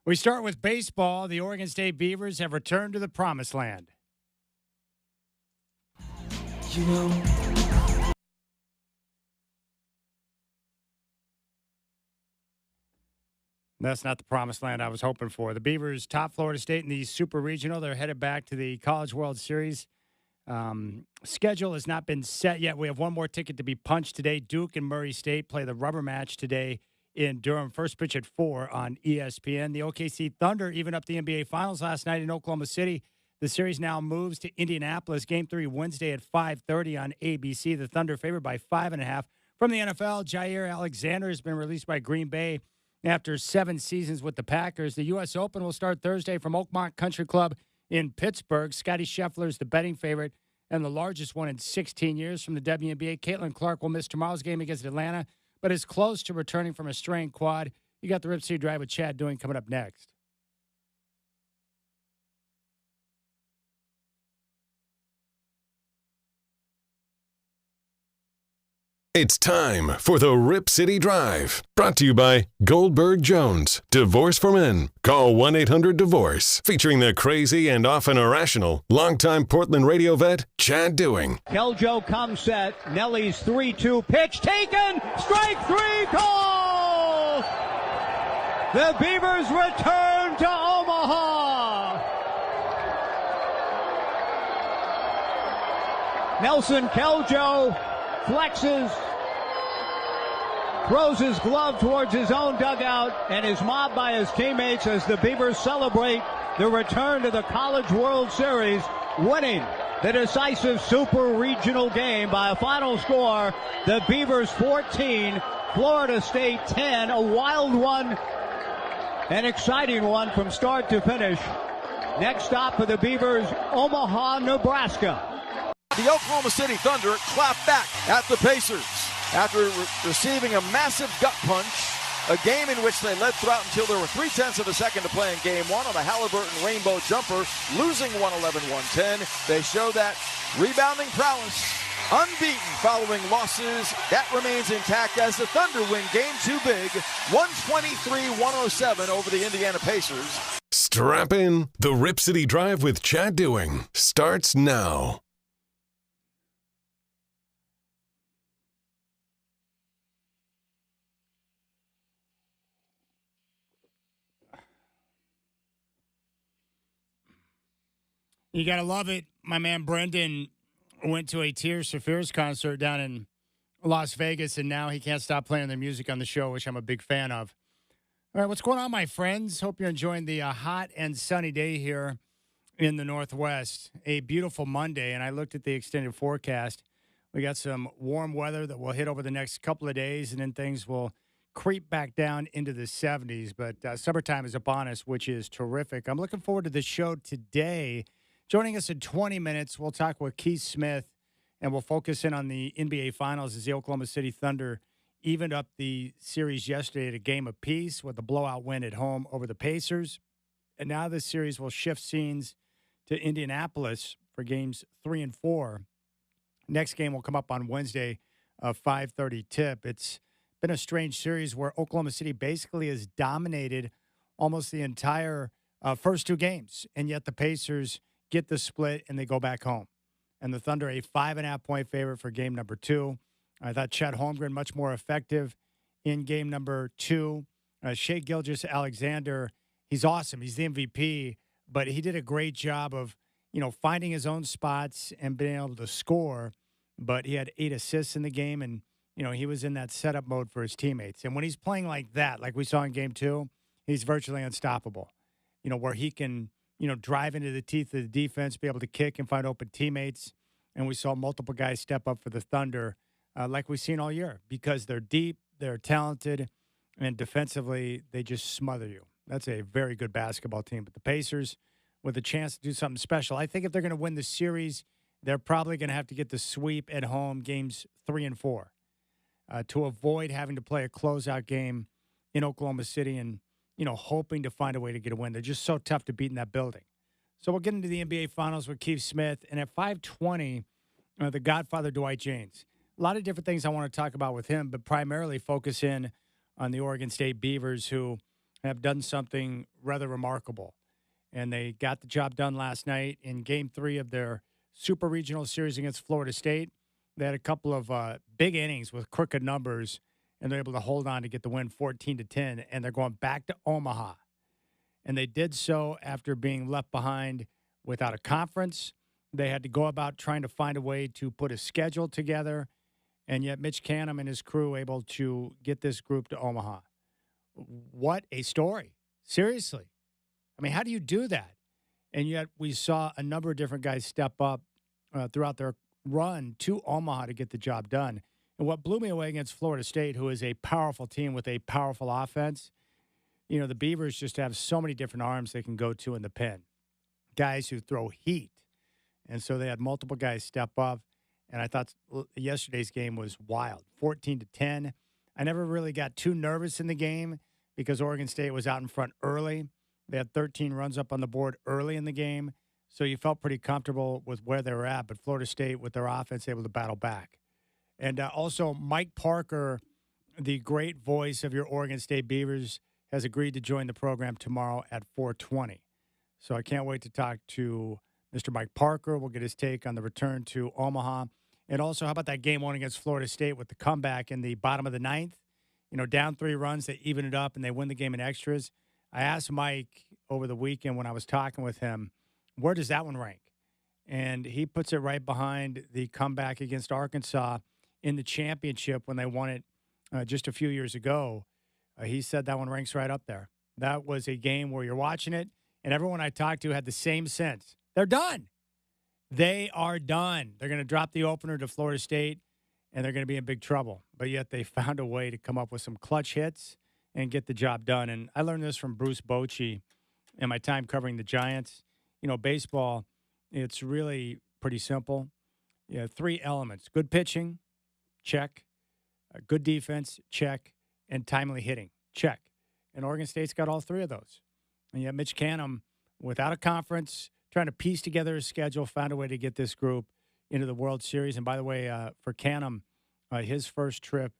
We start with baseball. The Oregon State Beavers have returned to the promised land. You know, That's not the promised land I was hoping for. The Beavers top Florida State in the Super Regional. They're headed back to the College World Series. Schedule has not been set yet. We have one more ticket to be punched today. Duke and Murray State play the rubber match today in Durham. First pitch at 4 on ESPN. The OKC Thunder even up the NBA Finals last night in Oklahoma City. The series now moves to Indianapolis. Game 3 Wednesday at 5:30 on ABC. The Thunder favored by 5.5. From the NFL, Jair Alexander has been released by Green Bay after 7 seasons with the Packers. The U.S. Open will start Thursday from Oakmont Country Club in Pittsburgh. Scotty Scheffler is the betting favorite and the largest one in 16 years from the WNBA. Caitlin Clark will miss tomorrow's game against Atlanta, but is close to returning from a strained quad. You got the Rip City Drive with Chad Doing coming up next. It's time for the Rip City Drive. Brought to you by Goldberg Jones. Divorce for Men. Call 1-800-DIVORCE. Featuring the crazy and often irrational longtime Portland radio vet, Chad Doing. Keljo comes set. Nelly's 3-2 pitch taken. Strike 3 call. The Beavers return to Omaha. Nelson Keljo flexes, throws his glove towards his own dugout, and is mobbed by his teammates as the Beavers celebrate the return to the College World Series, winning the decisive Super Regional game by a final score. The Beavers 14, Florida State 10, a wild one, an exciting one from start to finish. Next stop for the Beavers, Omaha, Nebraska. The Oklahoma City Thunder clapped back at the Pacers after receiving a massive gut punch, a game in which they led throughout until there were 0.3 of a second to play in Game 1 on a Halliburton rainbow jumper, losing 111-110. They show that rebounding prowess, unbeaten following losses. That remains intact as the Thunder win Game 2 big, 123-107 over the Indiana Pacers. Strap in. The Rip City Drive with Chad Doing starts now. You got to love it. My man Brendan went to a Tears for Fears concert down in Las Vegas, and now he can't stop playing their music on the show, which I'm a big fan of. All right, what's going on, my friends? Hope you're enjoying the hot and sunny day here in the Northwest. A beautiful Monday, and I looked at the extended forecast. We got some warm weather that will hit over the next couple of days, and then things will creep back down into the 70s. But summertime is upon us, which is terrific. I'm looking forward to the show today. Joining us in 20 minutes, we'll talk with Keith Smith, and we'll focus in on the NBA Finals as the Oklahoma City Thunder evened up the series yesterday at a game apiece with a blowout win at home over the Pacers. And now this series will shift scenes to Indianapolis for games 3 and 4. Next game will come up on Wednesday, a 5:30 tip. It's been a strange series where Oklahoma City basically has dominated almost the entire first 2 games, and yet the Pacers get the split, and they go back home. And the Thunder, a 5.5-point favorite for game number 2. I thought Chet Holmgren much more effective in game number 2. Shai Gilgeous-Alexander, he's awesome. He's the MVP, but he did a great job of, finding his own spots and being able to score. But he had 8 assists in the game, and, he was in that setup mode for his teammates. And when he's playing like that, like we saw in game 2, he's virtually unstoppable, where he can – drive into the teeth of the defense, be able to kick and find open teammates. And we saw multiple guys step up for the Thunder like we've seen all year because they're deep, they're talented, and defensively, they just smother you. That's a very good basketball team. But the Pacers, with a chance to do something special, I think if they're going to win the series, they're probably going to have to get the sweep at home games 3 and 4 to avoid having to play a closeout game in Oklahoma City and hoping to find a way to get a win. They're just so tough to beat in that building. So we'll get into the NBA Finals with Keith Smith. And at 5:20, the Godfather Dwight James. A lot of different things I want to talk about with him, but primarily focus in on the Oregon State Beavers, who have done something rather remarkable. And they got the job done last night in Game 3 of their Super Regional Series against Florida State. They had a couple of big innings with crooked numbers, and they're able to hold on to get the win 14-10, and they're going back to Omaha. And they did so after being left behind without a conference. They had to go about trying to find a way to put a schedule together, and yet Mitch Canham and his crew able to get this group to Omaha. What a story. Seriously. I mean, how do you do that? And yet we saw a number of different guys step up throughout their run to Omaha to get the job done. And what blew me away against Florida State, who is a powerful team with a powerful offense, the Beavers just have so many different arms they can go to in the pen. Guys who throw heat. And so they had multiple guys step up. And I thought yesterday's game was wild, 14-10. I never really got too nervous in the game because Oregon State was out in front early. They had 13 runs up on the board early in the game. So you felt pretty comfortable with where they were at. But Florida State, with their offense, able to battle back. And also, Mike Parker, the great voice of your Oregon State Beavers, has agreed to join the program tomorrow at 4:20. So I can't wait to talk to Mr. Mike Parker. We'll get his take on the return to Omaha. And also, how about that game one against Florida State with the comeback in the bottom of the ninth? Down 3 runs, they even it up, and they win the game in extras. I asked Mike over the weekend when I was talking with him, where does that one rank? And he puts it right behind the comeback against Arkansas in the championship when they won it just a few years ago. He said that one ranks right up there. That was a game where you're watching it, and everyone I talked to had the same sense. They're done. They are done. They're going to drop the opener to Florida State, and they're going to be in big trouble. But yet they found a way to come up with some clutch hits and get the job done. And I learned this from Bruce Bochy in my time covering the Giants. Baseball, it's really pretty simple. 3 elements: good pitching, check; good defense, check; and timely hitting, check. And Oregon State's got all 3 of those. And yet Mitch Canham, without a conference, trying to piece together his schedule, found a way to get this group into the World Series. And by the way, for Canham, his first trip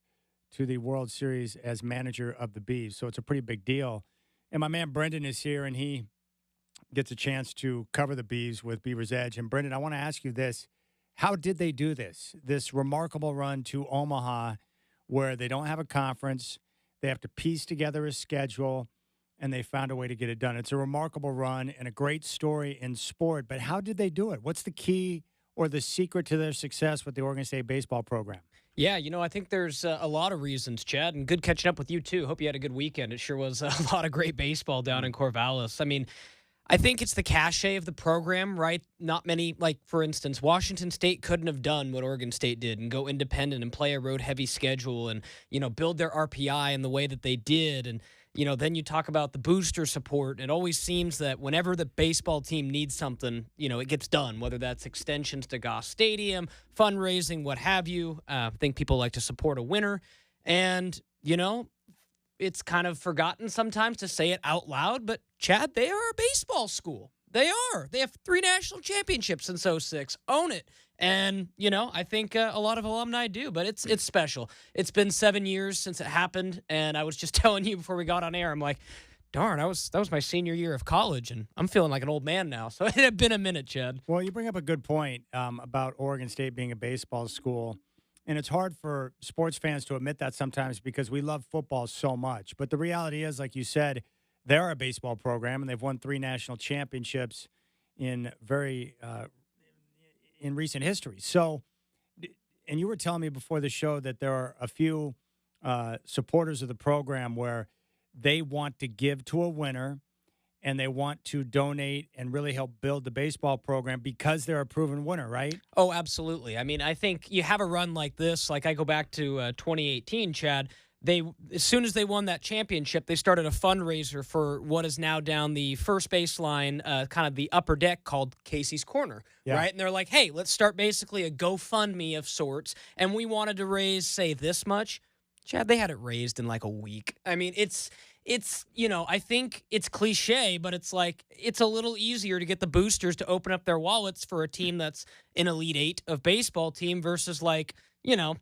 to the World Series as manager of the Beavs. So it's a pretty big deal. And my man Brendan is here, and he gets a chance to cover the Beavs with Beaver's Edge. And Brendan, I want to ask you this. How did they do this remarkable run to Omaha where they don't have a conference, they have to piece together a schedule, and they found a way to get it done? It's a remarkable run and a great story in sport, but how did they do it? What's the key or the secret to their success with the Oregon State baseball program? Yeah, I think there's a lot of reasons, Chad, and good catching up with you, too. Hope you had a good weekend. It sure was a lot of great baseball down in Corvallis. I mean, I think it's the cachet of the program, right? Not many, for instance, Washington State couldn't have done what Oregon State did and go independent and play a road-heavy schedule and, build their RPI in the way that they did. And, then you talk about the booster support. It always seems that whenever the baseball team needs something, it gets done, whether that's extensions to Goss Stadium, fundraising, what have you. I think people like to support a winner. And, it's kind of forgotten sometimes to say it out loud, but Chad, they are a baseball school. They are. They have 3 national championships since '06. Own it. And, I think a lot of alumni do, but it's special. It's been 7 years since it happened, and I was just telling you before we got on air, I'm like, darn, that was my senior year of college, and I'm feeling like an old man now. So it had been a minute, Chad. Well, you bring up a good point about Oregon State being a baseball school. And it's hard for sports fans to admit that sometimes because we love football so much. But the reality is, like you said, they're a baseball program, and they've won 3 national championships in recent history. So, and you were telling me before the show that there are a few supporters of the program where they want to give to a winner and they want to donate and really help build the baseball program because they're a proven winner, right? Oh, absolutely. I mean, I think you have a run like this. Like I go back to 2018, Chad. As soon as they won that championship, they started a fundraiser for what is now down the first baseline, kind of the upper deck called Casey's Corner, right? And they're like, hey, let's start basically a GoFundMe of sorts. And we wanted to raise, say, this much. Chad, they had it raised in like a week. I mean, it's it's, I think it's cliche, but it's like it's a little easier to get the boosters to open up their wallets for a team that's an Elite Eight of baseball team versus like,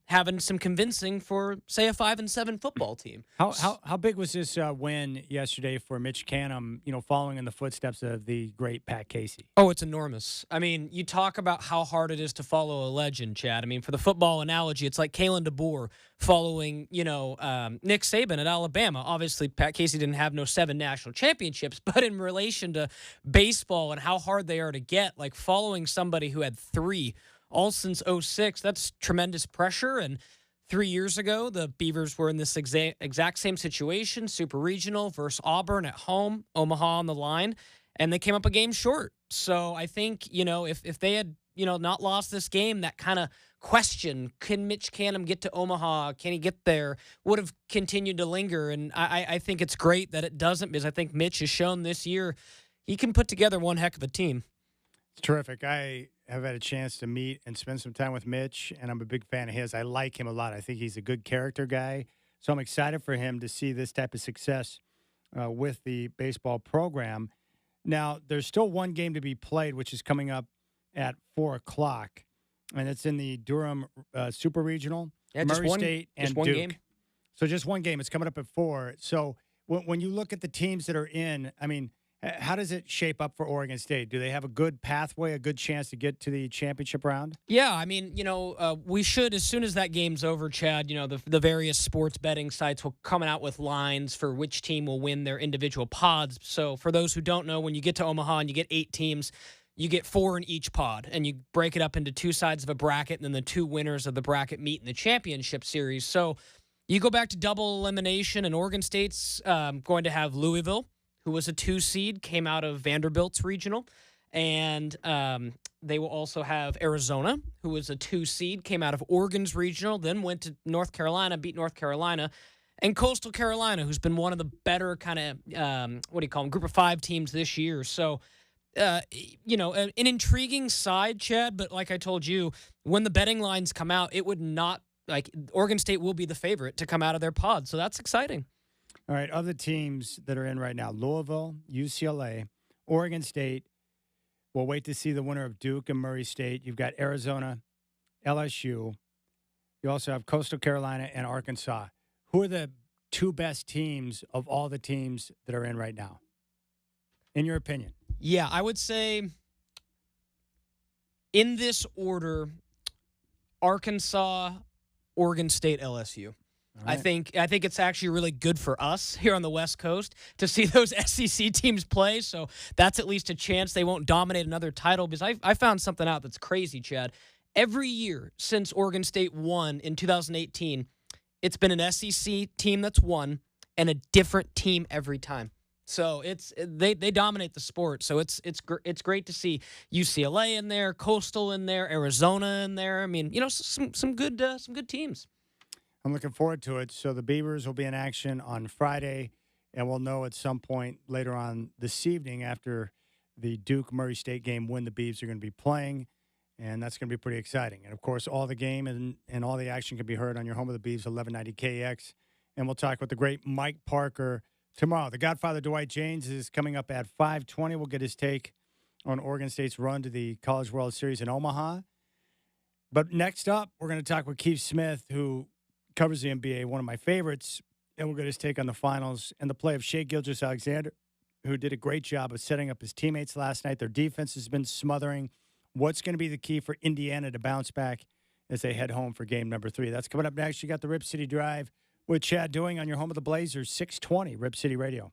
having some convincing for, say, a 5-7 football team. How big was this win yesterday for Mitch Canham, following in the footsteps of the great Pat Casey? Oh, it's enormous. I mean, you talk about how hard it is to follow a legend, Chad. I mean, for the football analogy, it's like Kalen DeBoer following, Nick Saban at Alabama. Obviously, Pat Casey didn't have no 7 national championships, but in relation to baseball and how hard they are to get, like following somebody who had 3 all since 06, that's tremendous pressure. And 3 years ago, the Beavers were in this exact same situation, super regional versus Auburn at home, Omaha on the line, and they came up a game short. So I think, if they had, not lost this game, that kind of question, can Mitch Canham get to Omaha? Can he get there? Would have continued to linger. And I think it's great that it doesn't, because I think Mitch has shown this year he can put together one heck of a team. It's terrific. I have had a chance to meet and spend some time with Mitch, and I'm a big fan of his. I like him a lot. I think he's a good character guy. So I'm excited for him to see this type of success with the baseball program. Now, there's still one game to be played, which is coming up at 4 o'clock, and it's in the Durham Super Regional, Murray State and one Duke. Game. So just one game. It's coming up at 4. So when you look at the teams that are in, I mean, how does it shape up for Oregon State? Do they have a good pathway, a good chance to get to the championship round? Yeah, I mean, we should, as soon as that game's over, Chad, the various sports betting sites will come out with lines for which team will win their individual pods. So for those who don't know, when you get to Omaha and you get 8 teams, you get 4 in each pod, and you break it up into 2 sides of a bracket, and then the 2 winners of the bracket meet in the championship series. So you go back to double elimination, and Oregon State's going to have Louisville, who was a 2 seed, came out of Vanderbilt's regional. And they will also have Arizona, who was a 2 seed, came out of Oregon's regional, then went to North Carolina, beat North Carolina. And Coastal Carolina, who's been one of the better kind of, group of 5 teams this year. So, an intriguing side, Chad, but like I told you, when the betting lines come out, it would not, Oregon State will be the favorite to come out of their pod. So that's exciting. All right, other teams that are in right now, Louisville, UCLA, Oregon State. We'll wait to see the winner of Duke and Murray State. You've got Arizona, LSU. You also have Coastal Carolina and Arkansas. Who are the 2 best teams of all the teams that are in right now, in your opinion? Yeah, I would say in this order, Arkansas, Oregon State, LSU. Right. I think it's actually really good for us here on the West Coast to see those SEC teams play. So that's at least a chance they won't dominate another title, because I found something out that's crazy, Chad. Every year since Oregon State won in 2018, it's been an SEC team that's won and a different team every time. So they dominate the sport. So it's great to see UCLA in there, Coastal in there, Arizona in there. I mean, some good teams. I'm looking forward to it. So the Beavers will be in action on Friday, and we'll know at some point later on this evening after the Duke-Murray State game when the Beavs are going to be playing, and that's going to be pretty exciting. And, of course, all the game and all the action can be heard on your home of the Beavs, 1190 KX. And we'll talk with the great Mike Parker tomorrow. The Godfather Dwight James is coming up at 5:20. We'll get his take on Oregon State's run to the College World Series in Omaha. But next up, we're going to talk with Keith Smith, who covers the NBA, one of my favorites, and we'll get his take on the finals and the play of Shai Gilgeous-Alexander, who did a great job of setting up his teammates last night. Their defense has been smothering. What's going to be the key for Indiana to bounce back as they head home for game number 3? That's coming up next. You got the Rip City Drive with Chad Doing on your home of the Blazers, 620 Rip City Radio.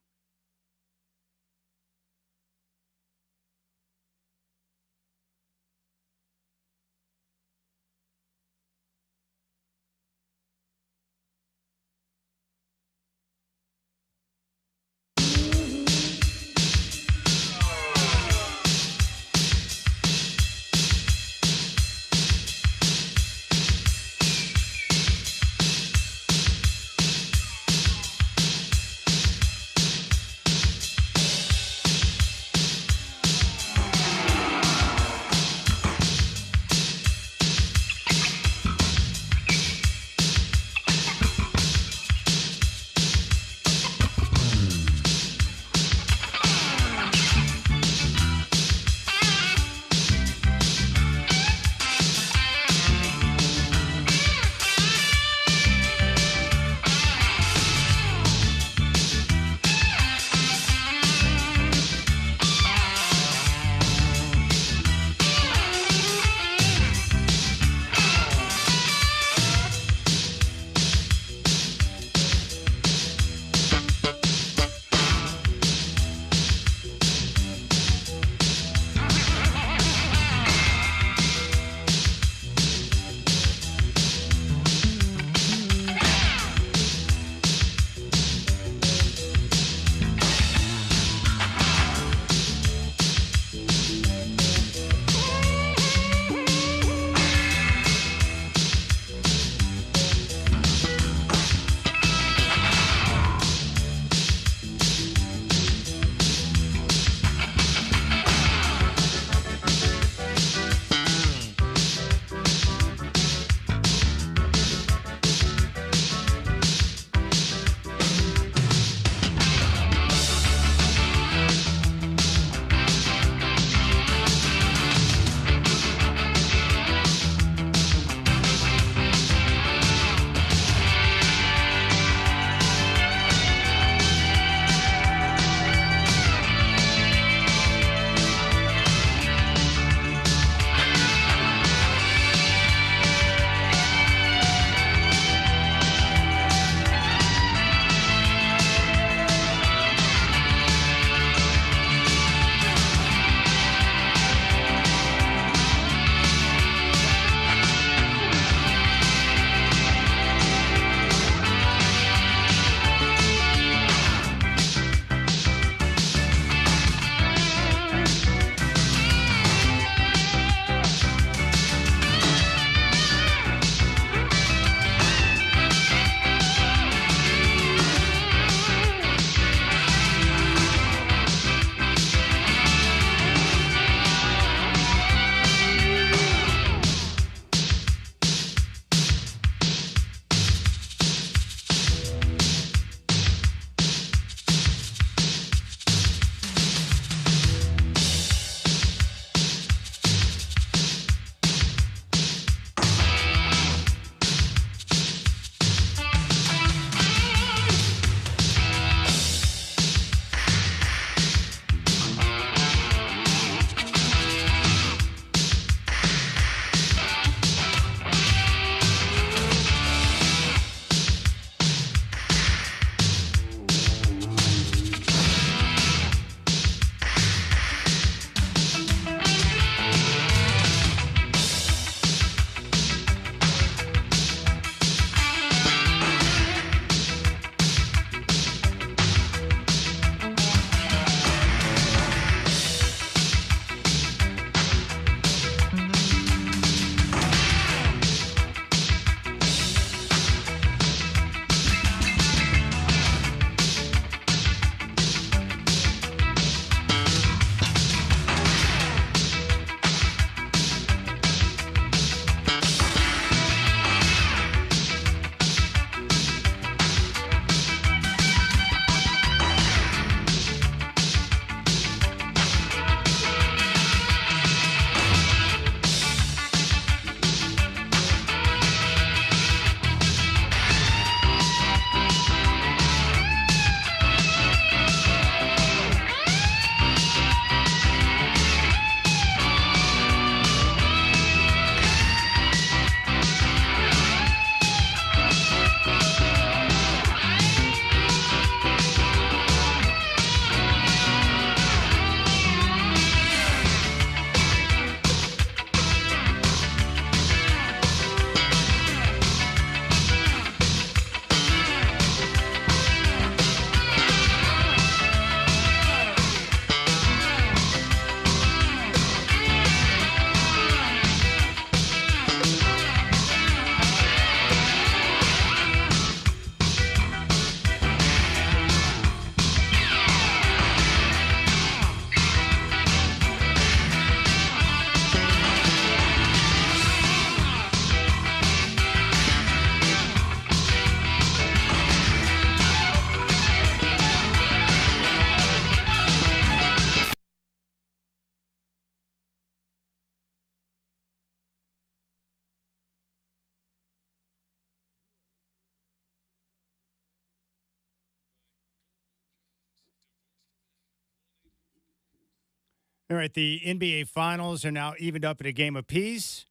All right, the NBA Finals are now evened up at a game apiece.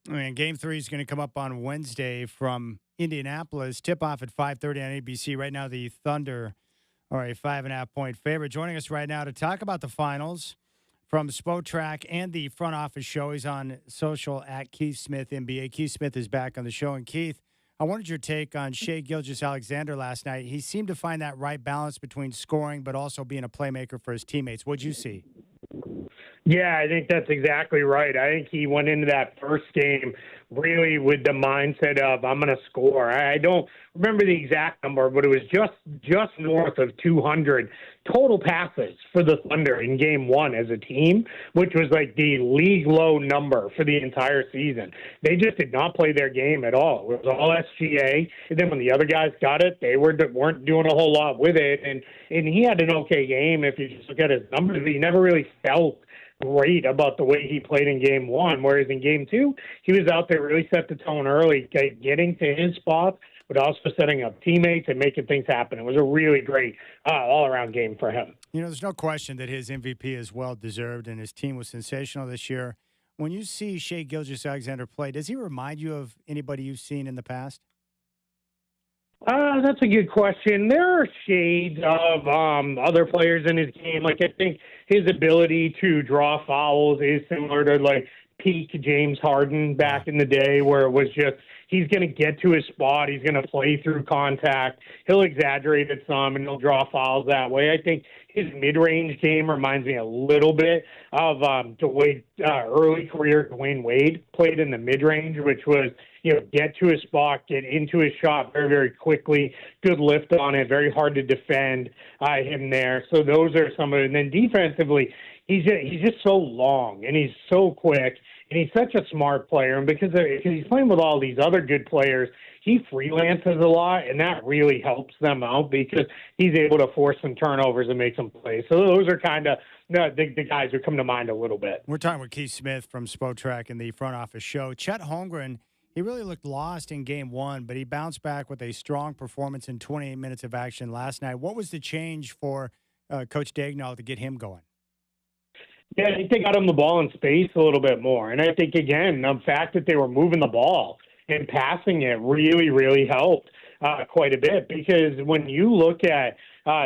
And Game 3 is going to come up on Wednesday from Indianapolis. Tip-off at 5:30 on ABC. Right now, the Thunder are a 5.5-point favorite. Joining us right now to talk about the Finals from Spotrac and the front office show. He's on social at Keith Smith NBA. Keith Smith is back on the show. And Keith, I wanted your take on Shai Gilgeous-Alexander last night. He seemed to find that right balance between scoring but also being a playmaker for his teammates. What'd you see? Yeah, I think that's exactly right. I think he went into that first game really with the mindset of, I'm going to score. I don't remember the exact number, but it was just north of 200 total passes for the Thunder in game one as a team, which was like the league low number for the entire season. They just did not play their game at all. It was all SGA. And then when the other guys got it, they weren't doing a whole lot with it. And he had an okay game if you just look at his numbers. He never really felt great about the way he played in game one, whereas in game two, he was out there, really set the tone early, getting to his spots, but also setting up teammates and making things happen. It was a really great all-around game for him. You know, there's no question that his MVP is well-deserved, and his team was sensational this year. When you see Shai Gilgeous-Alexander play, does he remind you of anybody you've seen in the past? That's a good question. There are shades of other players in his game. Like, I think his ability to draw fouls is similar to, like, peak James Harden back in the day, where it was just he's going to get to his spot, he's going to play through contact, he'll exaggerate it some, and he'll draw fouls that way. I think his mid-range game reminds me a little bit of the way early career Dwayne Wade played in the mid-range, which was, get to his spot, get into his shot very, very quickly, good lift on it, very hard to defend him there. So those are some of it. And then defensively, he's just so long, and he's so quick, and he's such a smart player. And because he's playing with all these other good players, he freelances a lot, and that really helps them out because he's able to force some turnovers and make some plays. So those are kind of the guys who come to mind a little bit. We're talking with Keith Smith from Spotrac and the front office show. Chet Holmgren, he really looked lost in game one, but he bounced back with a strong performance in 28 minutes of action last night. What was the change for Coach Daigneault to get him going? Yeah, I think they got him the ball in space a little bit more. And I think, again, the fact that they were moving the ball and passing it really, really helped quite a bit, because when you look at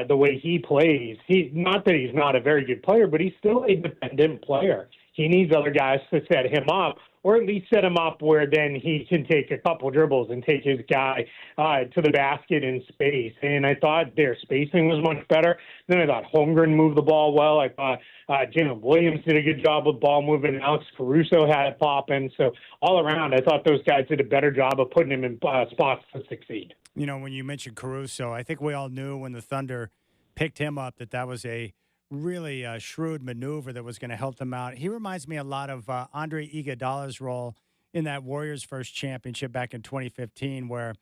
the way he plays, not that he's not a very good player, but he's still a dependent player. He needs other guys to set him up, or at least set him up where then he can take a couple dribbles and take his guy to the basket in space. And I thought their spacing was much better. Then I thought Holmgren moved the ball well. I thought Jalen Williams did a good job with ball movement. Alex Caruso had it popping. So all around, I thought those guys did a better job of putting him in spots to succeed. You know, when you mentioned Caruso, I think we all knew when the Thunder picked him up that was a really shrewd maneuver that was going to help them out. He reminds me a lot of Andre Iguodala's role in that Warriors first championship back in 2015, where,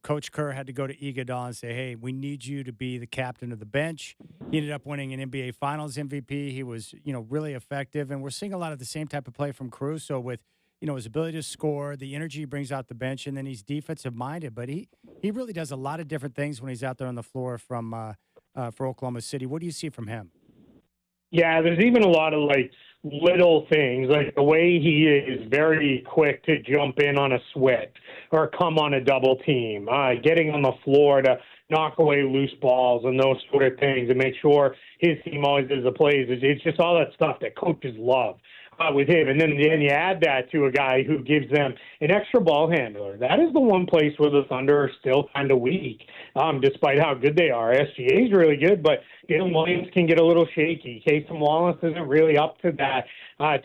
Coach Kerr had to go to Iguodala and say, hey, we need you to be the captain of the bench. He ended up winning an NBA Finals MVP. He was, really effective. And we're seeing a lot of the same type of play from Caruso with, his ability to score, the energy he brings out the bench, and then he's defensive minded. But he really does a lot of different things when he's out there on the floor for Oklahoma City. What do you see from him? Yeah, there's even a lot of little things, like the way he is very quick to jump in on a switch or come on a double team, getting on the floor to knock away loose balls and those sort of things and make sure his team always does the plays. It's just all that stuff that coaches love with him. And then you add that to a guy who gives them an extra ball handler. That is the one place where the Thunder are still kind of weak, despite how good they are. SGA is really good, but Jalen Williams can get a little shaky. Casey Wallace isn't really up to that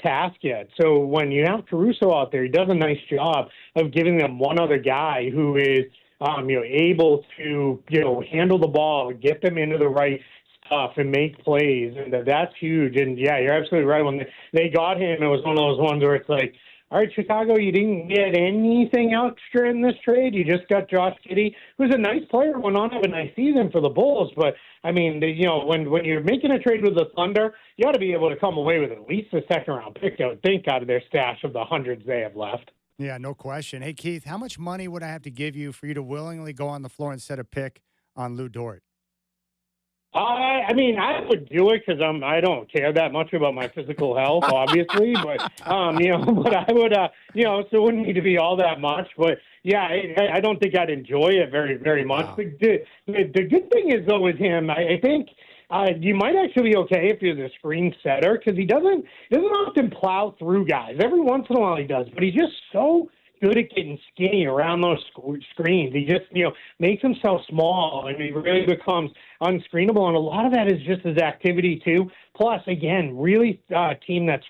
task yet. So when you have Caruso out there, he does a nice job of giving them one other guy who is able to handle the ball, get them into the right stuff and make plays, and that's huge. And yeah, you're absolutely right. When they got him, it was one of those ones where it's like, all right, Chicago, you didn't get anything extra in this trade. You just got Josh Giddey, who's a nice player, went on to have a nice season for the Bulls. But I mean, when you're making a trade with the Thunder, you ought to be able to come away with at least a second-round pick, I would think, out of their stash of the hundreds they have left. Yeah, no question. Hey, Keith, how much money would I have to give you for you to willingly go on the floor and set a pick on Lou Dort? I mean, I would do it because I don't care that much about my physical health, obviously. But but I would, so it wouldn't need to be all that much. But yeah, I don't think I'd enjoy it very, very much. Wow. But the good thing is though with him, I think you might actually be okay if you're the screen setter because he doesn't often plow through guys. Every once in a while he does, but he's just so good at getting skinny around those screens. He just, makes himself small, and he really becomes unscreenable. And a lot of that is just his activity, too. Plus, again, really team that's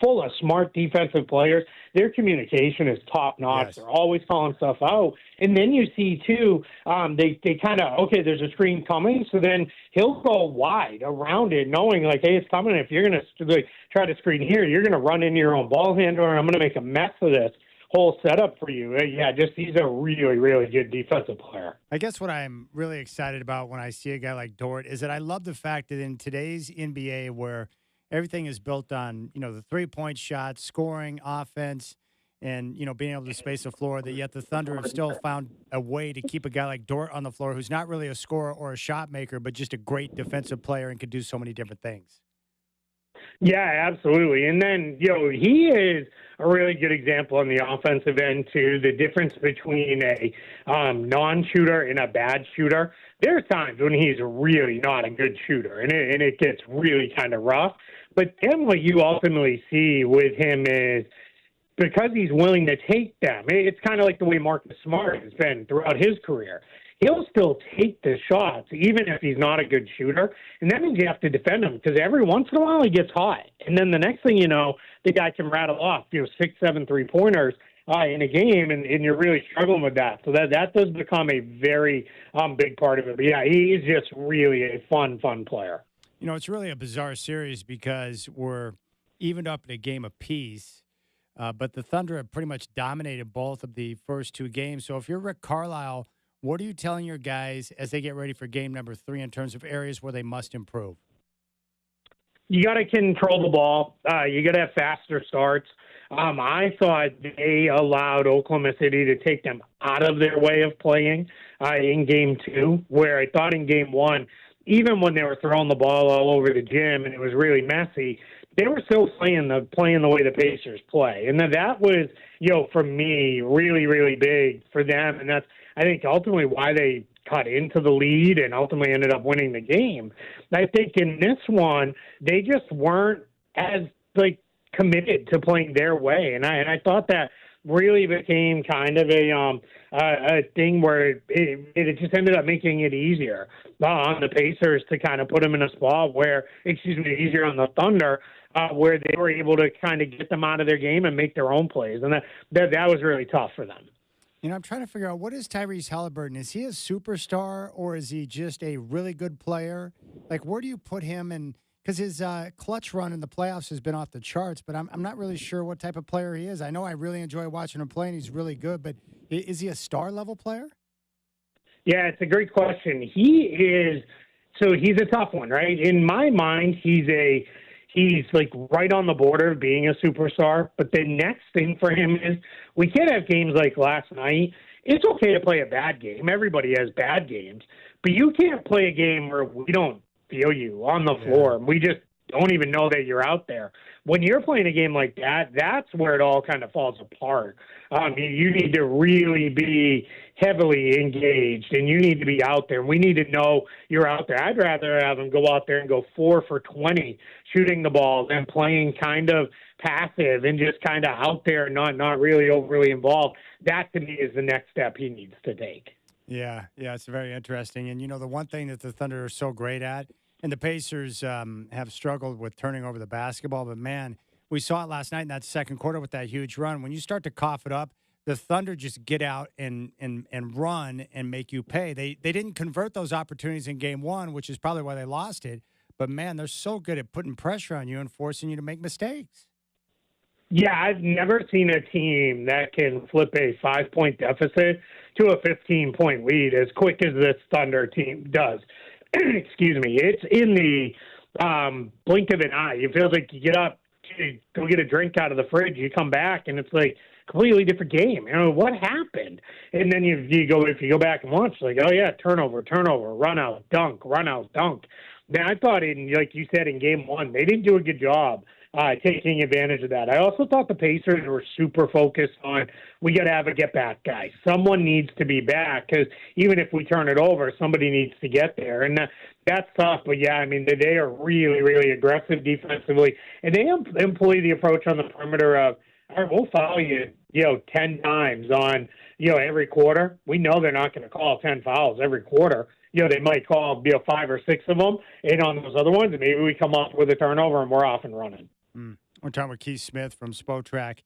full of smart defensive players. Their communication is top-notch. Yes. They're always calling stuff out. And then you see, too, they kind of, okay, there's a screen coming, so then he'll go wide around it, knowing, like, hey, it's coming. If you're going to try to screen here, you're going to run into your own ball handler, and I'm going to make a mess of this whole setup for you. Yeah, he's a really, really good defensive player. I guess what I'm really excited about when I see a guy like Dort is that I love the fact that in today's NBA where everything is built on, the three-point shot, scoring, offense, and, being able to space the floor, that yet the Thunder have still found a way to keep a guy like Dort on the floor who's not really a scorer or a shot maker, but just a great defensive player and can do so many different things. Yeah, absolutely. And then, he is a really good example on the offensive end, too. The difference between a non-shooter and a bad shooter. There are times when he's really not a good shooter, and it gets really kind of rough. But then what you ultimately see with him is because he's willing to take them, it's kind of like the way Marcus Smart has been throughout his career. He'll still take the shots, even if he's not a good shooter. And that means you have to defend him because every once in a while he gets hot. And then the next thing you know, the guy can rattle off, 6, 7 3-pointers in a game, and you're really struggling with that. So that does become a very big part of it. But, yeah, he's just really a fun player. It's really a bizarre series because we're evened up in a game apiece. But the Thunder have pretty much dominated both of the first two games. So if you're Rick Carlisle, what are you telling your guys as they get ready for game number 3 in terms of areas where they must improve? You got to control the ball. You got to have faster starts. I thought they allowed Oklahoma City to take them out of their way of playing in game 2, where I thought in game 1, even when they were throwing the ball all over the gym and it was really messy, they were still playing the way the Pacers play. And that was, for me, really, really big for them. And that's, I think, ultimately why they cut into the lead and ultimately ended up winning the game. I think in this one, they just weren't as, committed to playing their way. And I thought that really became kind of a thing where it just ended up making it easier on the Pacers to kind of put them in a spot where, easier on the Thunder, where they were able to kind of get them out of their game and make their own plays. And that was really tough for them. I'm trying to figure out, what is Tyrese Halliburton? Is he a superstar or is he just a really good player? Where do you put him in? Because his clutch run in the playoffs has been off the charts, but I'm not really sure what type of player he is. I know I really enjoy watching him play, and he's really good, but is he a star-level player? Yeah, it's a great question. He's a tough one, right? In my mind, he's right on the border of being a superstar. But the next thing for him is we can't have games like last night. It's okay to play a bad game. Everybody has bad games. But you can't play a game where we don't feel you on the floor. We just don't even know that you're out there. When you're playing a game like that, that's where it all kind of falls apart. You need to really be heavily engaged, and you need to be out there. We need to know you're out there. I'd rather have them go out there and go 4 for 20 shooting the ball than playing kind of passive and just kind of out there, not really overly involved. That, to me, is the next step he needs to take. Yeah, it's very interesting. And, the one thing that the Thunder are so great at, and the Pacers have struggled with turning over the basketball, but, man, we saw it last night in that second quarter with that huge run. When you start to cough it up, the Thunder just get out and run and make you pay. They didn't convert those opportunities in game 1, which is probably why they lost it. But, man, they're so good at putting pressure on you and forcing you to make mistakes. Yeah, I've never seen a team that can flip a 5-point deficit to a 15-point lead as quick as this Thunder team does. Excuse me. It's in the blink of an eye. It feels like you get up, you go get a drink out of the fridge, you come back, and it's like completely different game. What happened? And then you go back and watch, like, oh yeah, turnover, run out, dunk. Now I thought like you said, in game one, they didn't do a good job taking advantage of that. I also thought the Pacers were super focused on, we got to have a get back guy. Someone needs to be back, because even if we turn it over, somebody needs to get there. And that's tough. But yeah, I mean, they are really, really aggressive defensively. And they employ the approach on the perimeter of, all right, we'll foul you, 10 times on, every quarter. We know they're not going to call 10 fouls every quarter. They might call 5 or 6 of them, and on those other ones, maybe we come up with a turnover and we're off and running. We're talking with Keith Smith from Spotrac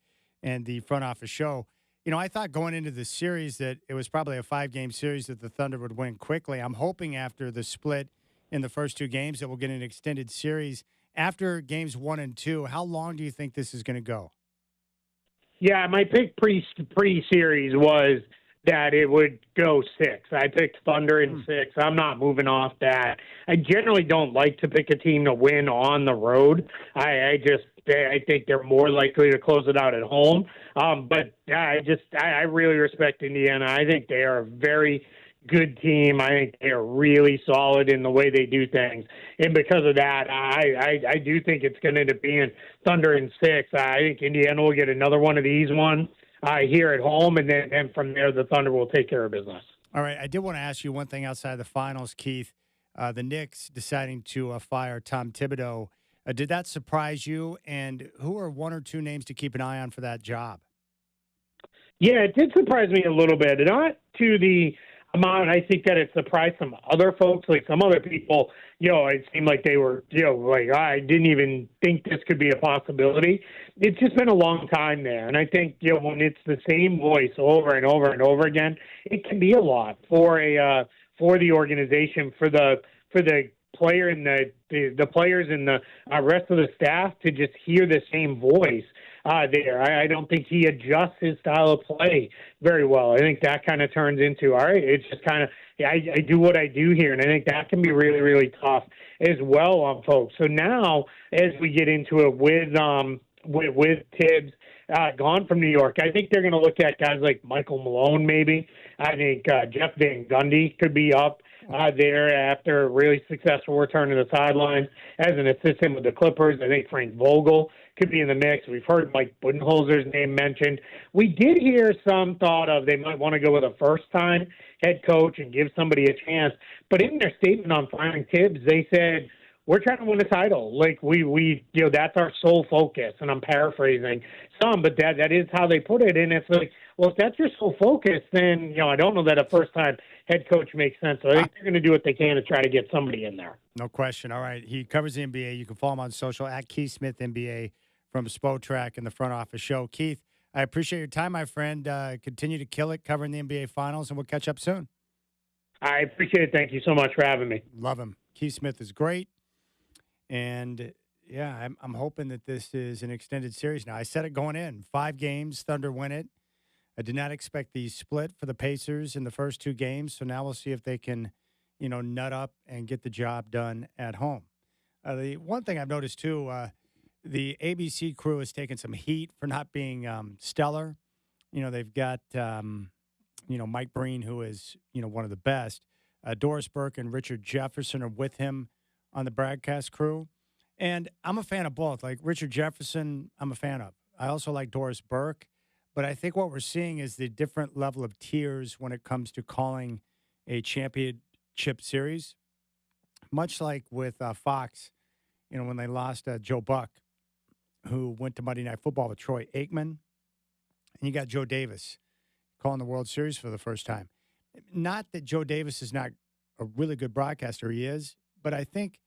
and the front office show. I thought going into the series that it was probably a 5-game series that the Thunder would win quickly. I'm hoping after the split in the first 2 games that we'll get an extended series. After games 1 and 2, how long do you think this is going to go? Yeah, my pick pre-series was that it would go 6. I picked Thunder in 6. I'm not moving off that. I generally don't like to pick a team to win on the road. I think they're more likely to close it out at home. But I really respect Indiana. I think they are a very good team. I think they are really solid in the way they do things. And because of that, I do think it's going to end up being Thunder in 6. I think Indiana will get another one of these ones here at home, and then from there, the Thunder will take care of business. All right. I did want to ask you one thing outside the finals, Keith. The Knicks deciding to fire Tom Thibodeau. Did that surprise you? And who are 1 or 2 names to keep an eye on for that job? Yeah, it did surprise me a little bit. Not to the amount I think that it surprised some other folks, like some other people, it seemed like they were, like, I didn't even think this could be a possibility. It's just been a long time there. And I think, when it's the same voice over and over and over again, it can be a lot for for the organization, for the player and the players and the rest of the staff to just hear the same voice there. I don't think he adjusts his style of play very well. I think that kind of turns into, all right, it's just kind of, I do what I do here, and I think that can be really, really tough as well on folks. So now, as we get into it with Tibbs gone from New York, I think they're going to look at guys like Michael Malone maybe. I think Jeff Van Gundy could be up there after a really successful return to the sidelines as an assistant with the Clippers. I think Frank Vogel could be in the mix. We've heard Mike Budenholzer's name mentioned. We did hear some thought of they might want to go with a first-time head coach and give somebody a chance. But in their statement on firing Tibbs, they said, we're trying to win a title. Like we that's our sole focus. And I'm paraphrasing some, but that is how they put it. And it's like, well, if that's your sole focus, then, I don't know that a first-time head coach makes sense. So I think they're going to do what they can to try to get somebody in there. No question. All right. He covers the NBA. You can follow him on social at Keith Smith NBA from Spotrac and the front office show. Keith, I appreciate your time, my friend. Continue to kill it covering the NBA Finals, and we'll catch up soon. I appreciate it. Thank you so much for having me. Love him. Keith Smith is great. And, yeah, I'm hoping that this is an extended series now. I said it going in. 5 games, Thunder win it. I did not expect the split for the Pacers in the first 2 games, so now we'll see if they can, nut up and get the job done at home. The one thing I've noticed, too, the ABC crew has taken some heat for not being stellar. They've got, Mike Breen, who is, one of the best. Doris Burke and Richard Jefferson are with him on the broadcast crew. And I'm a fan of both. Like Richard Jefferson, I'm a fan of. I also like Doris Burke. But I think what we're seeing is the different level of tiers when it comes to calling a championship series. Much like with Fox, when they lost Joe Buck, who went to Monday Night Football with Troy Aikman. And you got Joe Davis calling the World Series for the first time. Not that Joe Davis is not a really good broadcaster. He is. But I think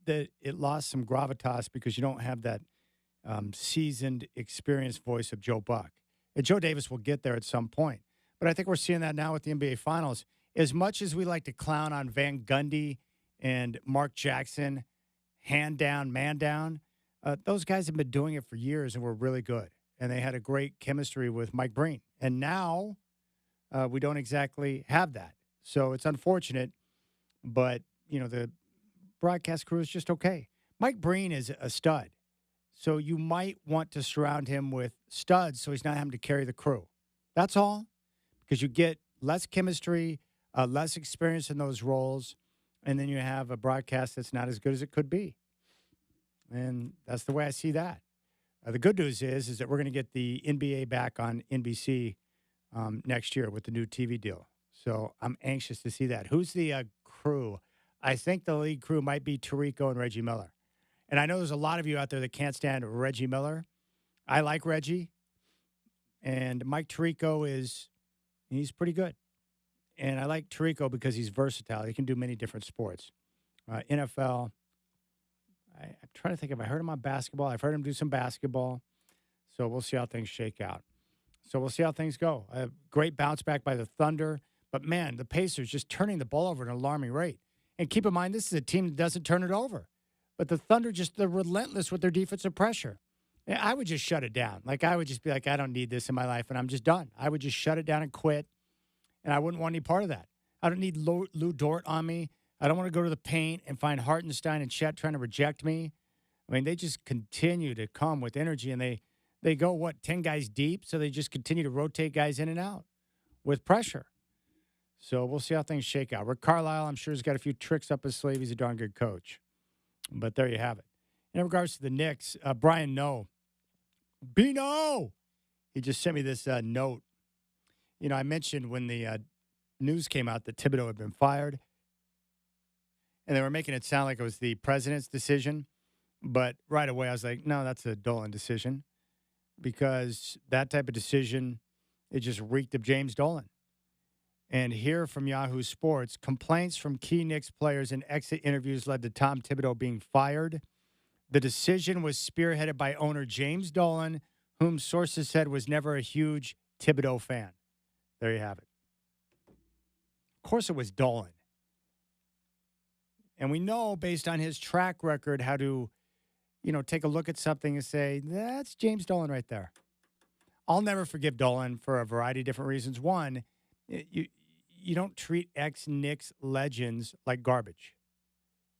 that it lost some gravitas because you don't have that seasoned, experienced voice of Joe Buck. And Joe Davis will get there at some point. But I think we're seeing that now with the NBA Finals. As much as we like to clown on Van Gundy and Mark Jackson, hand down, man down, those guys have been doing it for years and were really good. And they had a great chemistry with Mike Breen. And now we don't exactly have that. So it's unfortunate. But, the broadcast crew is just okay. Mike Breen is a stud. So you might want to surround him with studs so he's not having to carry the crew. That's all. Because you get less chemistry, less experience in those roles, and then you have a broadcast that's not as good as it could be. And that's the way I see that. The good news is that we're going to get the NBA back on NBC next year with the new TV deal. So I'm anxious to see that. Who's the crew? I think the league crew might be Tirico and Reggie Miller. And I know there's a lot of you out there that can't stand Reggie Miller. I like Reggie. And Mike Tirico he's pretty good. And I like Tirico because he's versatile. He can do many different sports. NFL. I'm trying to think if I heard him on basketball. I've heard him do some basketball. So we'll see how things shake out. So we'll see how things go. A great bounce back by the Thunder. But, man, the Pacers just turning the ball over at an alarming rate. And keep in mind, this is a team that doesn't turn it over. But the Thunder they're relentless with their defensive pressure. I would just shut it down. Like, I would just be like, I don't need this in my life, and I'm just done. I would just shut it down and quit, and I wouldn't want any part of that. I don't need Lou Dort on me. I don't want to go to the paint and find Hartenstein and Chet trying to reject me. I mean, they just continue to come with energy, and they go, 10 guys deep? So they just continue to rotate guys in and out with pressure. So we'll see how things shake out. Rick Carlisle, I'm sure, has got a few tricks up his sleeve. He's a darn good coach. But there you have it. In regards to the Knicks, Brian No. Bino! He just sent me this note. You know, I mentioned when the news came out that Thibodeau had been fired, and they were making it sound like it was the president's decision. But right away, I was like, no, that's a Dolan decision, because that type of decision, it just reeked of James Dolan. And here from Yahoo Sports, complaints from key Knicks players in exit interviews led to Tom Thibodeau being fired. The decision was spearheaded by owner James Dolan, whom sources said was never a huge Thibodeau fan. There you have it. Of course it was Dolan. And we know, based on his track record, how to, take a look at something and say, that's James Dolan right there. I'll never forgive Dolan for a variety of different reasons. One, you don't treat ex-Knicks legends like garbage.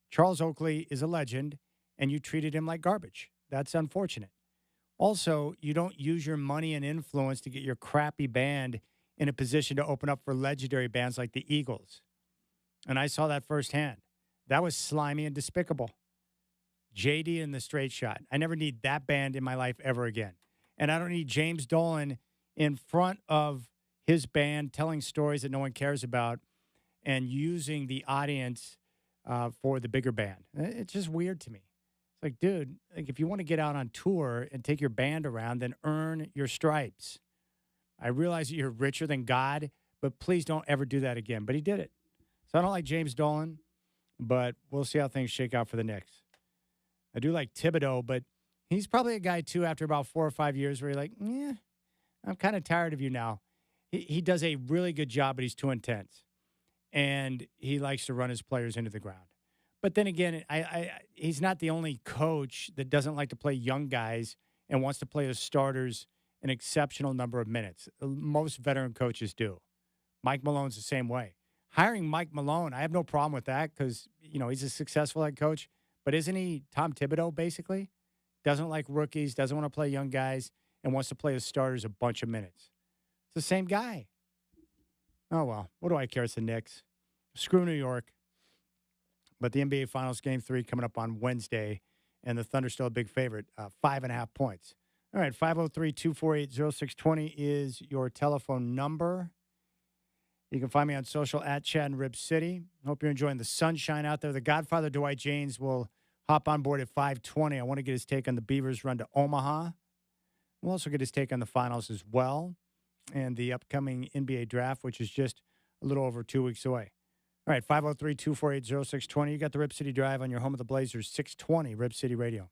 Charles Oakley is a legend, and you treated him like garbage. That's unfortunate. Also, you don't use your money and influence to get your crappy band in a position to open up for legendary bands like the Eagles. And I saw that firsthand. That was slimy and despicable. JD and the Straight Shot. I never need that band in my life ever again. And I don't need James Dolan in front of his band telling stories that no one cares about and using the audience for the bigger band. It's just weird to me. It's like, dude, if you want to get out on tour and take your band around, then earn your stripes. I realize that you're richer than God, but please don't ever do that again. But he did it. So I don't like James Dolan, but we'll see how things shake out for the Knicks. I do like Thibodeau, but he's probably a guy, too, after about 4 or 5 years where you're like, I'm kind of tired of you now. He does a really good job, but he's too intense. And he likes to run his players into the ground. But then again, he's not the only coach that doesn't like to play young guys and wants to play his starters an exceptional number of minutes. Most veteran coaches do. Mike Malone's the same way. Hiring Mike Malone, I have no problem with that because, he's a successful head coach. But isn't he Tom Thibodeau, basically? Doesn't like rookies, doesn't want to play young guys, and wants to play his starters a bunch of minutes. It's the same guy. Oh, well, what do I care? It's the Knicks. Screw New York. But the NBA Finals Game 3 coming up on Wednesday, and the Thunder still a big favorite, 5.5 points. All right, 503-248-0620 is your telephone number. You can find me on social at Chad and Rip City. Hope you're enjoying the sunshine out there. The Godfather, Dwight James, will hop on board at 5:20. I want to get his take on the Beavers' run to Omaha. We'll also get his take on the finals as well and the upcoming NBA draft, which is just a little over 2 weeks away. All right, 503-248-0620. You got the Rip City Drive on your home of the Blazers, 620 Rip City Radio.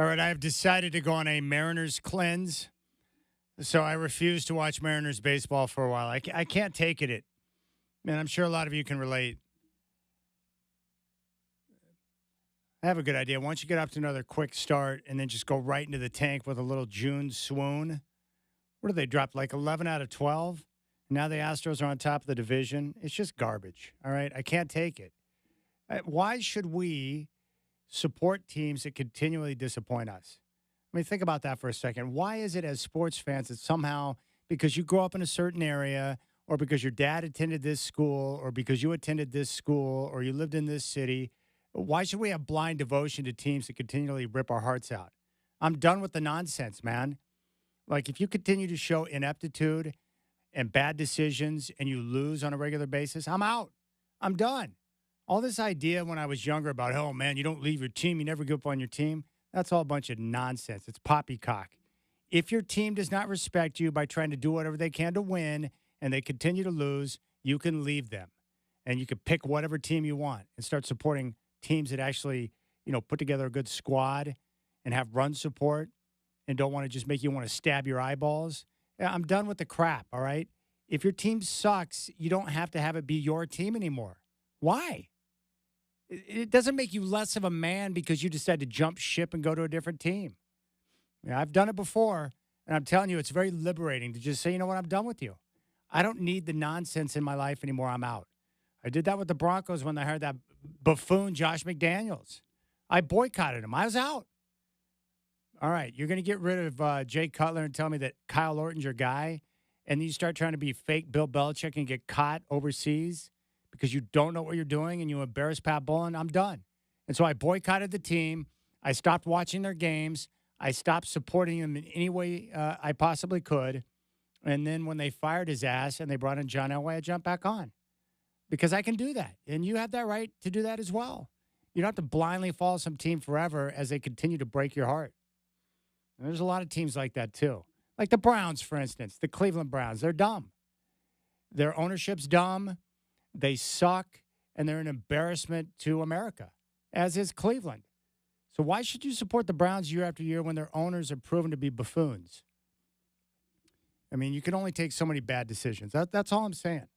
All right, I have decided to go on a Mariners cleanse. So I refuse to watch Mariners baseball for a while. I can't take it. Man, I'm sure a lot of you can relate. I have a good idea. Why don't you get up to another quick start and then just go right into the tank with a little June swoon? What did they drop? Like 11 out of 12? Now the Astros are on top of the division. It's just garbage. All right. I can't take it. Why should we support teams that continually disappoint us? I mean, think about that for a second. Why is it as sports fans that somehow, because you grew up in a certain area, or because your dad attended this school, or because you attended this school, or you lived in this city, why should we have blind devotion to teams that continually rip our hearts out? I'm done with the nonsense, man. Like, if you continue to show ineptitude and bad decisions and you lose on a regular basis, I'm out. I'm done. All this idea when I was younger about, oh, man, you don't leave your team, you never give up on your team, that's all a bunch of nonsense. It's poppycock. If your team does not respect you by trying to do whatever they can to win and they continue to lose, you can leave them. And you can pick whatever team you want and start supporting teams that actually, put together a good squad and have run support and don't want to just make you want to stab your eyeballs. I'm done with the crap, all right? If your team sucks, you don't have to have it be your team anymore. Why? It doesn't make you less of a man because you decide to jump ship and go to a different team. I've done it before, and I'm telling you, it's very liberating to just say, you know what, I'm done with you. I don't need the nonsense in my life anymore. I'm out. I did that with the Broncos when they hired that buffoon Josh McDaniels. I boycotted him. I was out. All right, you're going to get rid of Jay Cutler and tell me that Kyle Orton's your guy, and then you start trying to be fake Bill Belichick and get caught overseas because you don't know what you're doing and you embarrass Pat Bowlen. I'm done. And so I boycotted the team. I stopped watching their games. I stopped supporting them in any way I possibly could. And then when they fired his ass and they brought in John Elway, I jumped back on because I can do that. And you have that right to do that as well. You don't have to blindly follow some team forever as they continue to break your heart. And there's a lot of teams like that too. Like the Browns, for instance, the Cleveland Browns. They're dumb. Their ownership's dumb. They suck. And they're an embarrassment to America, as is Cleveland. So why should you support the Browns year after year when their owners are proven to be buffoons? I mean, you can only take so many bad decisions. That's all I'm saying.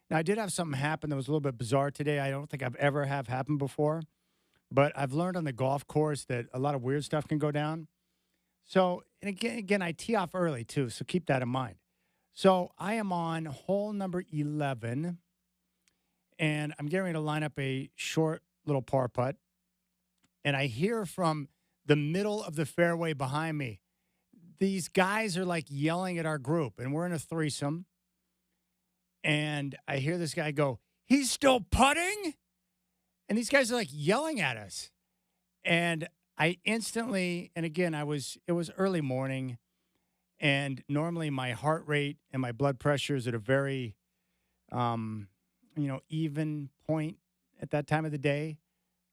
Now, I did have something happen that was a little bit bizarre today. I don't think I've ever have happened before. But I've learned on the golf course that a lot of weird stuff can go down. So, and again, I tee off early, too, so keep that in mind. So I am on hole number 11, and I'm getting ready to line up a short little par putt. And I hear from the middle of the fairway behind me, these guys are like yelling at our group, and we're in a threesome. And I hear this guy go, "He's still putting?" And these guys are like yelling at us. And I instantly, and again, it was early morning, and normally my heart rate and my blood pressure is at a very, even point at that time of the day.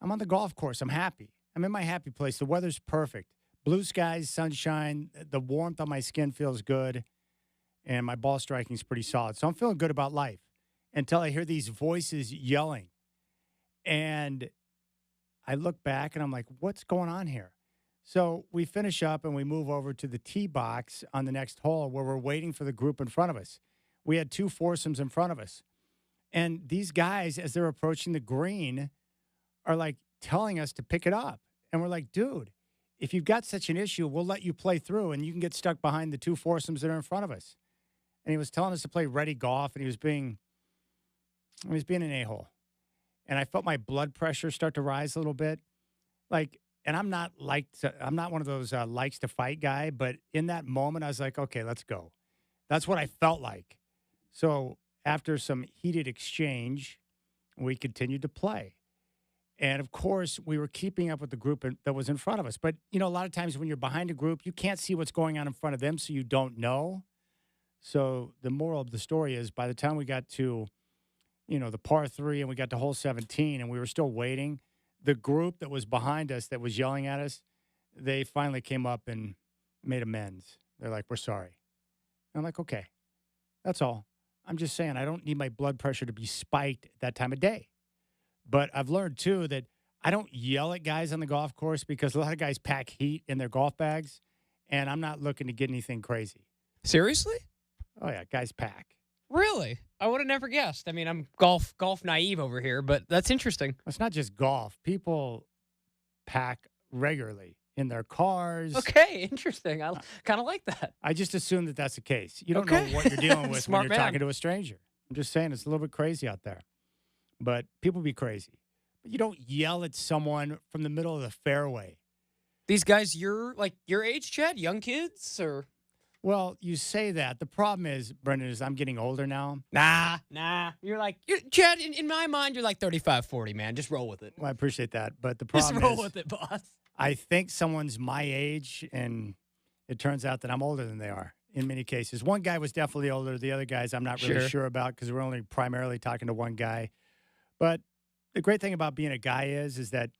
I'm on the golf course. I'm happy. I'm in my happy place. The weather's perfect. Blue skies, sunshine, the warmth on my skin feels good, and my ball striking is pretty solid. So I'm feeling good about life until I hear these voices yelling. And I look back, and I'm like, what's going on here? So we finish up, and we move over to the tee box on the next hole where we're waiting for the group in front of us. We had two foursomes in front of us. And these guys, as they're approaching the green, are like telling us to pick it up. And we're like, dude, if you've got such an issue, we'll let you play through, and you can get stuck behind the two foursomes that are in front of us. And he was telling us to play ready golf, and he was being an a-hole. And I felt my blood pressure start to rise a little bit. And I'm not one of those likes to fight guy, but in that moment, I was like, okay, let's go. That's what I felt like. So after some heated exchange, we continued to play. And of course, we were keeping up with the group that was in front of us. But, a lot of times when you're behind a group, you can't see what's going on in front of them, so you don't know. So the moral of the story is by the time we got to, the par 3 and we got to hole 17 and we were still waiting, the group that was behind us that was yelling at us, they finally came up and made amends. They're like, we're sorry. And I'm like, okay, that's all. I'm just saying I don't need my blood pressure to be spiked at that time of day. But I've learned, too, that I don't yell at guys on the golf course because a lot of guys pack heat in their golf bags, and I'm not looking to get anything crazy. Seriously? Oh, yeah, guys pack. Really? I would have never guessed. I mean, I'm golf naive over here, but that's interesting. It's not just golf. People pack regularly in their cars. Okay, interesting. I kind of like that. I just assume that that's the case. You don't Okay. know what you're dealing with when Smart you're man. talking to a stranger. I'm just saying it's a little bit crazy out there. But people be crazy. But you don't yell at someone from the middle of the fairway. These guys, you're like your age, Chad? Young kids or? Well, you say that. The problem is, Brendan, is I'm getting older now. Nah. Chad, in my mind, you're like 35, 40, man. Just roll with it. Well, I appreciate that. But the Just problem roll is, with it, boss. I think someone's my age, and it turns out that I'm older than they are in many cases. One guy was definitely older. The other guys I'm not really sure about because we're only primarily talking to one guy. But the great thing about being a guy is that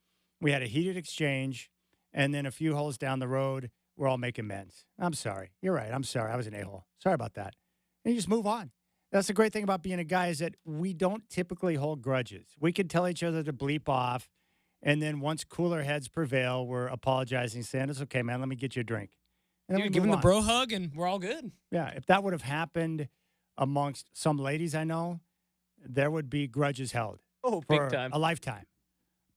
we had a heated exchange, and then a few holes down the road, we're all making amends. I'm sorry. You're right. I'm sorry. I was an a-hole. Sorry about that. And you just move on. That's the great thing about being a guy is that we don't typically hold grudges. We can tell each other to bleep off, and then once cooler heads prevail, we're apologizing, saying, it's okay, man, let me get you a drink. And then we Give him move the on. bro hug, and we're all good. Yeah, if that would have happened amongst some ladies I know, there would be grudges held Oh, for big time. a lifetime.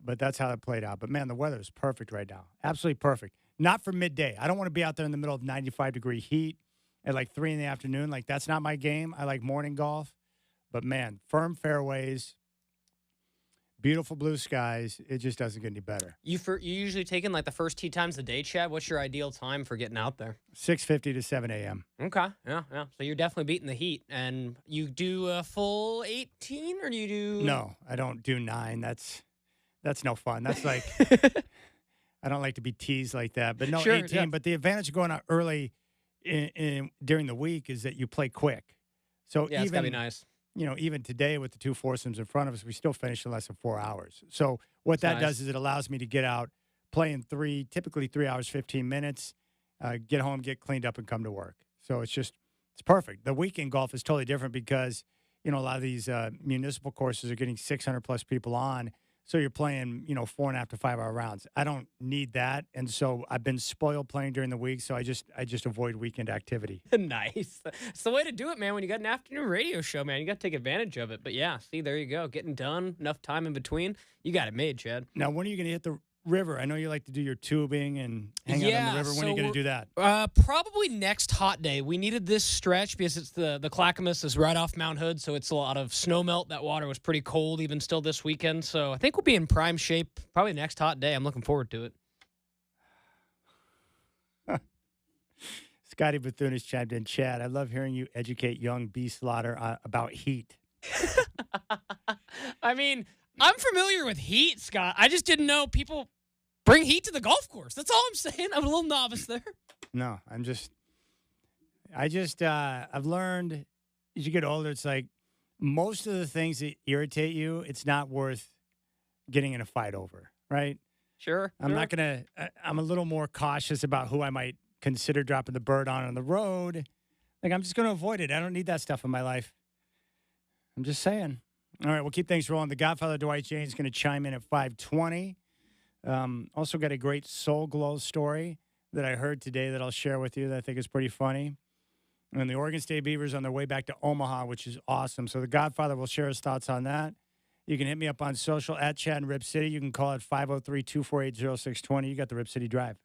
But that's how it played out. But, man, the weather is perfect right now. Absolutely perfect. Not for midday. I don't want to be out there in the middle of 95-degree heat at like 3 in the afternoon. Like, that's not my game. I like morning golf. But, man, firm fairways, beautiful blue skies. It just doesn't get any better. You usually taking like the first tee times a day, Chad? What's your ideal time for getting out there? 6:50 to 7 a.m. Okay, yeah. So you're definitely beating the heat. And you do a full 18, or do you do? No, I don't do 9. That's no fun. That's like I don't like to be teased like that. But no, Sure, 18. yeah. But the advantage of going out early during the week is that you play quick. So Yeah, it's gotta even be nice. even today with the 2 foursomes in front of us, we still finish in less than 4 hours. So what that Nice. does is it allows me to get out, play in typically 3 hours, 15 minutes, get home, get cleaned up, and come to work. So it's perfect. The weekend golf is totally different because, a lot of these municipal courses are getting 600 plus people on. So you're playing, 4.5 to 5 hour rounds. I don't need that. And so I've been spoiled playing during the week. So I just avoid weekend activity. Nice. It's the way to do it, man. When you got an afternoon radio show, man, you got to take advantage of it. But yeah, see, there you go. Getting done, enough time in between. You got it made, Chad. Now, when are you going to hit the river? I know you like to do your tubing and hang out on the river. When are you going to do that? Probably next hot day. We needed this stretch because it's the Clackamas is right off Mount Hood, so it's a lot of snow melt. That water was pretty cold even still this weekend. So I think we'll be in prime shape probably next hot day. I'm looking forward to it. Scotty Bethune has chimed in. Chad, I love hearing you educate young B. Slaughter about heat. I mean, I'm familiar with heat, Scott. I just didn't know people bring heat to the golf course. That's all I'm saying. I'm a little novice there. No, I've learned as you get older, it's like most of the things that irritate you, it's not worth getting in a fight over, right? Sure. I'm a little more cautious about who I might consider dropping the bird on the road. Like, I'm just going to avoid it. I don't need that stuff in my life. I'm just saying. All right, we'll keep things rolling. The Godfather Dwight James is going to chime in at 5:20. Also got a great Soul Glow story that I heard today that I'll share with you that I think is pretty funny. And the Oregon State Beavers on their way back to Omaha, which is awesome. So the Godfather will share his thoughts on that. You can hit me up on social at Chad and Rip City. You can call at 503-248-0620. You got the Rip City Drive.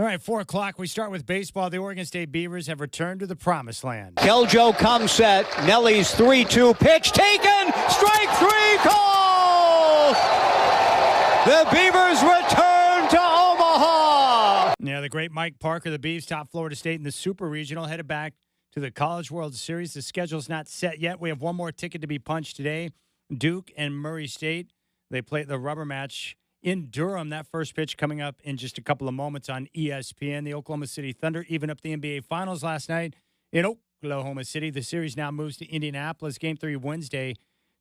All right, 4 o'clock. We start with baseball. The Oregon State Beavers have returned to the promised land. Keljo comes set. Nelly's 3-2 pitch taken. Strike three called. The Beavers return to Omaha. Yeah, the great Mike Parker, the Beavs top Florida State in the Super Regional, headed back to the College World Series. The schedule's not set yet. We have one more ticket to be punched today. Duke and Murray State. They play the rubber match in Durham. That first pitch coming up in just a couple of moments on ESPN. The Oklahoma City Thunder even up the NBA Finals last night in Oklahoma City. The series now moves to Indianapolis. Game 3 Wednesday.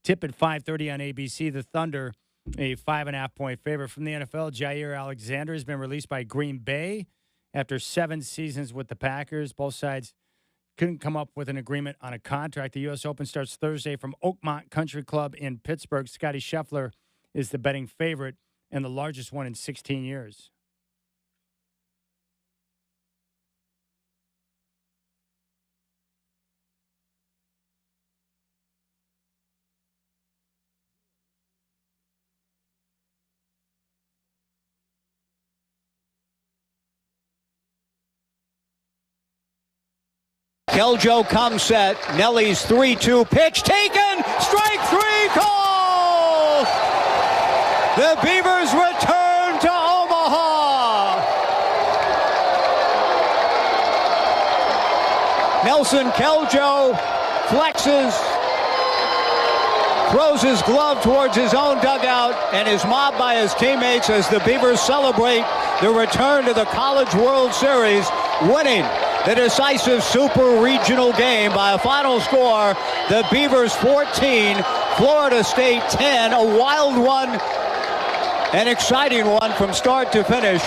Tip at 5:30 on ABC. The Thunder, a 5.5-point favorite. From the NFL, Jair Alexander has been released by Green Bay after 7 seasons with the Packers. Both sides couldn't come up with an agreement on a contract. The U.S. Open starts Thursday from Oakmont Country Club in Pittsburgh. Scotty Scheffler is the betting favorite and the largest one in 16 years. Keljo comes set. Nelly's 3-2 pitch taken. Strike three called. The Beavers return to Omaha. Nelson Keljo flexes, throws his glove towards his own dugout, and is mobbed by his teammates as the Beavers celebrate the return to the College World Series, winning the decisive Super Regional game by a final score. The Beavers 14, Florida State 10. A wild one, an exciting one from start to finish.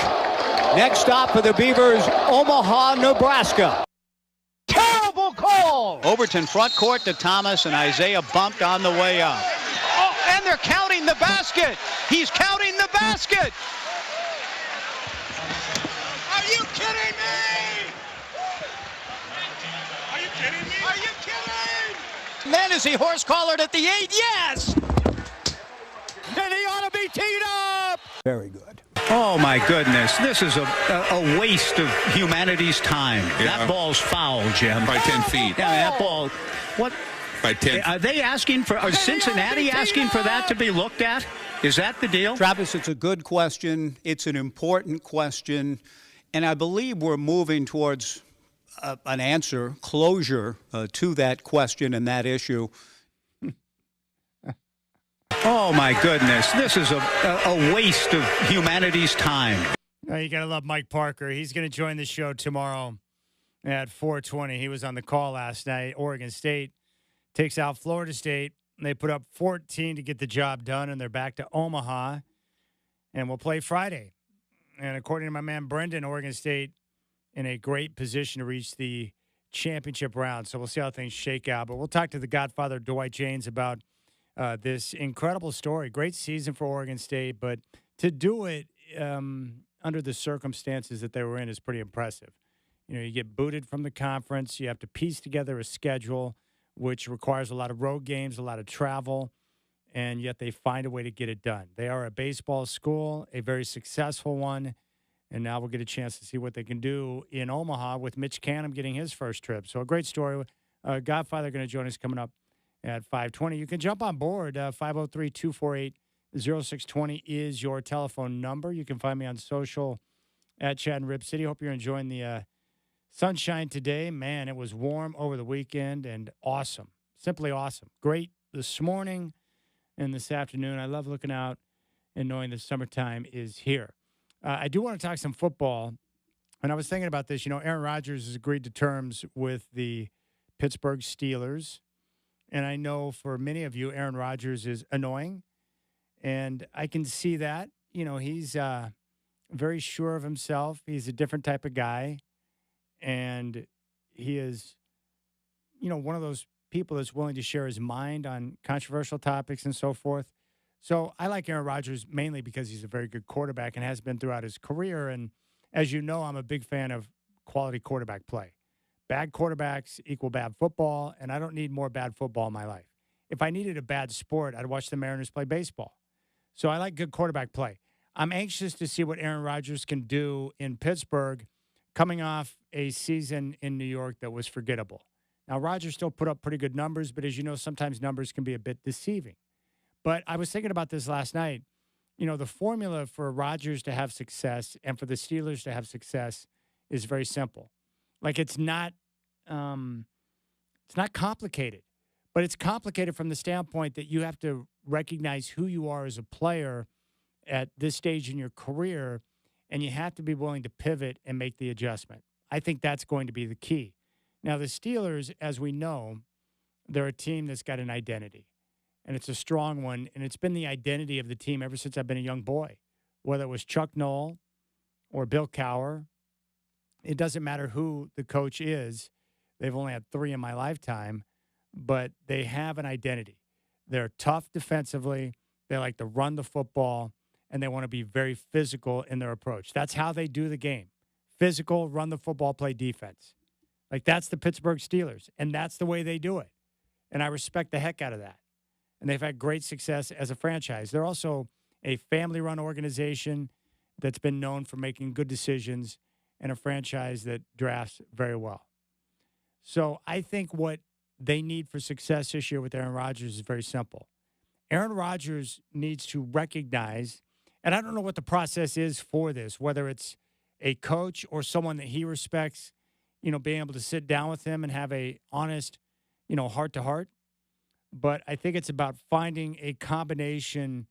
Next stop for the Beavers, Omaha, Nebraska. Terrible call! Overton front court to Thomas, and Isaiah bumped on the way up. Oh, and they're counting the basket. He's counting the basket. Are you kidding me? Are you kidding me? Are you kidding? Man, is he horse collared at the 8? Yes! And he ought to be teed up! Very good. Oh, my goodness. This is a waste of humanity's time. Yeah. That ball's foul, Jim. By 10 feet. Yeah, that ball. What? By 10. Are they asking for, is Cincinnati asking for that to be looked at? Is that the deal? Travis, it's a good question. It's an important question. And I believe we're moving towards an answer, closure to that question and that issue. Oh, my goodness. This is a waste of humanity's time. You got to love Mike Parker. He's going to join the show tomorrow at 4:20. He was on the call last night. Oregon State takes out Florida State. They put up 14 to get the job done, and they're back to Omaha. And we'll play Friday. And according to my man Brendan, Oregon State in a great position to reach the championship round. So we'll see how things shake out. But we'll talk to the Godfather, Dwight James, about this incredible story. Great season for Oregon State, but to do it under the circumstances that they were in is pretty impressive. You know, you get booted from the conference. You have to piece together a schedule, which requires a lot of road games, a lot of travel, and yet they find a way to get it done. They are a baseball school, a very successful one, and now we'll get a chance to see what they can do in Omaha with Mitch Canham getting his first trip. So a great story. Godfather going to join us coming up at 5:20. You can jump on board. 503-248-0620 is your telephone number. You can find me on social at Chad and Rip City. Hope you're enjoying the sunshine today. Man, it was warm over the weekend and awesome. Simply awesome. Great this morning and this afternoon. I love looking out and knowing the summertime is here. I do want to talk some football. And I was thinking about this. You know, Aaron Rodgers has agreed to terms with the Pittsburgh Steelers. And I know for many of you, Aaron Rodgers is annoying. And I can see that. You know, he's very sure of himself. He's a different type of guy. And he is, you know, one of those people that's willing to share his mind on controversial topics and so forth. So I like Aaron Rodgers mainly because he's a very good quarterback and has been throughout his career. And as you know, I'm a big fan of quality quarterback play. Bad quarterbacks equal bad football, and I don't need more bad football in my life. If I needed a bad sport, I'd watch the Mariners play baseball. So I like good quarterback play. I'm anxious to see what Aaron Rodgers can do in Pittsburgh coming off a season in New York that was forgettable. Now, Rodgers still put up pretty good numbers, but as you know, sometimes numbers can be a bit deceiving. But I was thinking about this last night. You know, the formula for Rodgers to have success and for the Steelers to have success is very simple. Like it's not complicated, but it's complicated from the standpoint that you have to recognize who you are as a player at this stage in your career, and you have to be willing to pivot and make the adjustment. I think that's going to be the key. Now, the Steelers, as we know, they're a team that's got an identity, and it's a strong one, and it's been the identity of the team ever since I've been a young boy, whether it was Chuck Noll or Bill Cowher. It doesn't matter who the coach is. They've only had 3 in my lifetime, but they have an identity. They're tough defensively. They like to run the football, and they want to be very physical in their approach. That's how they do the game. Physical, run the football, play defense. Like, that's the Pittsburgh Steelers, and that's the way they do it. And I respect the heck out of that. And they've had great success as a franchise. They're also a family-run organization that's been known for making good decisions and a franchise that drafts very well. So I think what they need for success this year with Aaron Rodgers is very simple. Aaron Rodgers needs to recognize, and I don't know what the process is for this, whether it's a coach or someone that he respects, you know, being able to sit down with him and have a honest, you know, heart-to-heart. But I think it's about finding a combination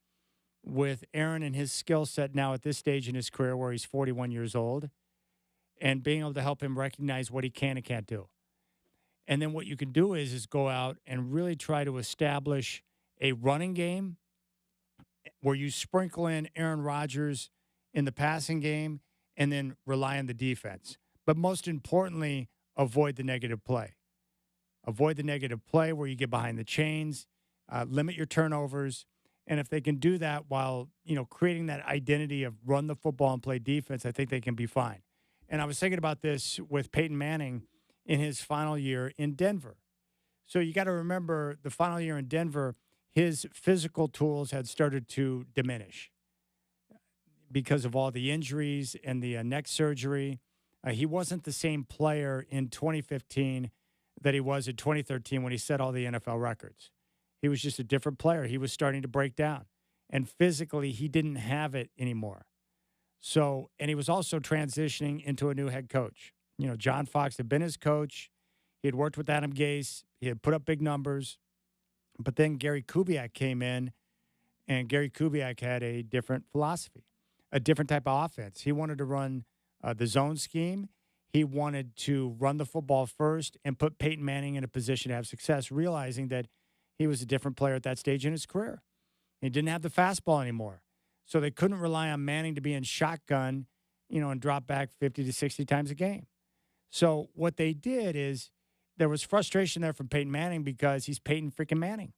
with Aaron and his skill set now at this stage in his career where he's 41 years old and being able to help him recognize what he can and can't do. And then what you can do is go out and really try to establish a running game where you sprinkle in Aaron Rodgers in the passing game and then rely on the defense. But most importantly, avoid the negative play. Avoid the negative play where you get behind the chains, limit your turnovers. And if they can do that while, you know, creating that identity of run the football and play defense, I think they can be fine. And I was thinking about this with Peyton Manning in his final year in Denver. So you got to remember the final year in Denver, his physical tools had started to diminish because of all the injuries and the neck surgery. He wasn't the same player in 2015 that he was in 2013 when he set all the NFL records. He was just a different player. He was starting to break down. And physically, he didn't have it anymore. So, and he was also transitioning into a new head coach. You know, John Fox had been his coach. He had worked with Adam Gase. He had put up big numbers. But then Gary Kubiak came in, and Gary Kubiak had a different philosophy, a different type of offense. He wanted to run the zone scheme. He wanted to run the football first and put Peyton Manning in a position to have success, realizing that he was a different player at that stage in his career. He didn't have the fastball anymore. So they couldn't rely on Manning to be in shotgun, you know, and drop back 50 to 60 times a game. So what they did is there was frustration there from Peyton Manning because he's Peyton freaking Manning.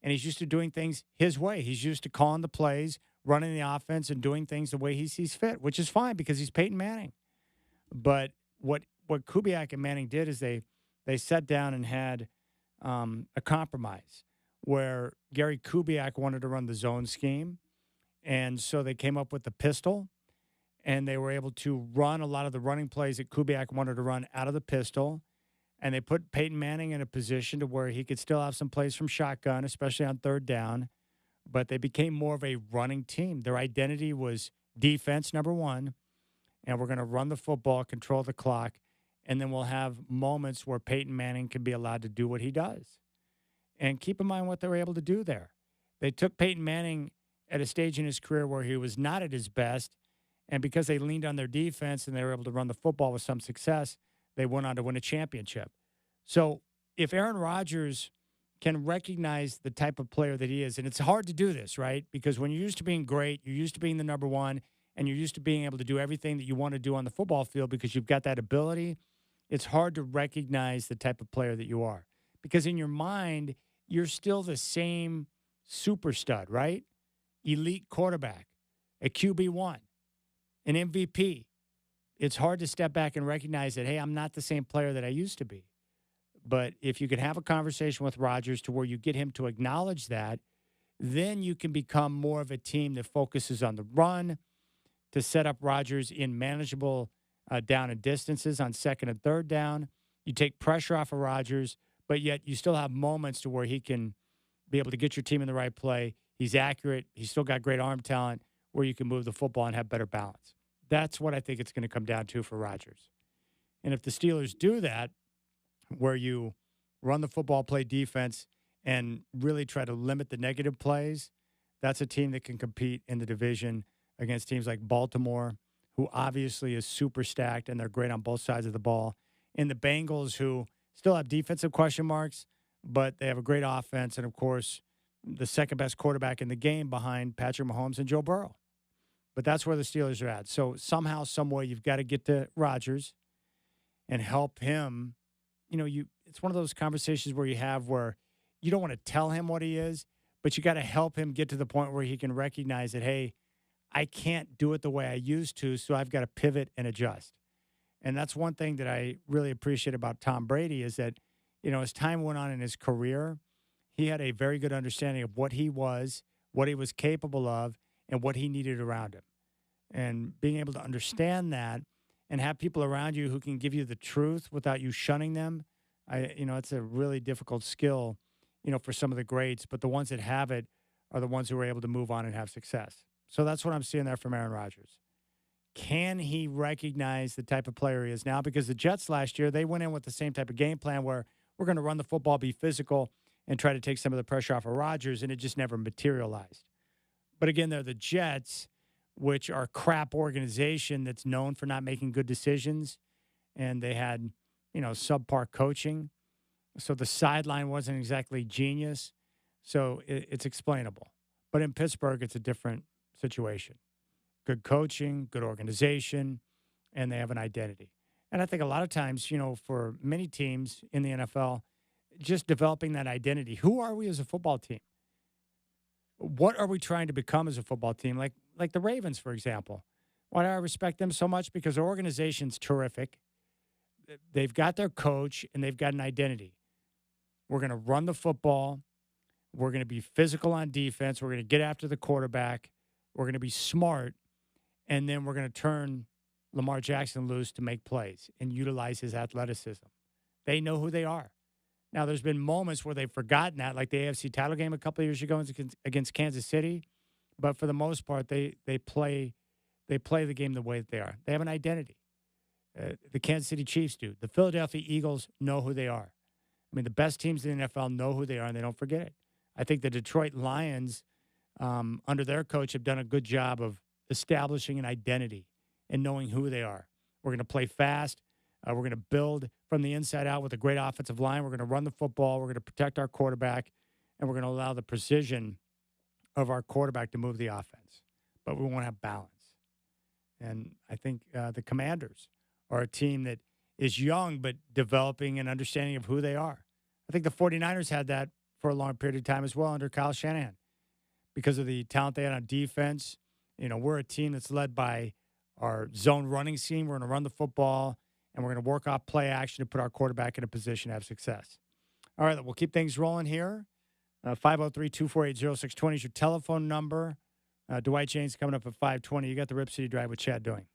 And he's used to doing things his way. He's used to calling the plays, running the offense, and doing things the way he sees fit, which is fine because he's Peyton Manning. But what Kubiak and Manning did is they sat down and had a compromise where Gary Kubiak wanted to run the zone scheme. And so they came up with the pistol, and they were able to run a lot of the running plays that Kubiak wanted to run out of the pistol. And they put Peyton Manning in a position to where he could still have some plays from shotgun, especially on third down. But they became more of a running team. Their identity was defense, number one, and we're going to run the football, control the clock, and then we'll have moments where Peyton Manning can be allowed to do what he does. And keep in mind what they were able to do there. They took Peyton Manning at a stage in his career where he was not at his best, and because they leaned on their defense and they were able to run the football with some success, they went on to win a championship. So if Aaron Rodgers can recognize the type of player that he is, and it's hard to do this, right? Because when you're used to being great, you're used to being the number one, and you're used to being able to do everything that you want to do on the football field because you've got that ability, it's hard to recognize the type of player that you are. Because in your mind, you're still the same super stud, right? Elite quarterback, a QB1, an MVP. It's hard to step back and recognize that, hey, I'm not the same player that I used to be. But if you could have a conversation with Rodgers to where you get him to acknowledge that, then you can become more of a team that focuses on the run to set up Rodgers in manageable down and distances on second and third down. You take pressure off of Rodgers, but yet you still have moments to where he can be able to get your team in the right play. He's accurate. He's still got great arm talent where you can move the football and have better balance. That's what I think it's going to come down to for Rodgers. And if the Steelers do that, where you run the football, play defense, and really try to limit the negative plays, that's a team that can compete in the division against teams like Baltimore, who obviously is super stacked and they're great on both sides of the ball, and the Bengals, who still have defensive question marks, but they have a great offense and, of course, the second-best quarterback in the game behind Patrick Mahomes and Joe Burrow. But that's where the Steelers are at. So somehow, some way, you've got to get to Rodgers and help him. It's one of those conversations where you have where you don't want to tell him what he is, but you got to help him get to the point where he can recognize that, hey, I can't do it the way I used to, so I've got to pivot and adjust. And that's one thing that I really appreciate about Tom Brady is that, as time went on in his career, he had a very good understanding of what he was capable of, and what he needed around him. And being able to understand that and have people around you who can give you the truth without you shunning them, it's a really difficult skill, for some of the greats. But the ones that have it are the ones who are able to move on and have success. So that's what I'm seeing there from Aaron Rodgers. Can he recognize the type of player he is now? Because the Jets last year, they went in with the same type of game plan where we're going to run the football, be physical, and try to take some of the pressure off of Rodgers, and it just never materialized. But again, they're the Jets, which are a crap organization that's known for not making good decisions, and they had, subpar coaching. So the sideline wasn't exactly genius. So it's explainable. But in Pittsburgh, it's a different situation. Good coaching, good organization, and they have an identity. And I think a lot of times, for many teams in the NFL, just developing that identity. Who are we as a football team? What are we trying to become as a football team? Like the Ravens, for example. Why do I respect them so much? Because their organization's terrific. They've got their coach, and they've got an identity. We're going to run the football. We're going to be physical on defense. We're going to get after the quarterback. We're going to be smart. And then we're going to turn Lamar Jackson loose to make plays and utilize his athleticism. They know who they are. Now, there's been moments where they've forgotten that, like the AFC title game a couple of years ago against Kansas City. But for the most part, they play the game the way that they are. They have an identity. The Kansas City Chiefs do. The Philadelphia Eagles know who they are. I mean, the best teams in the NFL know who they are, and they don't forget it. I think the Detroit Lions, under their coach, have done a good job of establishing an identity and knowing who they are. We're going to play fast. We're going to build from the inside out with a great offensive line. We're going to run the football. We're going to protect our quarterback, and we're going to allow the precision of our quarterback to move the offense. But we won't have balance. And I think the Commanders are a team that is young but developing an understanding of who they are. I think the 49ers had that for a long period of time as well under Kyle Shanahan because of the talent they had on defense. We're a team that's led by our zone running scheme. We're going to run the football, and we're going to work off play action to put our quarterback in a position to have success. All right, we'll keep things rolling here. 503-248-0620 is your telephone number. Dwight James coming up at 5:20. You got the Rip City Drive with Chad doing.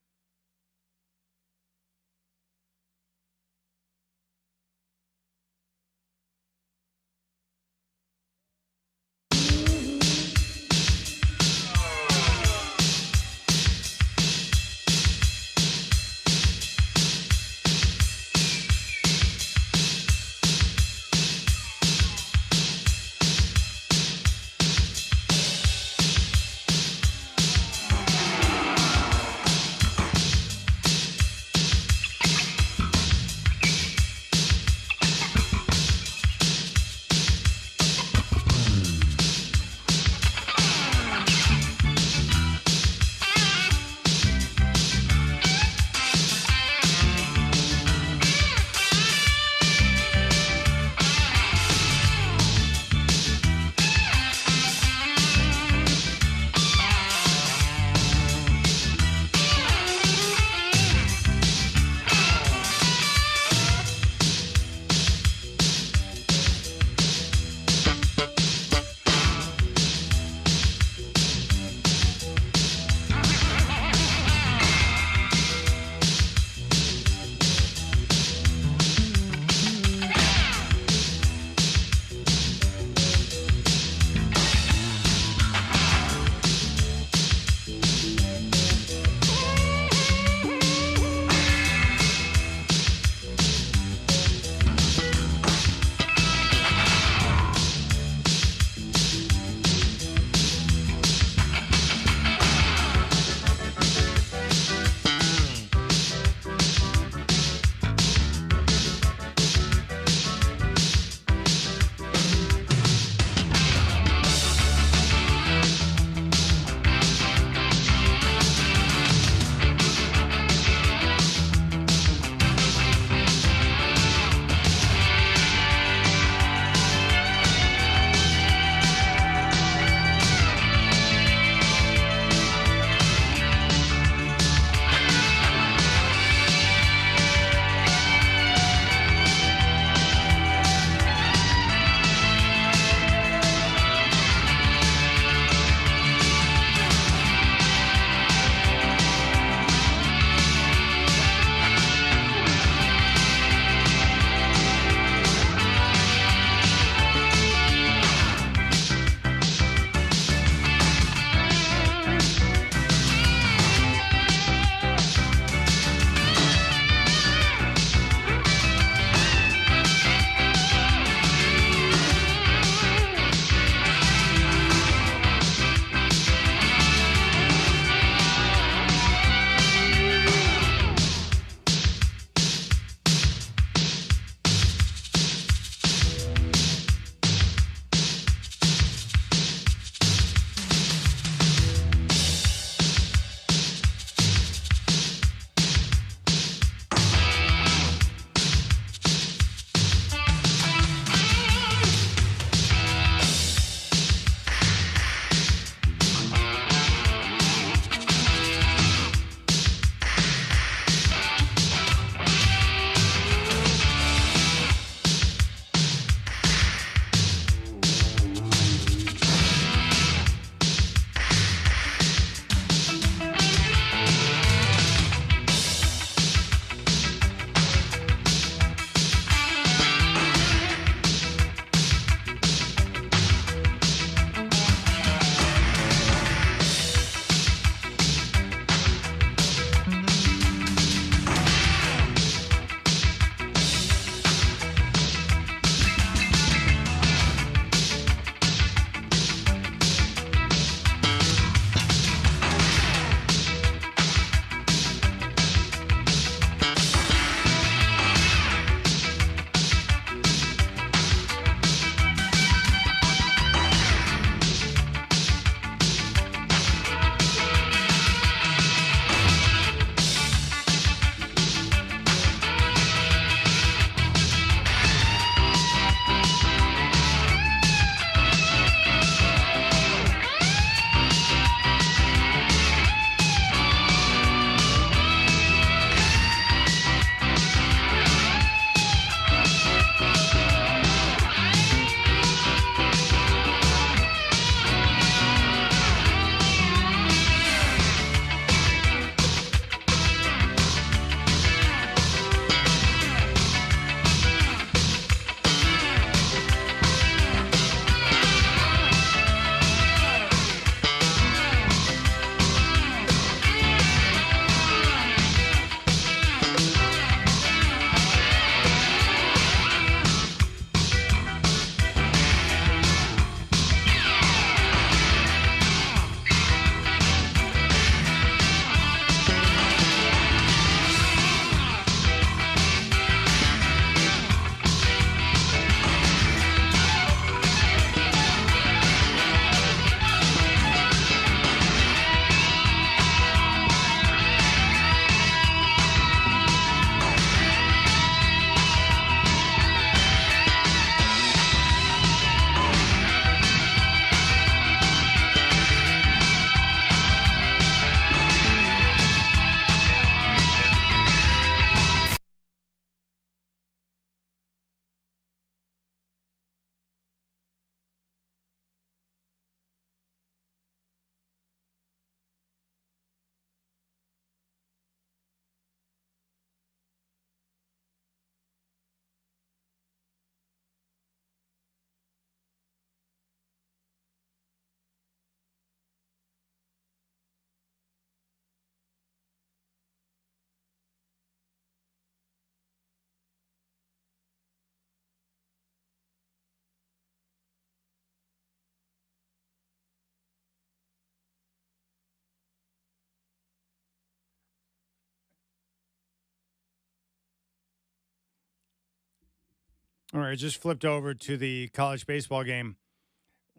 All right, just flipped over to the college baseball game.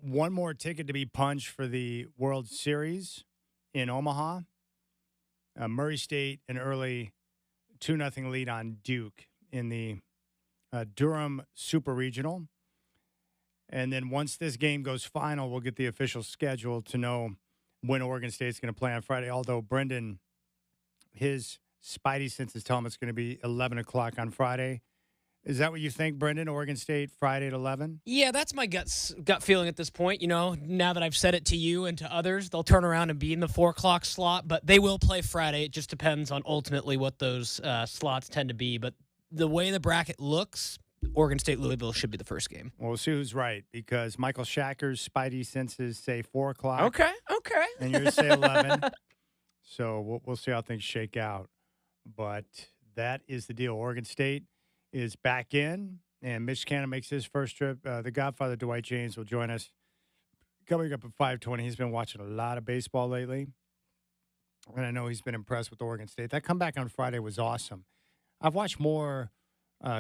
One more ticket to be punched for the World Series in Omaha. Murray State, an early 2-0 lead on Duke in the Durham Super Regional. And then once this game goes final, we'll get the official schedule to know when Oregon State's going to play on Friday. Although Brendan, his spidey senses tell him it's going to be 11 o'clock on Friday. Is that what you think, Brendan? Oregon State, Friday at 11? Yeah, that's my gut feeling at this point. You know, now that I've said it to you and to others, they'll turn around and be in the 4 o'clock slot, but they will play Friday. It just depends on ultimately what those slots tend to be. But the way the bracket looks, Oregon State-Louisville should be the first game. Well, we'll see who's right, because Michael Shacker's spidey senses say 4 o'clock. Okay. And yours say 11. So we'll see how things shake out. But that is the deal. Oregon State is back in, and Mitch Cannon makes his first trip. The Godfather, Dwight James, will join us coming up at 5:20. He's been watching a lot of baseball lately, and I know he's been impressed with Oregon State. That comeback on Friday was awesome. I've watched more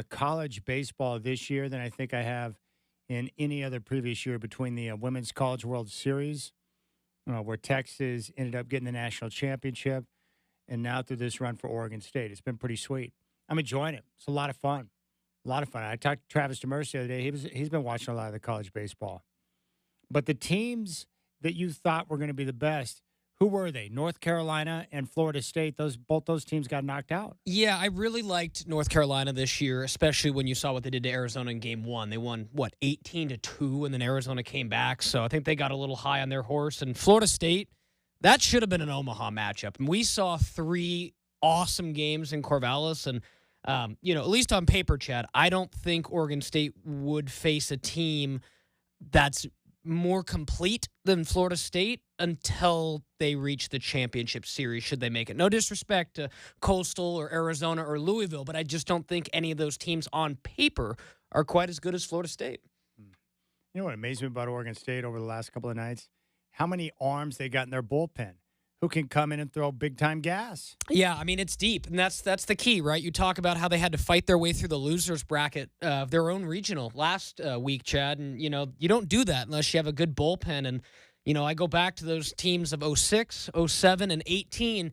college baseball this year than I think I have in any other previous year between the Women's College World Series, where Texas ended up getting the national championship, and now through this run for Oregon State. It's been pretty sweet. I'm enjoying it. It's a lot of fun. I talked to Travis Demers the other day. He's been watching a lot of the college baseball. But the teams that you thought were going to be the best, who were they? North Carolina and Florida State. Both those teams got knocked out. Yeah, I really liked North Carolina this year, especially when you saw what they did to Arizona in Game 1. They won, 18-2, and then Arizona came back. So I think they got a little high on their horse. And Florida State, that should have been an Omaha matchup. And we saw 3 awesome games in Corvallis, and at least on paper, Chad, I don't think Oregon State would face a team that's more complete than Florida State until they reach the championship series, should they make it. No disrespect to Coastal or Arizona or Louisville, but I just don't think any of those teams on paper are quite as good as Florida State. You know what amazed me about Oregon State over the last couple of nights? How many arms they got in their bullpen who can come in and throw big-time gas. Yeah, I mean, it's deep, and that's the key, right? You talk about how they had to fight their way through the losers bracket of their own regional last week, Chad, and, you don't do that unless you have a good bullpen. And, I go back to those teams of 06, 07, and 18.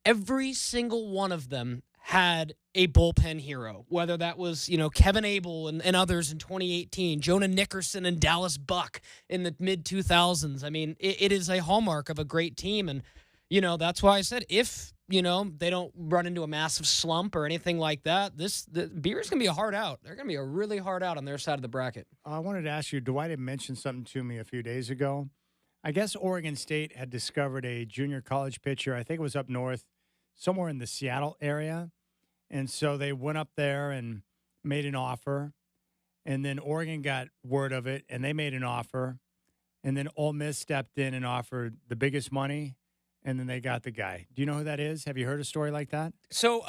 Every single one of them had a bullpen hero, whether that was, Kevin Abel and others in 2018, Jonah Nickerson and Dallas Buck in the mid-2000s. I mean, it is a hallmark of a great team, and that's why I said if, they don't run into a massive slump or anything like that, the Beavers going to be a hard out. They're going to be a really hard out on their side of the bracket. I wanted to ask you, Dwight had mentioned something to me a few days ago. I guess Oregon State had discovered a junior college pitcher. I think it was up north, somewhere in the Seattle area. And so they went up there and made an offer. And then Oregon got word of it, and they made an offer. And then Ole Miss stepped in and offered the biggest money. And then they got the guy. Do you know who that is? Have you heard a story like that? So,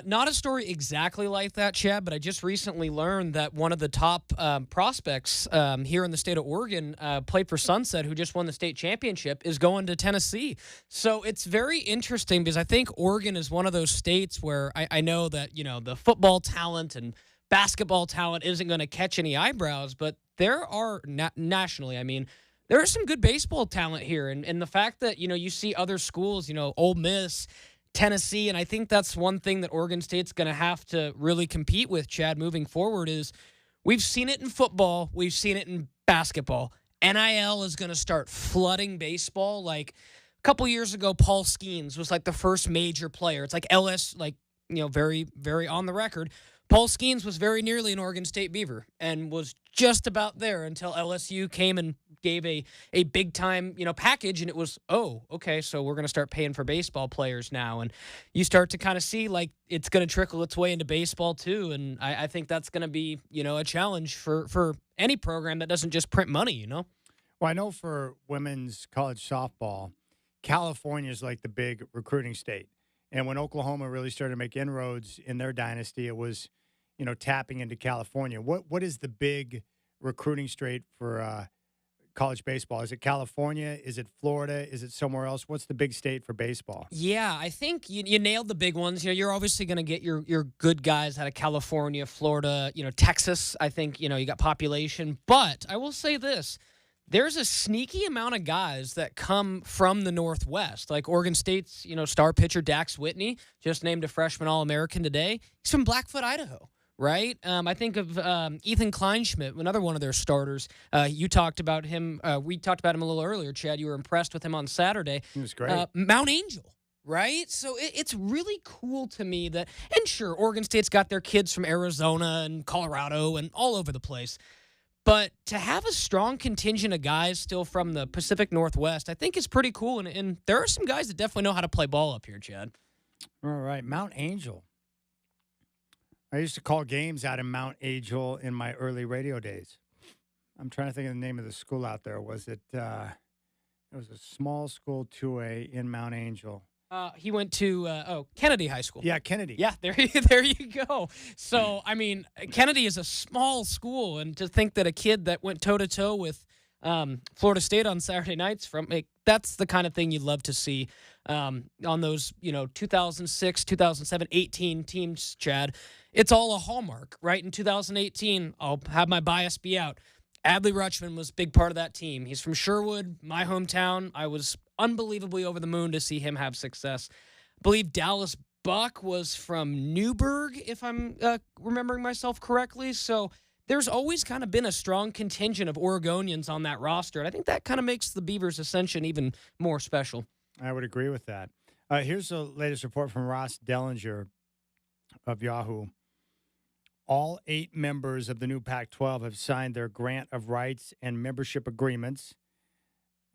not a story exactly like that, Chad, but I just recently learned that one of the top prospects here in the state of Oregon played for Sunset, who just won the state championship, is going to Tennessee. So it's very interesting because I think Oregon is one of those states where I know that, the football talent and basketball talent isn't going to catch any eyebrows, but there are nationally, there is some good baseball talent here. And the fact that, you see other schools, Ole Miss, Tennessee, and I think that's one thing that Oregon State's going to have to really compete with, Chad, moving forward is we've seen it in football. We've seen it in basketball. NIL is going to start flooding baseball. Like a couple years ago, Paul Skeens was like the first major player. It's like very, very on the record. Paul Skeens was very nearly an Oregon State Beaver and was just about there until LSU came and gave a big-time, package, and it was, okay, so we're going to start paying for baseball players now. And you start to kind of see, like, it's going to trickle its way into baseball, too, and I think that's going to be, a challenge for any program that doesn't just print money, Well, I know for women's college softball, California is like the big recruiting state. And when Oklahoma really started to make inroads in their dynasty, it was, tapping into California. What is the big recruiting state for college baseball? Is it California? Is it Florida? Is it somewhere else? What's the big state for baseball? Yeah, I think you nailed the big ones. You're obviously going to get your good guys out of California, Florida, Texas. I think, you got population. But I will say this. There's a sneaky amount of guys that come from the Northwest, like Oregon State's, star pitcher Dax Whitney, just named a freshman All-American today. He's from Blackfoot, Idaho, right? I think of Ethan Kleinschmidt, another one of their starters. You talked about him. We talked about him a little earlier, Chad. You were impressed with him on Saturday. He was great. Mount Angel, right? So it's really cool to me that, and sure, Oregon State's got their kids from Arizona and Colorado and all over the place. But to have a strong contingent of guys still from the Pacific Northwest, I think is pretty cool. And there are some guys that definitely know how to play ball up here, Chad. All right, Mount Angel. I used to call games out in Mount Angel in my early radio days. I'm trying to think of the name of the school out there. Was it? It was a small school 2A in Mount Angel. He went to Kennedy High School. Yeah, Kennedy. Yeah, there you go. So, I mean, Kennedy is a small school, and to think that a kid that went toe-to-toe with Florida State on Saturday nights, that's the kind of thing you'd love to see on those, 2006, 2007, 18 teams, Chad. It's all a hallmark, right? In 2018, I'll have my bias be out. Adley Rutschman was a big part of that team. He's from Sherwood, my hometown. I was unbelievably over the moon to see him have success. I believe Dallas Buck was from Newburgh, if I'm remembering myself correctly. So there's always kind of been a strong contingent of Oregonians on that roster, and I think that kind of makes the Beavers' ascension even more special. I would agree with that. Here's the latest report from Ross Dellinger of Yahoo. All 8 members of the new Pac-12 have signed their grant of rights and membership agreements.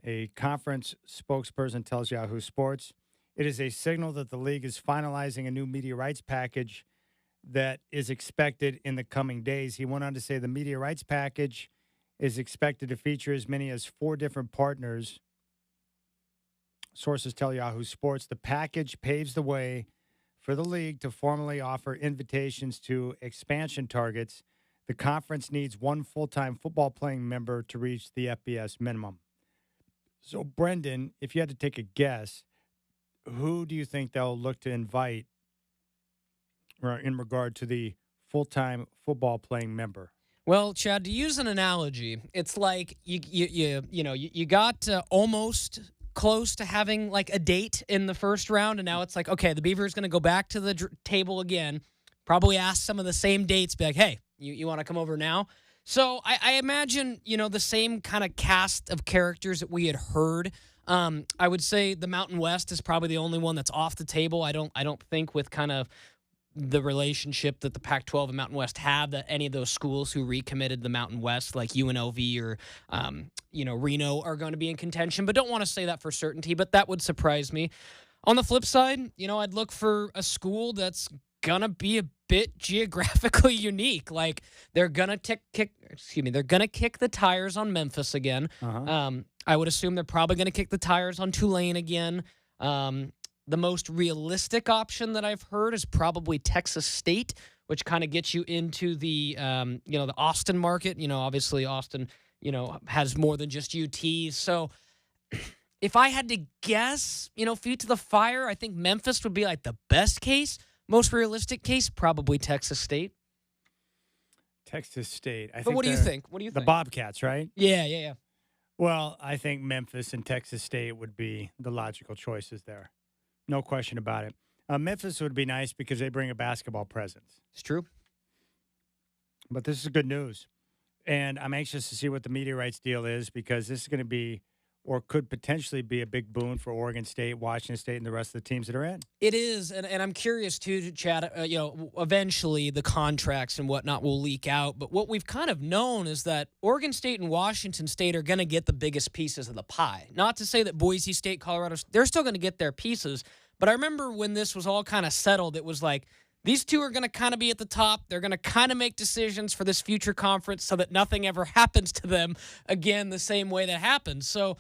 A conference spokesperson tells Yahoo Sports, it is a signal that the league is finalizing a new media rights package that is expected in the coming days. He went on to say the media rights package is expected to feature as many as 4 different partners. Sources tell Yahoo Sports the package paves the way for the league to formally offer invitations to expansion targets. The conference needs 1 full-time football playing member to reach the FBS minimum. So, Brendan, if you had to take a guess, who do you think they'll look to invite in regard to the full-time football playing member? Well, Chad, to use an analogy, it's like you got almost close to having like a date in the first round, and now it's like, okay, the Beavers going to go back to the table again, probably ask some of the same dates, be like, hey, you want to come over now? So I imagine, the same kind of cast of characters that we had heard. I would say the Mountain West is probably the only one that's off the table. I don't think with kind of the relationship that the Pac-12 and Mountain West have, that any of those schools who recommitted the Mountain West, like UNLV or Reno, are going to be in contention. But don't want to say that for certainty, but that would surprise me. On the flip side, I'd look for a school that's going to be a bit geographically unique. Like they're going to kick the tires on Memphis again. Uh-huh. I would assume they're probably going to kick the tires on Tulane again. The most realistic option that I've heard is probably Texas State, which kind of gets you into the the Austin market. Obviously Austin, has more than just UT. So if I had to guess, feet to the fire, I think Memphis would be like the best case. Most realistic case, probably Texas State. Texas State. But what do you think? The Bobcats, right? Yeah. Well, I think Memphis and Texas State would be the logical choices there. No question about it. Memphis would be nice because they bring a basketball presence. It's true. But this is good news. And I'm anxious to see what the media rights deal is, because this is going to be, or could potentially be, a big boon for Oregon State, Washington State, and the rest of the teams that are in. It is, and I'm curious too, Chad. Eventually the contracts and whatnot will leak out. But what we've kind of known is that Oregon State and Washington State are going to get the biggest pieces of the pie. Not to say that Boise State, Colorado, they're still going to get their pieces. But I remember when this was all kind of settled, it was like, these two are going to kind of be at the top. They're going to kind of make decisions for this future conference so that nothing ever happens to them again the same way that happened. So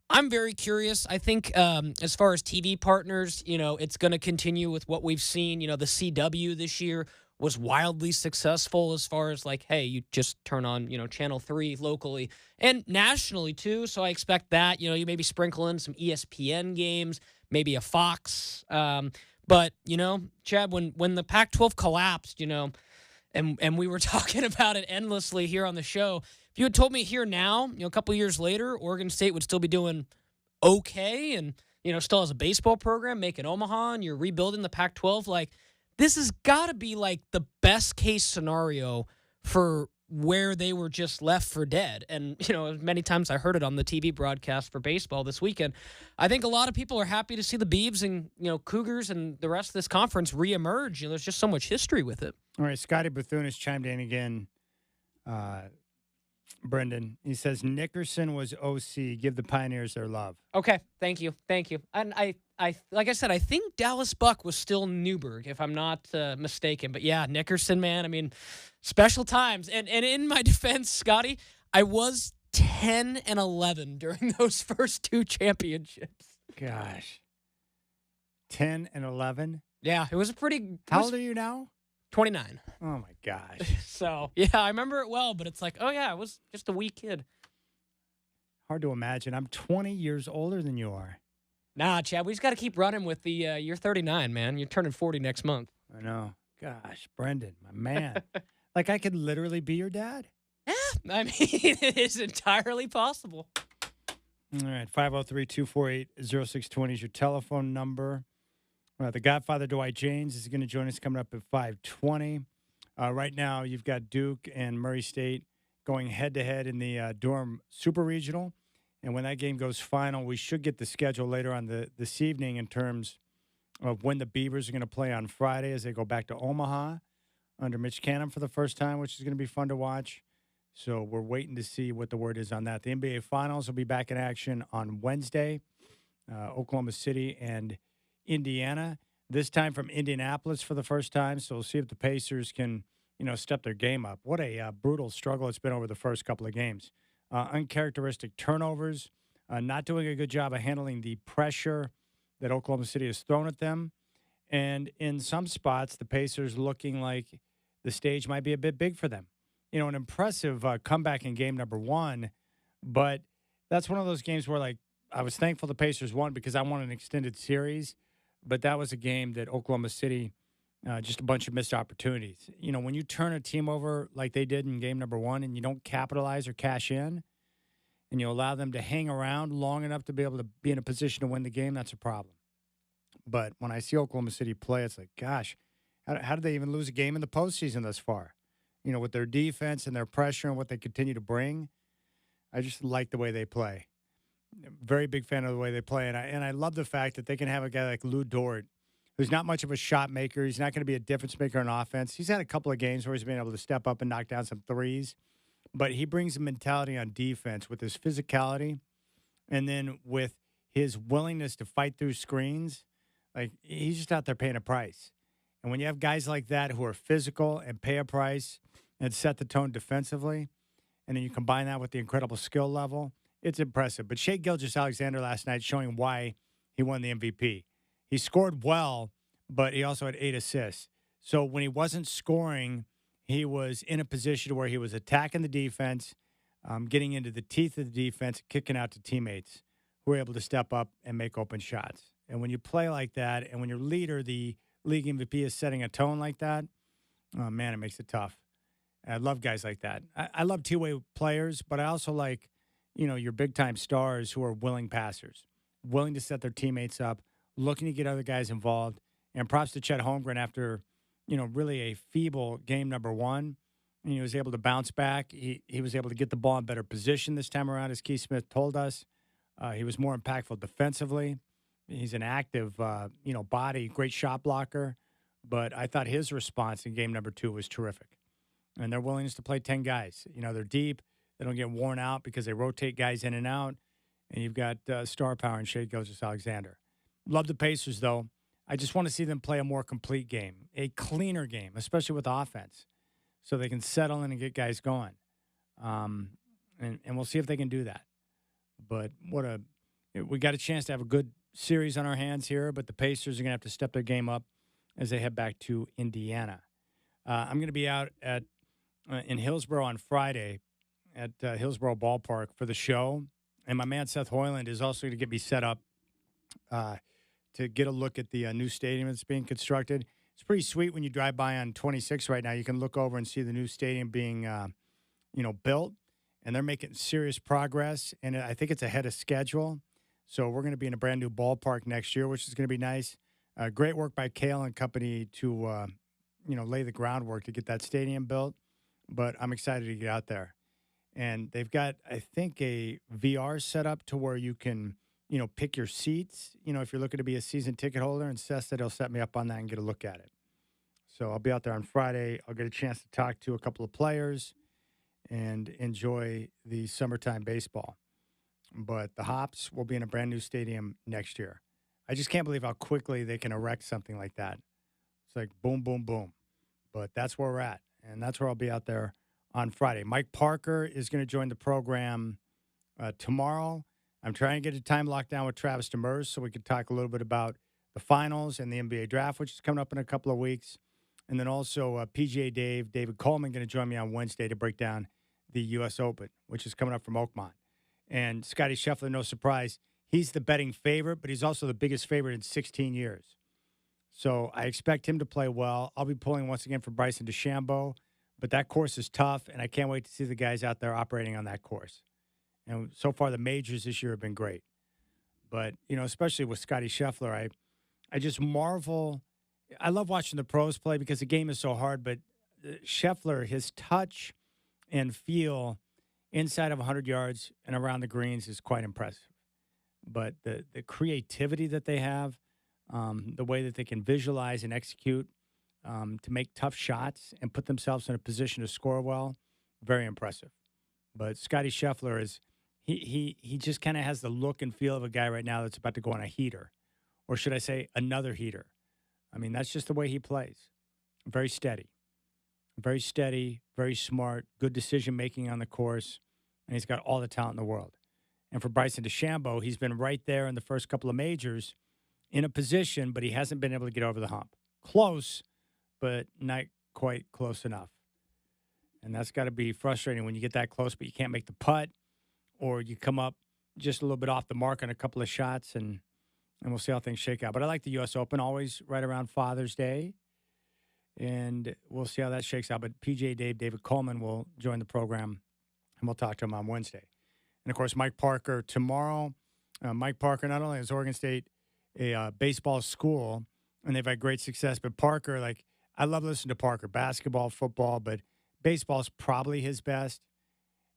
I'm very curious. I think as far as TV partners, it's going to continue with what we've seen. The CW this year was wildly successful as far as like, hey, you just turn on, Channel 3 locally and nationally too. So I expect that, you maybe sprinkle in some ESPN games, maybe a Fox. But, Chad, when the Pac-12 collapsed, and we were talking about it endlessly here on the show, if you had told me here now, a couple years later, Oregon State would still be doing okay and, still has a baseball program making Omaha and you're rebuilding the Pac-12, like, this has got to be like the best case scenario for where they were just left for dead. And, many times I heard it on the TV broadcast for baseball this weekend. I think a lot of people are happy to see the Beavs and, Cougars and the rest of this conference reemerge. There's just so much history with it. All right, Scotty Bethune has chimed in again. Brendan, he says Nickerson was OC. Give the Pioneers their love. Okay, thank you. And I like I said, I think Dallas Buck was still Newberg, if I'm not mistaken. But yeah, Nickerson, man. I mean, special times. And in my defense, Scotty, I was 10 and 11 during those first two championships. Gosh, 10 and 11. Yeah, it was a pretty. How old are you now? 29. Oh my gosh. So yeah, I remember it well. But it's like, oh yeah, I was just a wee kid. Hard to imagine. I'm 20 years older than you are. Nah, Chad, we just got to keep running with the, you're 39, man. You're turning 40 next month. I know. Gosh, Brendan, my man. Like, I could literally be your dad. Yeah, I mean, it is entirely possible. All right, 503-248-0620 is your telephone number. The Godfather, Dwight James, is going to join us coming up at 5:20. Right now, you've got Duke and Murray State going head-to-head in the Durham Super Regional. And when that game goes final, we should get the schedule later on this evening in terms of when the Beavers are going to play on Friday as they go back to Omaha under Mitch Canham for the first time, which is going to be fun to watch. So we're waiting to see what the word is on that. The NBA Finals will be back in action on Wednesday, Oklahoma City and Indiana, this time from Indianapolis for the first time. So we'll see if the Pacers can, step their game up. What a brutal struggle it's been over the first couple of games. Uncharacteristic turnovers, not doing a good job of handling the pressure that Oklahoma City has thrown at them. And in some spots, the Pacers looking like the stage might be a bit big for them. An impressive comeback in game number one, but that's one of those games where, like, I was thankful the Pacers won because I wanted an extended series, but that was a game that Oklahoma City, just a bunch of missed opportunities. When you turn a team over like they did in game number one and you don't capitalize or cash in and you allow them to hang around long enough to be able to be in a position to win the game, that's a problem. But when I see Oklahoma City play, it's like, gosh, how did they even lose a game in the postseason thus far? With their defense and their pressure and what they continue to bring, I just like the way they play. Very big fan of the way they play. And I love the fact that they can have a guy like Lou Dort, who's not much of a shot maker. He's not going to be a difference maker on offense. He's had a couple of games where he's been able to step up and knock down some threes. But he brings a mentality on defense with his physicality and then with his willingness to fight through screens. Like, he's just out there paying a price. And when you have guys like that who are physical and pay a price and set the tone defensively, and then you combine that with the incredible skill level, it's impressive. But Shai Gilgeous-Alexander last night showing why he won the MVP. He scored well, but he also had 8 assists. So when he wasn't scoring, he was in a position where he was attacking the defense, getting into the teeth of the defense, kicking out to teammates who were able to step up and make open shots. And when you play like that, and when your leader, the league MVP, is setting a tone like that, oh, man, it makes it tough. And I love guys like that. I love two-way players, but I also like, your big-time stars who are willing passers, willing to set their teammates up, looking to get other guys involved. And props to Chet Holmgren after, really a feeble game number one. And he was able to bounce back. He was able to get the ball in better position this time around, as Keith Smith told us. He was more impactful defensively. He's an active, body, great shot blocker. But I thought his response in game number two was terrific. And their willingness to play 10 guys. They're deep. They don't get worn out because they rotate guys in and out. And you've got star power in Shai Gilgeous-Alexander. Love the Pacers, though. I just want to see them play a more complete game, a cleaner game, especially with offense, so they can settle in and get guys going. And we'll see if they can do that. But we got a chance to have a good series on our hands here, but the Pacers are going to have to step their game up as they head back to Indiana. I'm going to be out in Hillsborough on Friday at Hillsborough Ballpark for the show. And my man Seth Hoyland is also going to get me set up to get a look at the new stadium that's being constructed. It's pretty sweet when you drive by on 26 right now. You can look over and see the new stadium being, built, and they're making serious progress. And I think it's ahead of schedule. So we're going to be in a brand new ballpark next year, which is going to be nice. Great work by Kale and company to, lay the groundwork to get that stadium built. But I'm excited to get out there. And they've got, I think, a VR setup to where you can, pick your seats, if you're looking to be a season ticket holder. And Seth said he'll set me up on that and get a look at it. So I'll be out there on Friday. I'll get a chance to talk to a couple of players and enjoy the summertime baseball. But the Hops will be in a brand new stadium next year. I just can't believe how quickly they can erect something like that. It's like boom, boom, boom. But that's where we're at. And that's where I'll be out there on Friday. Mike Parker is going to join the program tomorrow. I'm trying to get a time locked down with Travis Demers so we can talk a little bit about the finals and the NBA draft, which is coming up in a couple of weeks. And then also PGA David Coleman, going to join me on Wednesday to break down the U.S. Open, which is coming up from Oakmont. And Scotty Scheffler, no surprise, he's the betting favorite, but he's also the biggest favorite in 16 years. So I expect him to play well. I'll be pulling once again for Bryson DeChambeau, but that course is tough, and I can't wait to see the guys out there operating on that course. And so far, the majors this year have been great. But, especially with Scotty Scheffler, I just marvel. I love watching the pros play because the game is so hard, but Scheffler, his touch and feel inside of 100 yards and around the greens is quite impressive. But the creativity that they have, the way that they can visualize and execute to make tough shots and put themselves in a position to score well, very impressive. But Scotty Scheffler is he just kind of has the look and feel of a guy right now that's about to go on a heater, or should I say another heater. I mean, that's just the way he plays. Very steady, very smart, good decision-making on the course, and he's got all the talent in the world. And for Bryson DeChambeau, he's been right there in the first couple of majors in a position, but he hasn't been able to get over the hump. Close, but not quite close enough. And that's got to be frustrating when you get that close, but you can't make the putt, or you come up just a little bit off the mark on a couple of shots, and we'll see how things shake out. But I like the U.S. Open, always right around Father's Day, and we'll see how that shakes out. But PGA David Coleman will join the program, and we'll talk to him on Wednesday. And, of course, Mike Parker tomorrow. Mike Parker not only has Oregon State a baseball school, and they've had great success, but Parker, I love listening to Parker, basketball, football, but baseball is probably his best.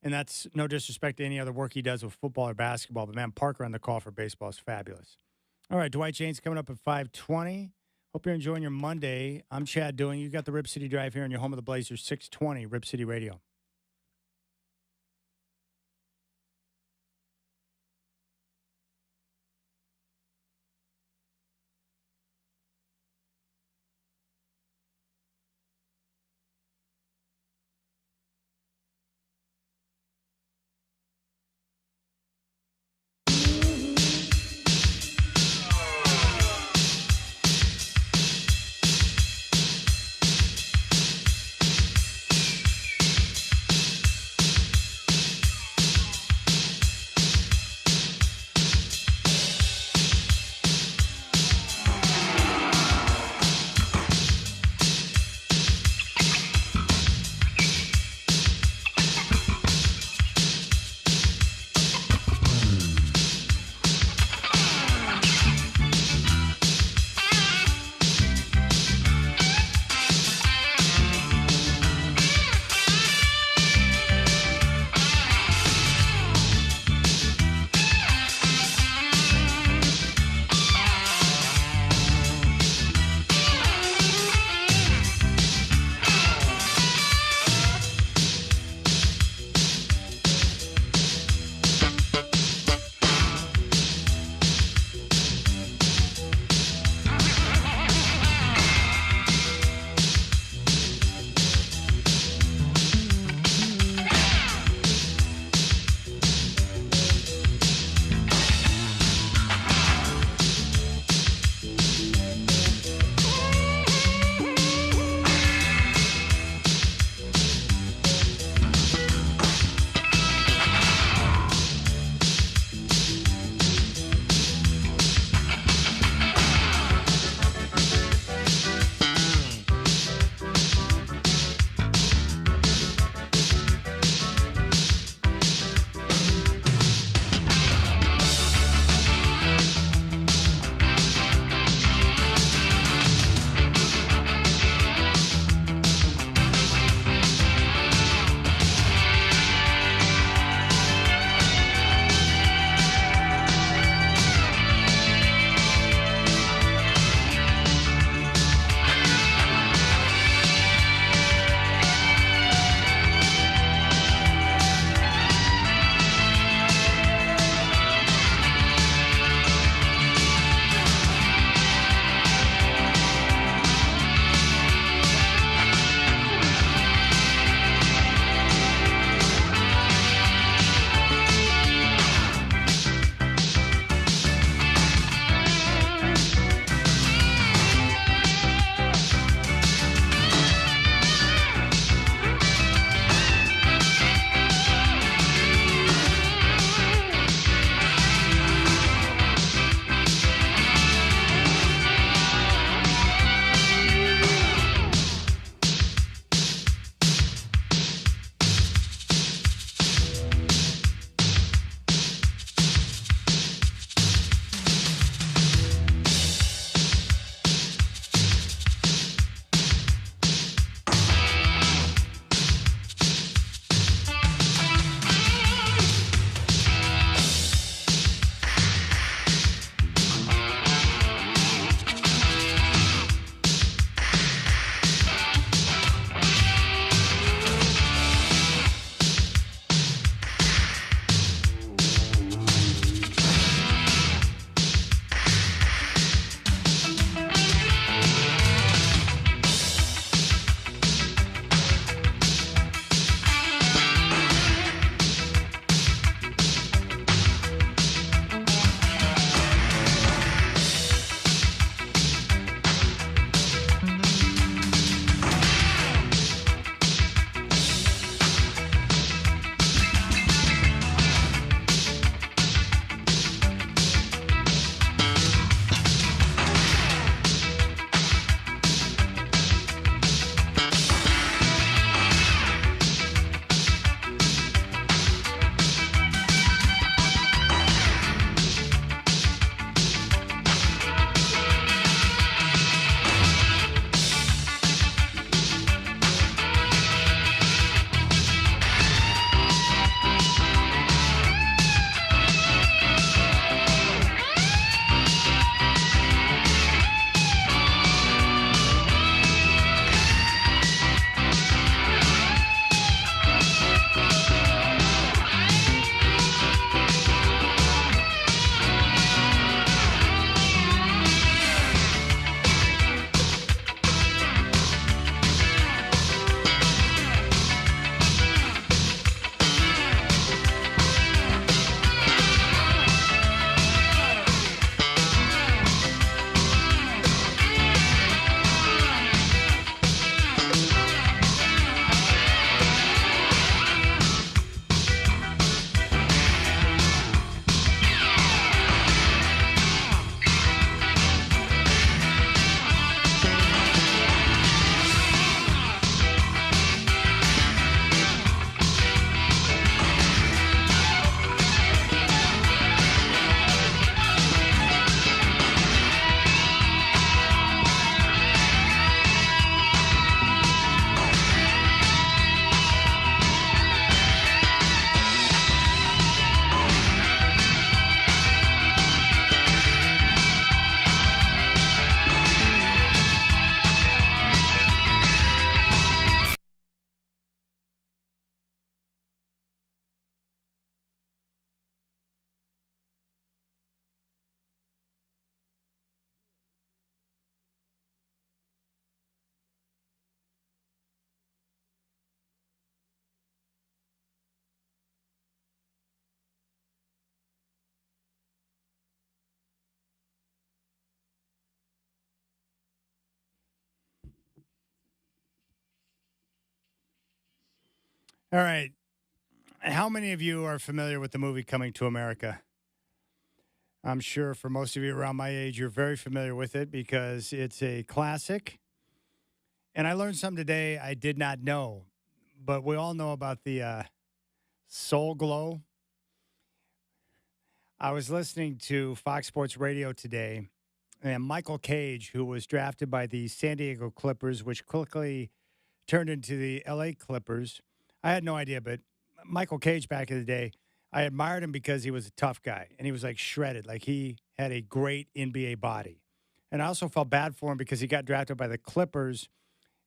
And that's no disrespect to any other work he does with football or basketball, but, man, Parker on the call for baseball is fabulous. All right, Dwight Jane's coming up at 5:20. Hope you're enjoying your Monday. I'm Chad Doing. You got the Rip City Drive here in your home of the Blazers, 620 Rip City Radio. All right. How many of you are familiar with the movie Coming to America? I'm sure for most of you around my age, you're very familiar with it because it's a classic. And I learned something today I did not know, but we all know about the soul glow. I was listening to Fox Sports Radio today, and Michael Cage, who was drafted by the San Diego Clippers, which quickly turned into the LA Clippers. I had no idea, but Michael Cage back in the day, I admired him because he was a tough guy and he was like shredded. Like he had a great NBA body. And I also felt bad for him because he got drafted by the Clippers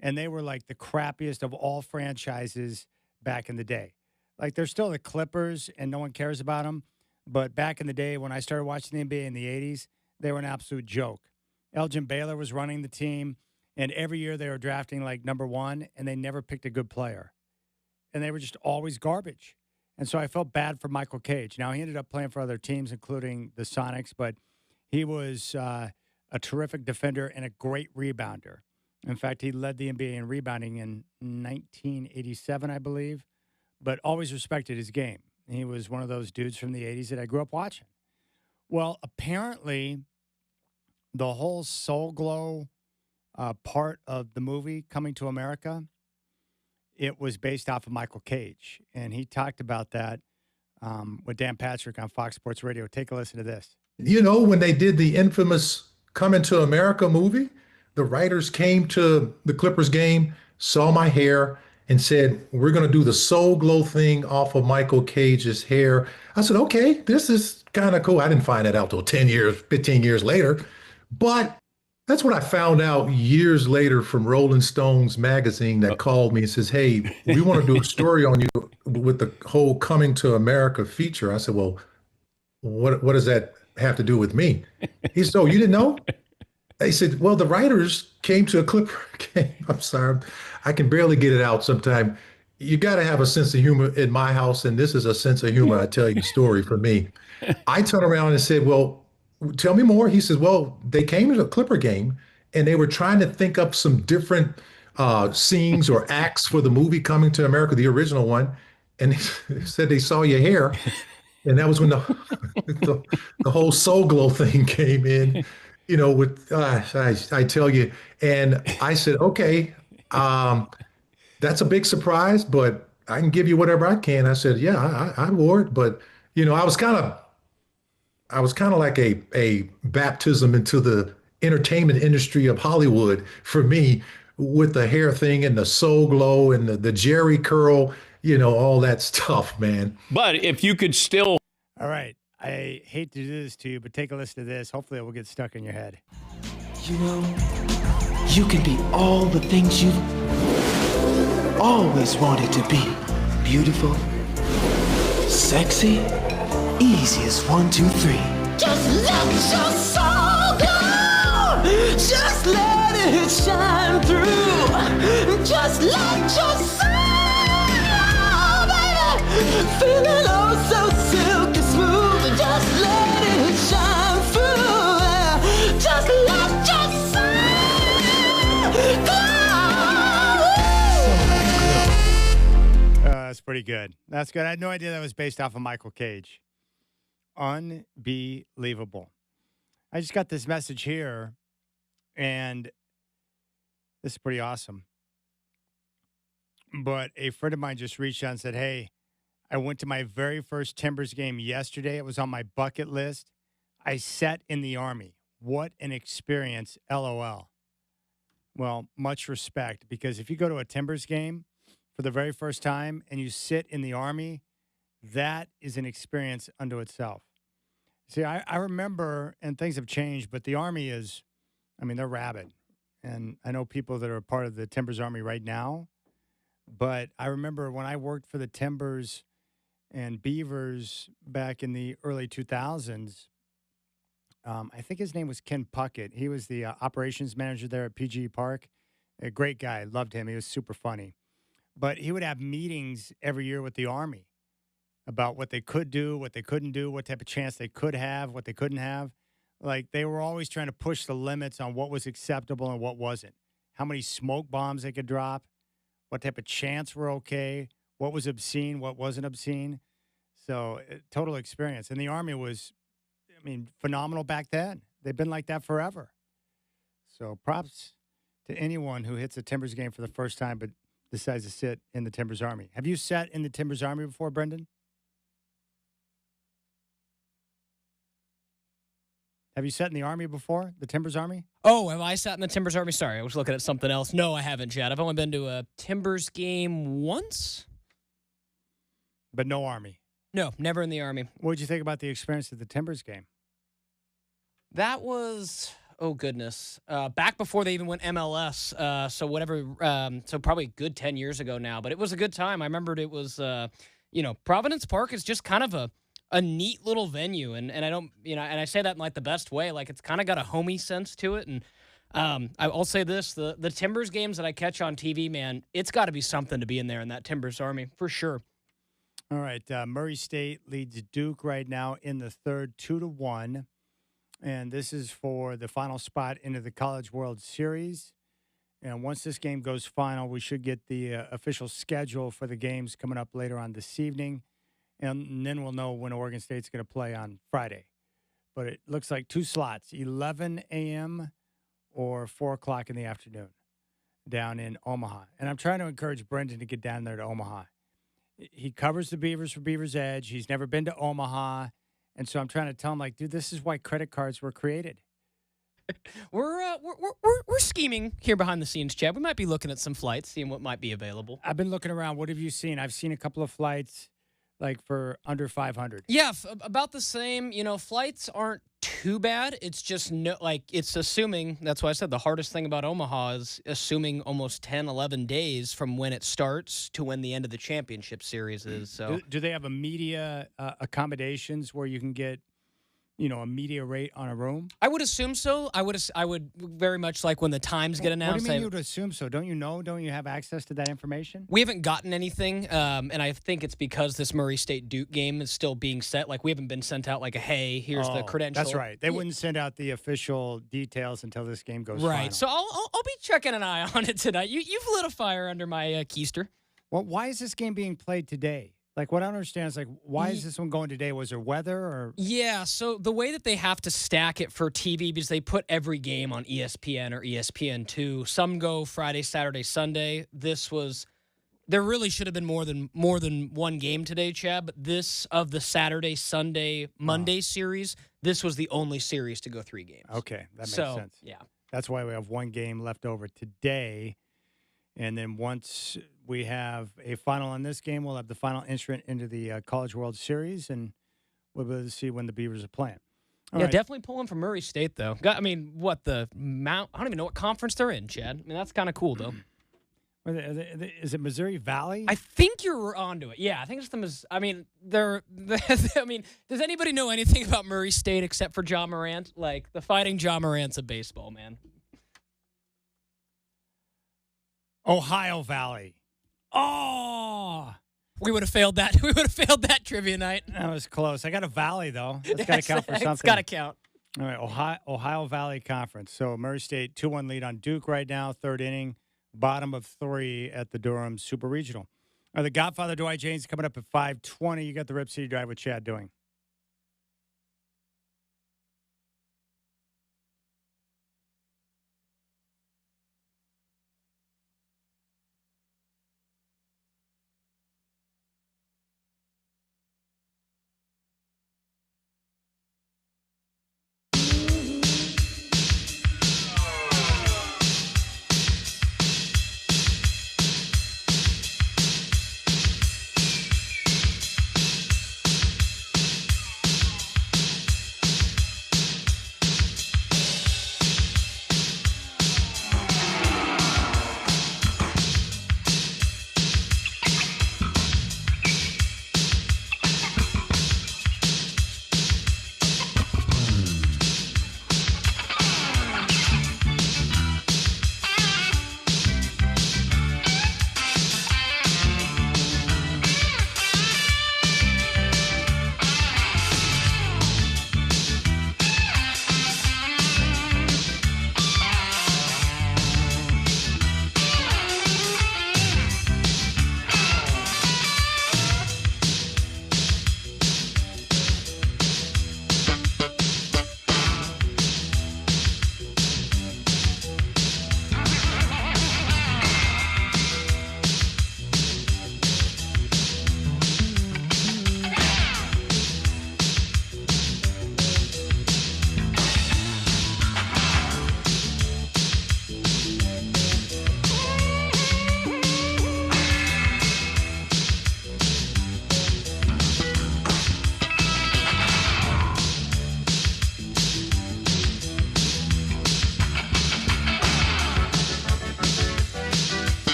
and they were like the crappiest of all franchises back in the day. Like they're still the Clippers and no one cares about them. But back in the day when I started watching the NBA in the 80s, they were an absolute joke. Elgin Baylor was running the team. And every year they were drafting like number one, and they never picked a good player. And they were just always garbage. And so I felt bad for Michael Cage. Now, he ended up playing for other teams, including the Sonics, but he was a terrific defender and a great rebounder. In fact, he led the NBA in rebounding in 1987, I believe, but always respected his game. He was one of those dudes from the 80s that I grew up watching. Well, apparently, the whole Soul Glow part of the movie Coming to America, it was based off of Michael Cage. And he talked about that with Dan Patrick on Fox Sports Radio. Take a listen to this. You know, when they did the infamous Coming to America movie, the writers came to the Clippers game, saw my hair, and said, we're going to do the Soul Glow thing off of Michael Cage's hair. I said, okay, this is kind of cool. I didn't find that out till 10 years, 15 years later. But that's what I found out years later from Rolling Stones magazine that called me and says, hey, we want to do a story on you with the whole Coming to America feature. I said, well, what does that have to do with me? He said, oh, you didn't know? They said, well, the writers came to a Clipper game. I'm sorry, I can barely get it out sometime. You got to have a sense of humor in my house, and this is a sense of humor. I tell you a story for me. I turned around and said, well, tell me more. He says, well, they came to a Clipper game and they were trying to think up some different scenes or acts for the movie Coming to America, the original one. And they said they saw your hair. And that was when the whole Soul Glow thing came in, you know, with, I tell you. And I said, okay, that's a big surprise, but I can give you whatever I can. I said, yeah, I wore it. But, you know, I was kind of like a baptism into the entertainment industry of Hollywood for me with the hair thing and the Soul Glow and the Jerry curl, you know, all that stuff, man. But if you could still. All right. I hate to do this to you, but take a listen to this. Hopefully it will get stuck in your head. You know, you can be all the things you've always wanted to be. Beautiful, sexy, easy as 1, 2, 3. Just let your soul go. Just let it shine through. Just let your soul go, baby. Feeling oh so silky smooth. Just let it shine through. Just let your soul go. That's pretty good. That's good. I had no idea that was based off of Michael Cage. Unbelievable. I just got this message here, and this is pretty awesome. But a friend of mine just reached out and said, hey, I went to my very first Timbers game yesterday. It was on my bucket list. I sat in the Army. What an experience, LOL. Well, much respect, because if you go to a Timbers game for the very first time and you sit in the Army, that is an experience unto itself. See, I remember, and things have changed, but the Army is, I mean, they're rabid. And I know people that are a part of the Timbers Army right now, but I remember when I worked for the Timbers and Beavers back in the early 2000s, I think his name was Ken Puckett. He was the operations manager there at PG Park. A great guy. Loved him. He was super funny. But he would have meetings every year with the Army about what they could do, what they couldn't do, what type of chance they could have, what they couldn't have. Like, they were always trying to push the limits on what was acceptable and what wasn't. How many smoke bombs they could drop, what type of chants were okay, what was obscene, what wasn't obscene. So total experience. And the Army was, phenomenal back then. They've been like that forever. So props to anyone who hits a Timbers game for the first time but decides to sit in the Timbers Army. Have you sat in the Timbers Army before, Brendan? Have you sat in the Army before, the Timbers Army? Oh, have I sat in the Timbers Army? Sorry, I was looking at something else. No, I haven't, Chad. I've only been to a Timbers game once. But no Army? No, never in the Army. What did you think about the experience at the Timbers game? That was, oh, goodness. Back before they even went MLS. So probably a good 10 years ago now. But it was a good time. I remembered it was, Providence Park is just kind of a neat little venue. And I don't, and I say that in like the best way. Like it's kind of got a homey sense to it. And I'll say this, the Timbers games that I catch on TV, man, it's got to be something to be in there in that Timbers Army for sure. All right. Murray State leads Duke right now in the third, 2-1. And this is for the final spot into the College World Series. And once this game goes final, we should get the official schedule for the games coming up later on this evening. And then we'll know when Oregon State's going to play on Friday. But it looks like 2 slots, 11 a.m. or 4 o'clock in the afternoon down in Omaha. And I'm trying to encourage Brendan to get down there to Omaha. He covers the Beavers for Beavers Edge. He's never been to Omaha. And so I'm trying to tell him, like, dude, this is why credit cards were created. We're scheming here behind the scenes, Chad. We might be looking at some flights, seeing what might be available. I've been looking around. What have you seen? I've seen a couple of flights, like, for under 500. Yeah, about the same. Flights aren't too bad. It's just, it's assuming, that's why I said the hardest thing about Omaha is assuming almost 10, 11 days from when it starts to when the end of the championship series is. So, do they have a media accommodations where you can get, a media rate on a room? I would assume so. I would very much like when the times get announced. What do you mean you would assume so? Don't you know? Don't you have access to that information? We haven't gotten anything, and I think it's because this Murray State Duke game is still being set. Like we haven't been sent out like a hey, here's the credential. That's right. They wouldn't send out the official details until this game goes right. final. So I'll be checking an eye on it tonight. You've lit a fire under my keister. Well, why is this game being played today? Like, what I don't understand is, like, why is this one going today? Was there weather or? Yeah, so the way that they have to stack it for TV, because they put every game on ESPN or ESPN2. Some go Friday, Saturday, Sunday. There really should have been more than one game today, Chad, but this, of the Saturday, Sunday, Monday series, this was the only series to go 3 games. Okay, that makes sense. Yeah. That's why we have one game left over today. And then once we have a final on this game, we'll have the final entrant into the College World Series, and we'll be able to see when the Beavers are playing. All right. Definitely pulling from Murray State, though. I don't even know what conference they're in, Chad. I mean, that's kind of cool, though. Is it Missouri Valley? I think you're onto it. Yeah, I think it's does anybody know anything about Murray State except for John Morant? Like, the fighting John Morant's of baseball, man. Ohio Valley. Oh, we would have failed that. We would have failed that trivia night. That was close. I got a Valley, though. That's got to count for something. It's got to count. All right, Ohio Valley Conference. So Murray State 2-1 lead on Duke right now, 3rd inning, bottom of 3 at the Durham Super Regional. The Godfather Dwight James coming up at 5:20. You got the Rip City Drive with Chad doing.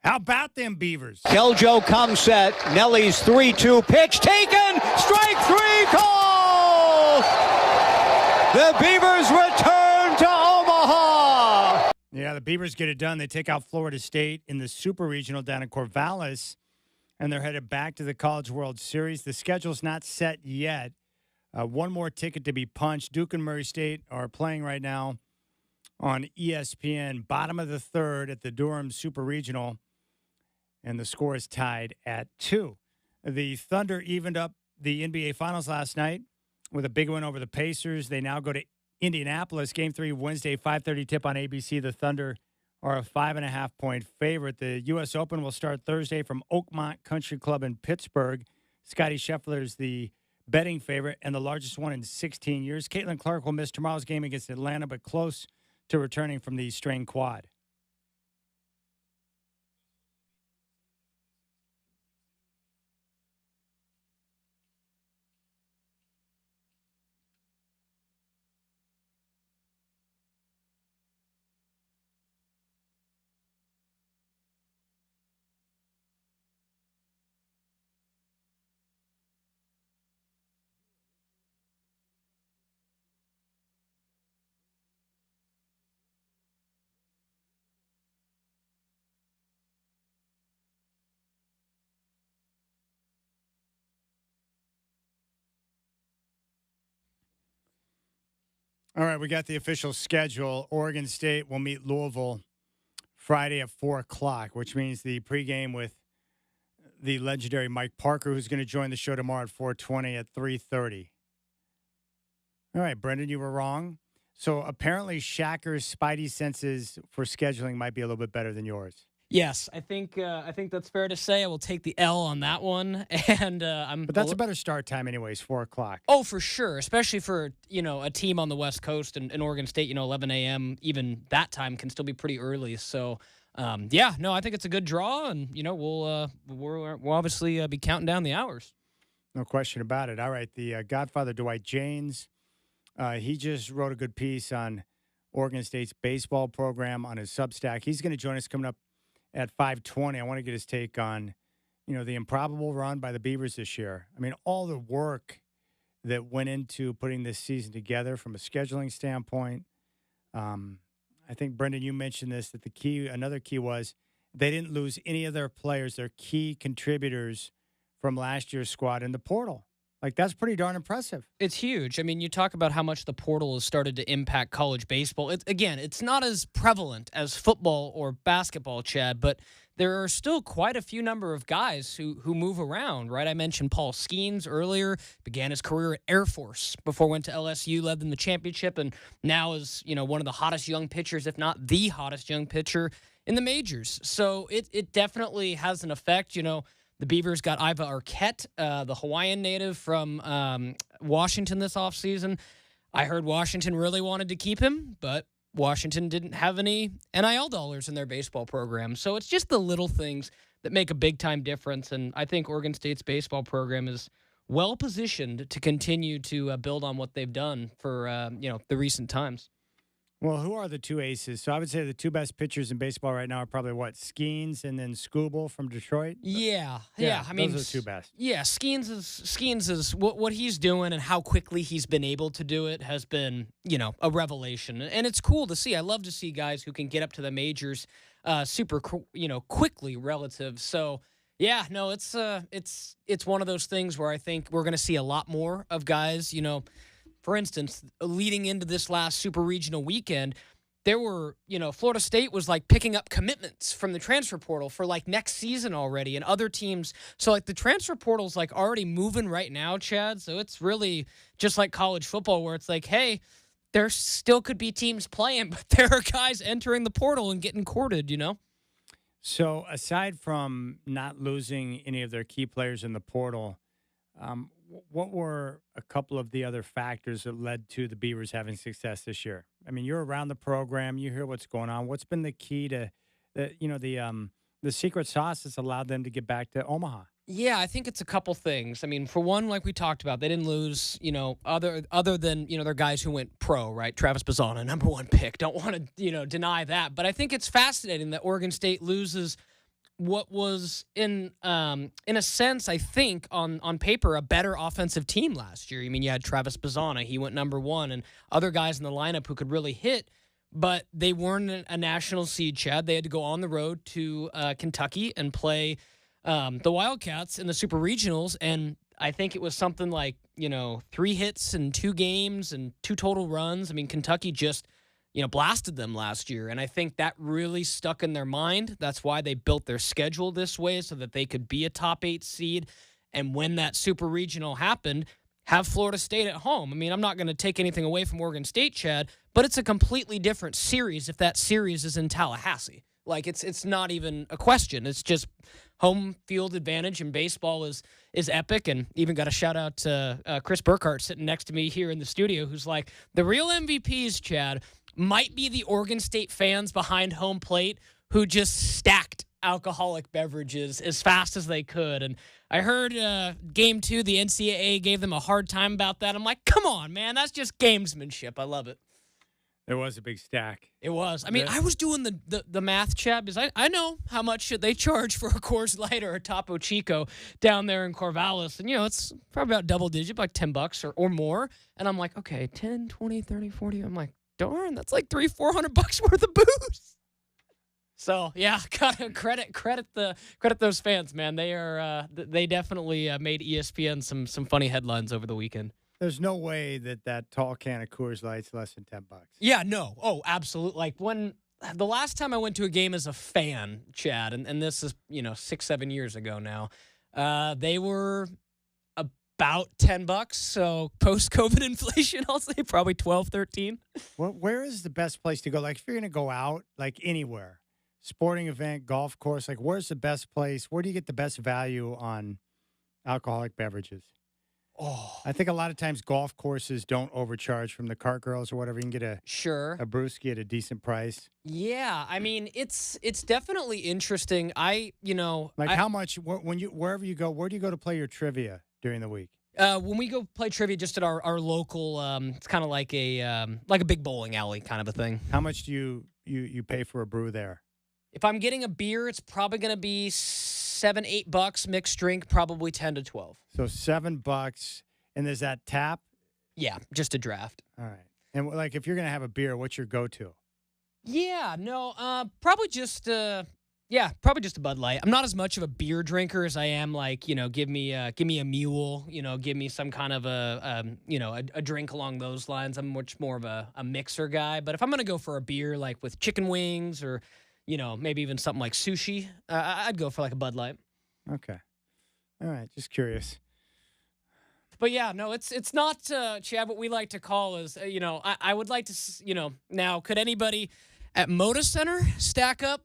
How about them Beavers? Keljo comes set. Nelly's 3-2 pitch taken. Strike three called. The Beavers return to Omaha. Yeah, the Beavers get it done. They take out Florida State in the Super Regional down in Corvallis, and they're headed back to the College World Series. The schedule's not set yet. One more ticket to be punched. Duke and Murray State are playing right now on ESPN, bottom of the third at the Durham Super Regional, and the score is tied at 2. The Thunder evened up the NBA Finals last night with a big win over the Pacers. They now go to Indianapolis. Game 3 Wednesday, 5:30 tip on ABC. The Thunder are a 5.5-point favorite. The U.S. Open will start Thursday from Oakmont Country Club in Pittsburgh. Scotty Scheffler is the betting favorite and the largest one in 16 years. Caitlin Clark will miss tomorrow's game against Atlanta, but close to returning from the strained quad. All right, we got the official schedule. Oregon State will meet Louisville Friday at 4 o'clock, which means the pregame with the legendary Mike Parker, who's going to join the show tomorrow at 4:20 at 3:30. All right, Brendan, you were wrong. So apparently Shacker's spidey senses for scheduling might be a little bit better than yours. Yes, I think that's fair to say. I will take the L on that one, and But that's a better start time, anyways, 4 o'clock. Oh, for sure, especially for a team on the West Coast and Oregon State. 11 a.m. Even that time can still be pretty early. So, yeah, no, I think it's a good draw, and we'll obviously be counting down the hours. No question about it. All right, the Godfather Dwight Jaynes, he just wrote a good piece on Oregon State's baseball program on his Substack. He's going to join us coming up at 5:20. I want to get his take on, the improbable run by the Beavers this year. I mean, all the work that went into putting this season together from a scheduling standpoint. I think, Brendan, you mentioned this, that another key was they didn't lose any of their players, their key contributors from last year's squad in the portal. Like, that's pretty darn impressive. It's huge. I mean, you talk about how much the portal has started to impact college baseball. It's not as prevalent as football or basketball, Chad, but there are still quite a few number of guys who move around, right? I mentioned Paul Skeens earlier, began his career at Air Force before went to LSU, led them the championship, and now is, one of the hottest young pitchers, if not the hottest young pitcher in the majors. So it definitely has an effect, The Beavers got Iva Arquette, the Hawaiian native from Washington this offseason. I heard Washington really wanted to keep him, but Washington didn't have any NIL dollars in their baseball program. So it's just the little things that make a big-time difference, and I think Oregon State's baseball program is well-positioned to continue to build on what they've done for, the recent times. Well, who are the two aces? So I would say the two best pitchers in baseball right now are probably Skeens and then Skubal from Detroit. Yeah. I mean, those are the two best. Yeah, Skeens is what he's doing and how quickly he's been able to do it has been, a revelation. And it's cool to see. I love to see guys who can get up to the majors super quickly relative. So, yeah, no, it's one of those things where I think we're going to see a lot more of guys, For instance, leading into this last super regional weekend, there were, Florida State was like picking up commitments from the transfer portal for like next season already, and other teams. So like the transfer portal's like already moving right now, Chad. So it's really just like college football where it's like, hey, there still could be teams playing, but there are guys entering the portal and getting courted, So aside from not losing any of their key players in the portal, what were a couple of the other factors that led to the Beavers having success this year? I mean, you're around the program, you hear what's going on. What's been the key to the secret sauce that's allowed them to get back to Omaha? Yeah, I think it's a couple things. I mean, for one, like we talked about, they didn't lose, other than, their guys who went pro, right? Travis Bazzana, number one pick. Don't want to, deny that. But I think it's fascinating that Oregon State loses what was in a sense, I think, on paper, a better offensive team last year. I mean, you had Travis Bazzana, he went number 1, and other guys in the lineup who could really hit, but they weren't a national seed, Chad. They had to go on the road to Kentucky and play the Wildcats in the Super Regionals, and I think it was something like, 3 hits in 2 games and 2 total runs. I mean, Kentucky just blasted them last year. And I think that really stuck in their mind. That's why they built their schedule this way, so that they could be a top 8 seed. And when that super regional happened, have Florida State at home. I mean, I'm not going to take anything away from Oregon State, Chad, but it's a completely different series if that series is in Tallahassee. Like, it's not even a question. It's just home field advantage, and baseball is epic. And even got a shout out to Chris Burkhart sitting next to me here in the studio, who's like, the real MVPs, Chad, might be the Oregon State fans behind home plate who just stacked alcoholic beverages as fast as they could. And I heard game 2, the NCAA gave them a hard time about that. I'm like, come on, man, that's just gamesmanship. I love it. There was a big stack. It was. I mean, I was doing the math, Chad, because I know how much should they charge for a Coors Light or a Topo Chico down there in Corvallis. And, it's probably about double digit, like $10 or more. And I'm like, okay, 10, 20, 30, 40. I'm like, darn, that's like $300-400 worth of booze. So yeah, gotta credit those fans, man. They definitely made ESPN some funny headlines over the weekend. There's no way that tall can of Coors Light's less than $10. Yeah, no. Oh, absolutely. Like, when the last time I went to a game as a fan, Chad, and this is 6-7 years ago now, they were about $10. So post-COVID inflation, I'll say probably 12, 13. Where is the best place to go? Like, if you're gonna go out, like anywhere, sporting event, golf course, like where's the best place? Where do you get the best value on alcoholic beverages? Oh, I think a lot of times golf courses don't overcharge from the cart girls or whatever. You can get a brewski at a decent price. Yeah, I mean, it's definitely interesting. How much wherever you go, where do you go to play your trivia during the week? When we go play trivia, just at our local, it's kind of like a big bowling alley kind of a thing. How much do you pay for a brew there? If I'm getting a beer, it's probably going to be $7-8. Mixed drink, probably 10 to 12. So $7, and there's that tap. Yeah, just a draft. All right. And like, if you're gonna have a beer, what's your go-to? Yeah, no, probably just a Bud Light. I'm not as much of a beer drinker as I am like, give me a mule, give me some kind of a drink along those lines. I'm much more of a mixer guy. But if I'm gonna go for a beer, like with chicken wings or maybe even something like sushi, I'd go for like a Bud Light. Okay. All right. Just curious. But yeah, no, it's not, Chad, what we like to call is, I would like to, now, could anybody at Moda Center stack up,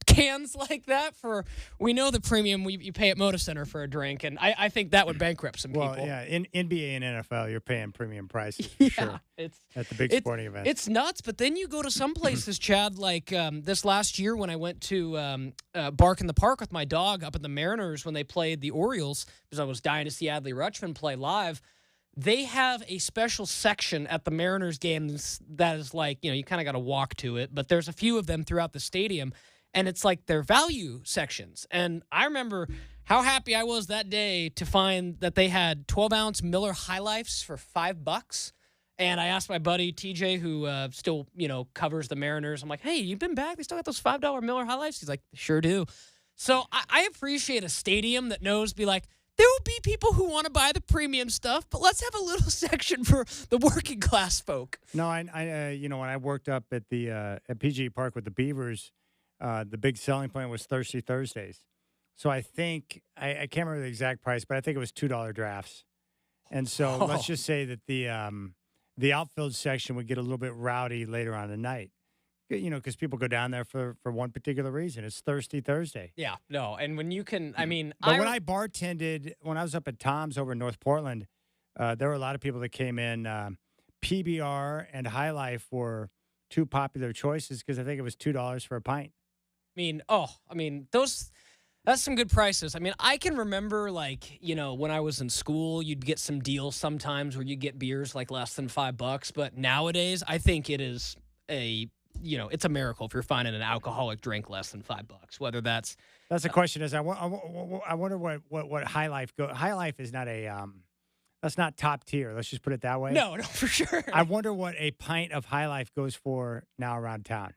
cans like that for, we know the premium you pay at Moda Center for a drink, and I think that would bankrupt some people. Well, yeah, in NBA and NFL, you're paying premium prices for sure. It's at the big sporting events. It's nuts, but then you go to some places, Chad, like this last year when I went to Bark in the Park with my dog up at the Mariners when they played the Orioles, because I was dying to see Adley Rutschman play live. They have a special section at the Mariners games that is like, you kind of got to walk to it, but there's a few of them throughout the stadium, and it's like their value sections. And I remember how happy I was that day to find that they had 12-ounce Miller High Lifes for $5. And I asked my buddy TJ, who still, covers the Mariners. I'm like, hey, you've been back? They still got those $5 Miller High Lifes? He's like, sure do. So I appreciate a stadium that knows, be like, there will be people who want to buy the premium stuff, but let's have a little section for the working class folk. No, I when I worked up at the at PGA Park with the Beavers, the big selling point was Thirsty Thursdays. So I think I can't remember the exact price, but I think it was $2 drafts. And so let's just say that the outfield section would get a little bit rowdy later on in the night. Because people go down there for one particular reason. It's Thirsty Thursday. Yeah, no. And when you can, I mean. But when I bartended, when I was up at Tom's over in North Portland, there were a lot of people that came in. PBR and High Life were two popular choices because I think it was $2 for a pint. That's some good prices. I mean, I can remember, like, when I was in school, you'd get some deals sometimes where you get beers like less than $5. But nowadays, I think it is a it's a miracle if you're finding an alcoholic drink less than $5. Whether that's the question. Is I wonder what High Life go. High Life is not a that's not top tier. Let's just put it that way. no, for sure. I wonder what a pint of High Life goes for now around town,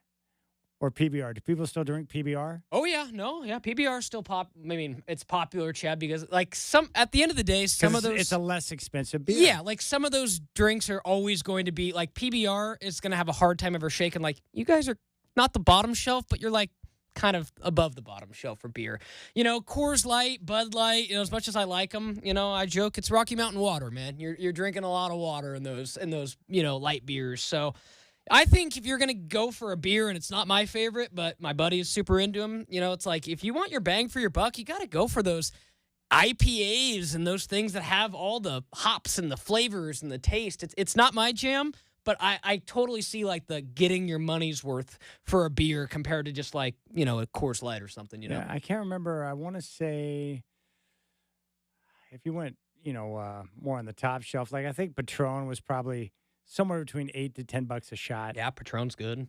or PBR. Do people still drink PBR? Oh yeah, no, yeah, PBR is still pop. I mean, it's popular, Chad, because like at the end of the day, some of those it's a less expensive beer. Yeah, like some of those drinks are always going to be like PBR is going to have a hard time ever shaking. Like you guys are not the bottom shelf, but you're like kind of above the bottom shelf for beer. Coors Light, Bud Light, as much as I like them, I joke it's Rocky Mountain water, man. You're drinking a lot of water in those light beers. So I think if you're going to go for a beer, and it's not my favorite, but my buddy is super into them, it's like if you want your bang for your buck, you got to go for those IPAs and those things that have all the hops and the flavors and the taste. It's not my jam, but I totally see like the getting your money's worth for a beer compared to just like, a Coors Light or something, Yeah, I can't remember. I want to say if you went, more on the top shelf, like I think Patron was probably somewhere between $8 to $10 a shot. Yeah, Patron's good.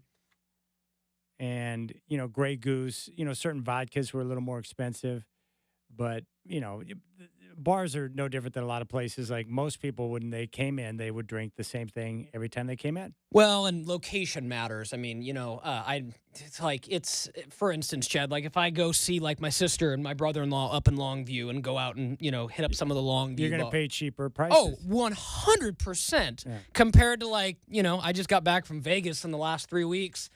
And, Grey Goose, certain vodkas were a little more expensive. But, bars are no different than a lot of places. Like most people, when they came in, they would drink the same thing every time they came in. Well, and location matters. I mean, it's for instance, Chad, like if I go see like my sister and my brother-in-law up in Longview and go out and, hit up some of the Longview. You're going to pay cheaper prices. Oh, 100% compared to like, I just got back from Vegas in the last 3 weeks.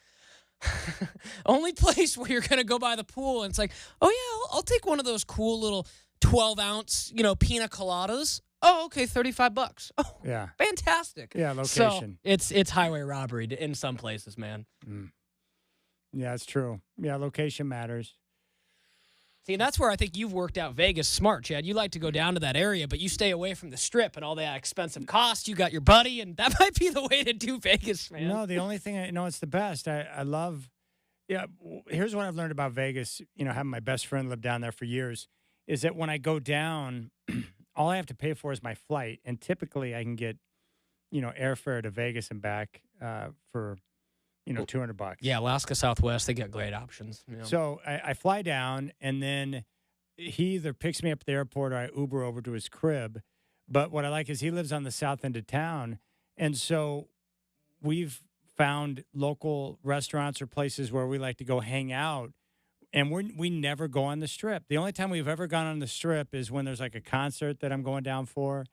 Only place where you're going to go by the pool and it's like, oh yeah, I'll take one of those cool little 12-ounce, pina coladas. Oh, okay, $35. Oh, yeah, fantastic. Yeah, location. So it's highway robbery in some places, man. Yeah, it's true. Yeah, location matters. See, that's where I think you've worked out Vegas smart, Chad. You like to go down to that area, but you stay away from the Strip and all that expensive cost. You got your buddy, and that might be the way to do Vegas, man. No, the only thing it's the best. I love. Yeah, here's what I've learned about Vegas. Having my best friend live down there for years, is that when I go down, all I have to pay for is my flight, and typically I can get, airfare to Vegas and back for, $200. Yeah, Alaska Southwest, they got great options. So I fly down, and then he either picks me up at the airport or I Uber over to his crib. But what I like is he lives on the south end of town, and so we've found local restaurants or places where we like to go hang out, and we never go on the Strip. The only time we've ever gone on the Strip is when there's like a concert that I'm going down for,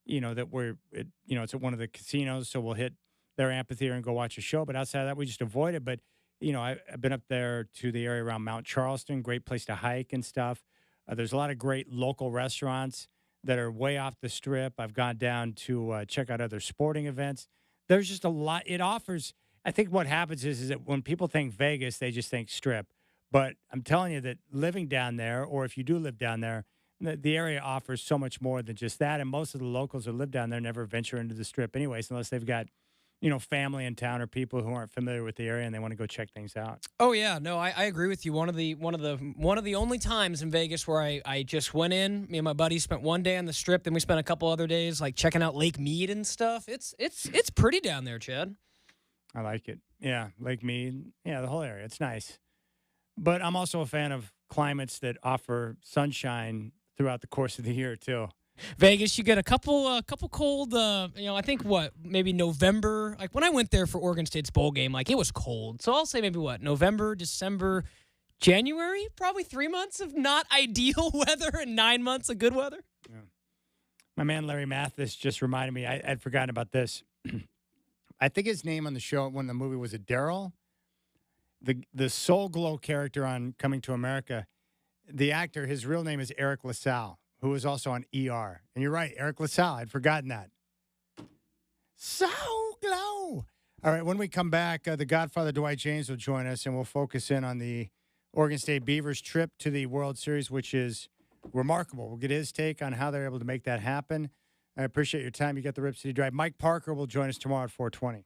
it's at one of the casinos, so we'll hit their amphitheater and go watch a show. But outside of that, we just avoid it. But, I've been up there to the area around Mount Charleston, great place to hike and stuff. There's a lot of great local restaurants that are way off the Strip. I've gone down to check out other sporting events. There's just a lot. It offers, I think what happens is that when people think Vegas, they just think Strip. But I'm telling you that living down there, or if you do live down there, the area offers so much more than just that. And most of the locals who live down there never venture into the Strip anyways, unless they've got, family in town or people who aren't familiar with the area and they want to go check things out. Oh yeah, no, I agree with you. One of the only times in Vegas where I just went in, me and my buddy spent one day on the Strip, then we spent a couple other days like checking out Lake Mead and stuff. It's pretty down there, Chad. I like it. Yeah, Lake Mead. Yeah, the whole area. It's nice. But I'm also a fan of climates that offer sunshine throughout the course of the year too. Vegas, you get a couple cold, I think maybe November. Like when I went there for Oregon State's bowl game, like it was cold. So I'll say maybe November, December, January, probably 3 months of not ideal weather and 9 months of good weather. Yeah. My man Larry Mathis just reminded me, I'd forgotten about this. I think his name on the show when the movie was Daryl. The Soul Glow character on Coming to America, the actor, his real name is Eric LaSalle, who was also on ER. And you're right, Eric LaSalle. I'd forgotten that. Soul Glow. All right, when we come back, the Godfather Dwight James will join us, and we'll focus in on the Oregon State Beavers' trip to the World Series, which is remarkable. We'll get his take on how they're able to make that happen. I appreciate your time. You got the Rip City Drive. Mike Parker will join us tomorrow at 4:20.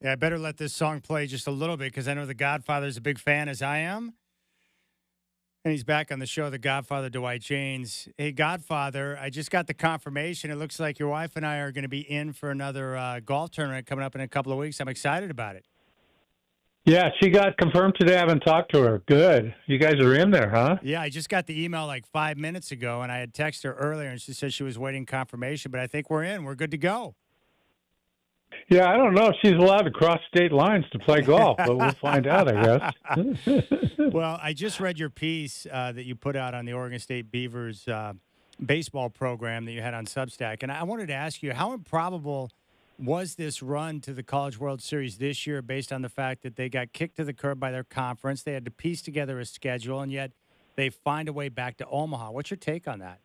Yeah, I better let this song play just a little bit because I know the Godfather's a big fan, as I am. And he's back on the show, The Godfather, Dwight James. Hey, Godfather, I just got the confirmation. It looks like your wife and I are going to be in for another golf tournament coming up in a couple of weeks. I'm excited about it. Yeah, she got confirmed today. I haven't talked to her. Good. You guys are in there, huh? Yeah, I just got the email like 5 minutes ago, and I had texted her earlier, and she said she was waiting confirmation, but I think we're in. We're good to go. Yeah, I don't know if she's allowed to cross state lines to play golf, but we'll find out, I guess. Well, I just read your piece that you put out on the Oregon State Beavers baseball program that you had on Substack, and I wanted to ask you, how improbable was this run to the College World Series this year based on the fact that they got kicked to the curb by their conference? They had to piece together a schedule, and yet they find a way back to Omaha. What's your take on that?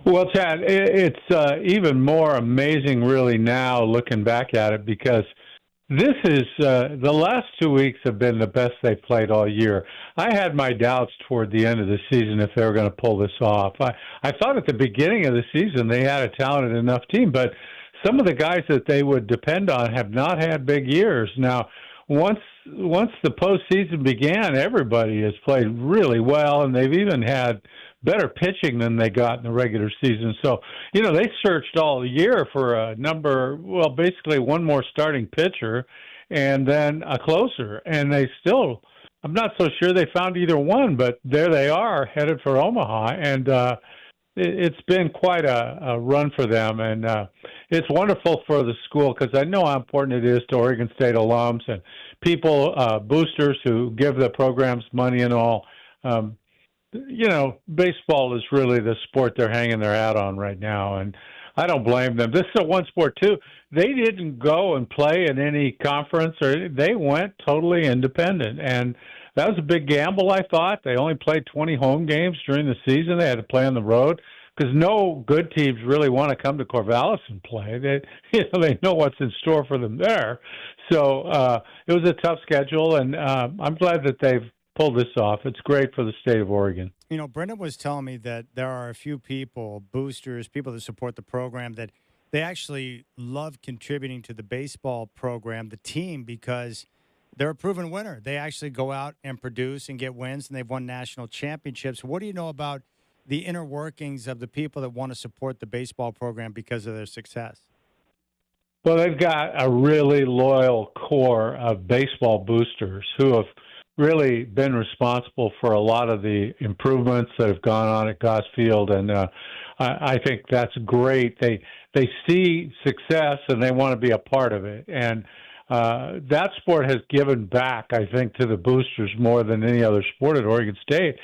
Well, Chad, it's even more amazing really now looking back at it because this is the last 2 weeks have been the best they've played all year. I had my doubts toward the end of the season if they were going to pull this off. I thought at the beginning of the season they had a talented enough team, but some of the guys that they would depend on have not had big years. Now, once the postseason began, everybody has played really well, and they've even had better pitching than they got in the regular season. So, they searched all year for basically one more starting pitcher and then a closer. And they still, I'm not so sure they found either one, but there they are headed for Omaha. And it's been quite a run for them. And it's wonderful for the school because I know how important it is to Oregon State alums and people, boosters who give the programs money and all. Baseball is really the sport they're hanging their hat on right now, and I don't blame them. This is a one sport, too. They didn't go and play in any conference, or they went totally independent, and that was a big gamble, I thought. They only played 20 home games during the season. They had to play on the road because no good teams really want to come to Corvallis and play. They know what's in store for them there. So it was a tough schedule, and I'm glad that they've pull this off. It's great for the state of Oregon. Brendan was telling me that there are a few people, boosters, people that support the program, that they actually love contributing to the baseball program, the team, because they're a proven winner. They actually go out and produce and get wins, and they've won national championships. What do you know about the inner workings of the people that want to support the baseball program because of their success? Well, they've got a really loyal core of baseball boosters who have really been responsible for a lot of the improvements that have gone on at Goss Field, and I think that's great. They see success and they want to be a part of it, and that sport has given back, I think, to the boosters more than any other sport at Oregon State.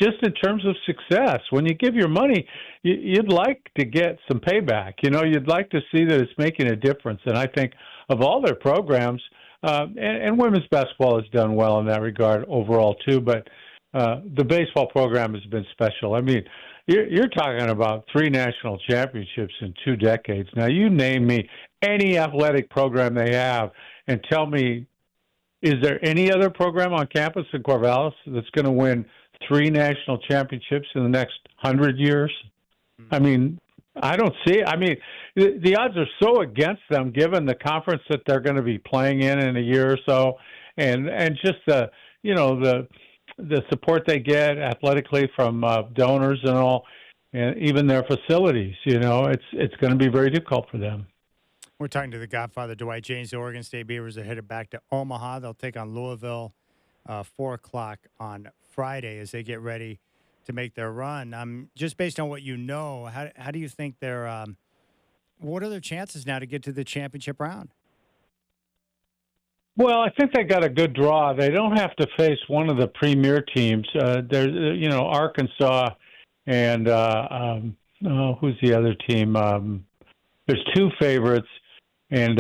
Just in terms of success, when you give your money, you'd like to get some payback. You'd like to see that it's making a difference, and I think of all their programs. And women's basketball has done well in that regard overall, too. But the baseball program has been special. I mean, you're talking about 3 national championships in 2 decades. Now, you name me any athletic program they have and tell me, is there any other program on campus in Corvallis that's going to win 3 national championships in the next 100 years? I mean, I don't see it. I mean, the odds are so against them given the conference that they're going to be playing in a year or so, and just the support they get athletically from donors and all, and even their facilities. It's going to be very difficult for them. We're talking to the Godfather, Dwight James. The Oregon State Beavers are headed back to Omaha. They'll take on Louisville 4 o'clock on Friday as they get ready to make their run. Just based on what you know, how do you think they're what are their chances now to get to the championship round? Well, I think they got a good draw. They don't have to face one of the premier teams. There's, Arkansas and who's the other team? There's 2 favorites, and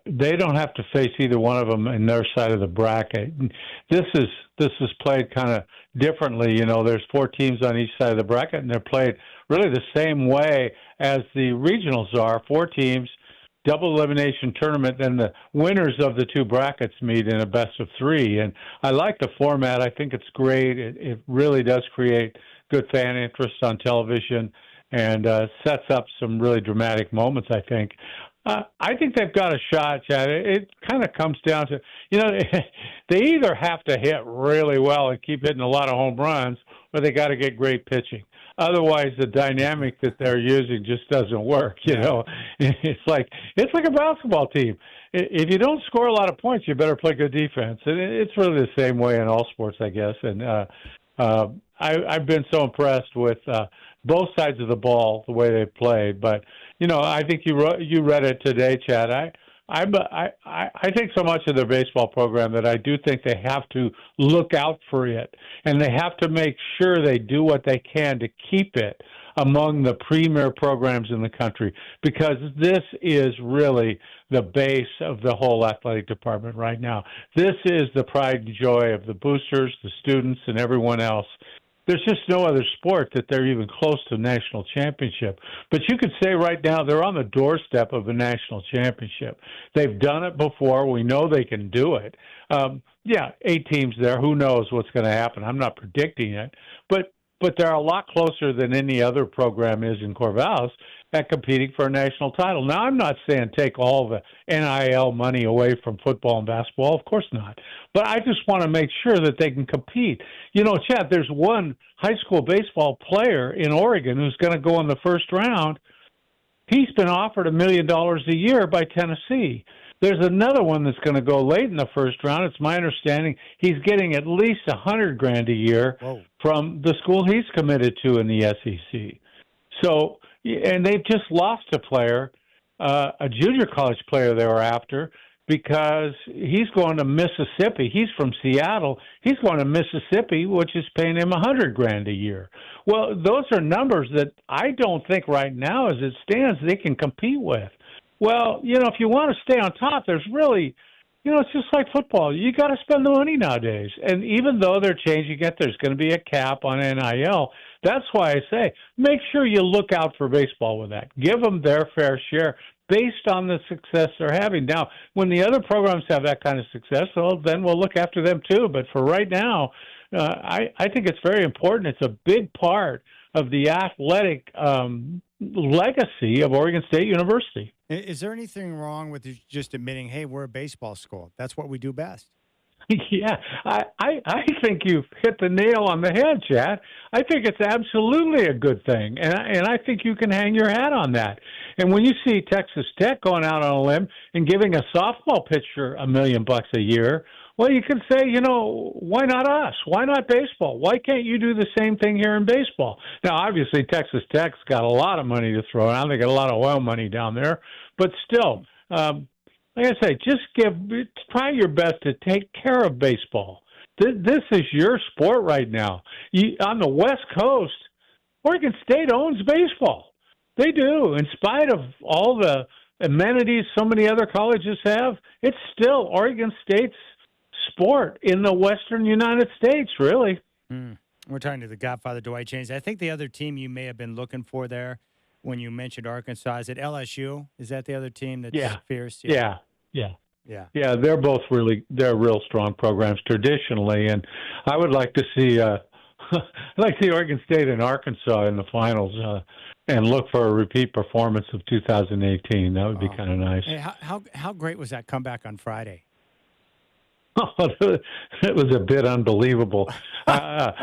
they don't have to face either one of them in their side of the bracket. This is played kind of differently. There's 4 teams on each side of the bracket, and they're played really the same way as the regionals are. 4 teams, double elimination tournament, then the winners of the 2 brackets meet in a best of 3. And I like the format. I think it's great. It really does create good fan interest on television and sets up some really dramatic moments, I think. I think they've got a shot, Chad. It kind of comes down to, they either have to hit really well and keep hitting a lot of home runs, or they got to get great pitching. Otherwise, the dynamic that they're using just doesn't work. It's like a basketball team. If you don't score a lot of points, you better play good defense. And it's really the same way in all sports, I guess. And I've been so impressed with both sides of the ball, the way they played. But I think you read it today, Chad. I think so much of their baseball program that I do think they have to look out for it, and they have to make sure they do what they can to keep it among the premier programs in the country, because this is really the base of the whole athletic department right now. This is the pride and joy of the boosters, the students, and everyone else. There's just no other sport that they're even close to national championship. But you could say right now they're on the doorstep of a national championship. They've done it before. We know they can do it. 8 teams there. Who knows what's going to happen? I'm not predicting it. But they're a lot closer than any other program is in Corvallis at competing for a national title. Now, I'm not saying take all the NIL money away from football and basketball. Of course not. But I just want to make sure that they can compete. Chad, there's one high school baseball player in Oregon who's going to go in the first round. He's been offered $1 million a year by Tennessee. There's another one that's going to go late in the first round. It's my understanding he's getting at least $100,000 a year from the school he's committed to in the SEC. So, and they've just lost a player, a junior college player they were after, because he's going to Mississippi. He's from Seattle. He's going to Mississippi, which is paying him $100,000 a year. Well, those are numbers that I don't think right now, as it stands, they can compete with. Well, if you want to stay on top, there's really, it's just like football. You got to spend the money nowadays. And even though they're changing it, there's going to be a cap on NIL. That's why I say make sure you look out for baseball with that. Give them their fair share based on the success they're having. Now, when the other programs have that kind of success, well, then we'll look after them too. But for right now, I think it's very important. It's a big part of the athletic legacy of Oregon State University. Is there anything wrong with just admitting, hey, we're a baseball school? That's what we do best. Yeah, I think you've hit the nail on the head, Chad. I think it's absolutely a good thing, and I think you can hang your hat on that. And when you see Texas Tech going out on a limb and giving a softball pitcher $1 million a year, well, you can say, why not us? Why not baseball? Why can't you do the same thing here in baseball? Now, obviously, Texas Tech's got a lot of money to throw around. They got a lot of oil money down there. But still, like I say, try your best to take care of baseball. This is your sport right now. On the West Coast, Oregon State owns baseball. They do. In spite of all the amenities so many other colleges have, it's still Oregon State's sport in the Western United States, really. We're talking to the Godfather, Dwight James. I think the other team you may have been looking for there when you mentioned Arkansas, is it LSU? Is that the other team that's fierce? Yeah. They're both they're real strong programs traditionally, and I would like to see Oregon State and Arkansas in the finals and look for a repeat performance of 2018. That would be kind of nice. Hey, how great was that comeback on Friday? Oh, it was a bit unbelievable. And,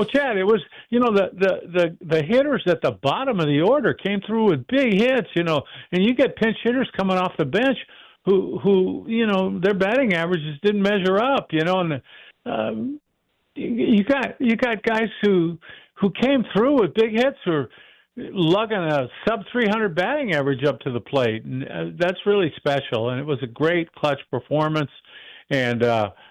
Chad, it was, the hitters at the bottom of the order came through with big hits, and you get pinch hitters coming off the bench who their batting averages didn't measure up, and you got guys who came through with big hits who are lugging a sub-300 batting average up to the plate, and that's really special, and it was a great clutch performance. And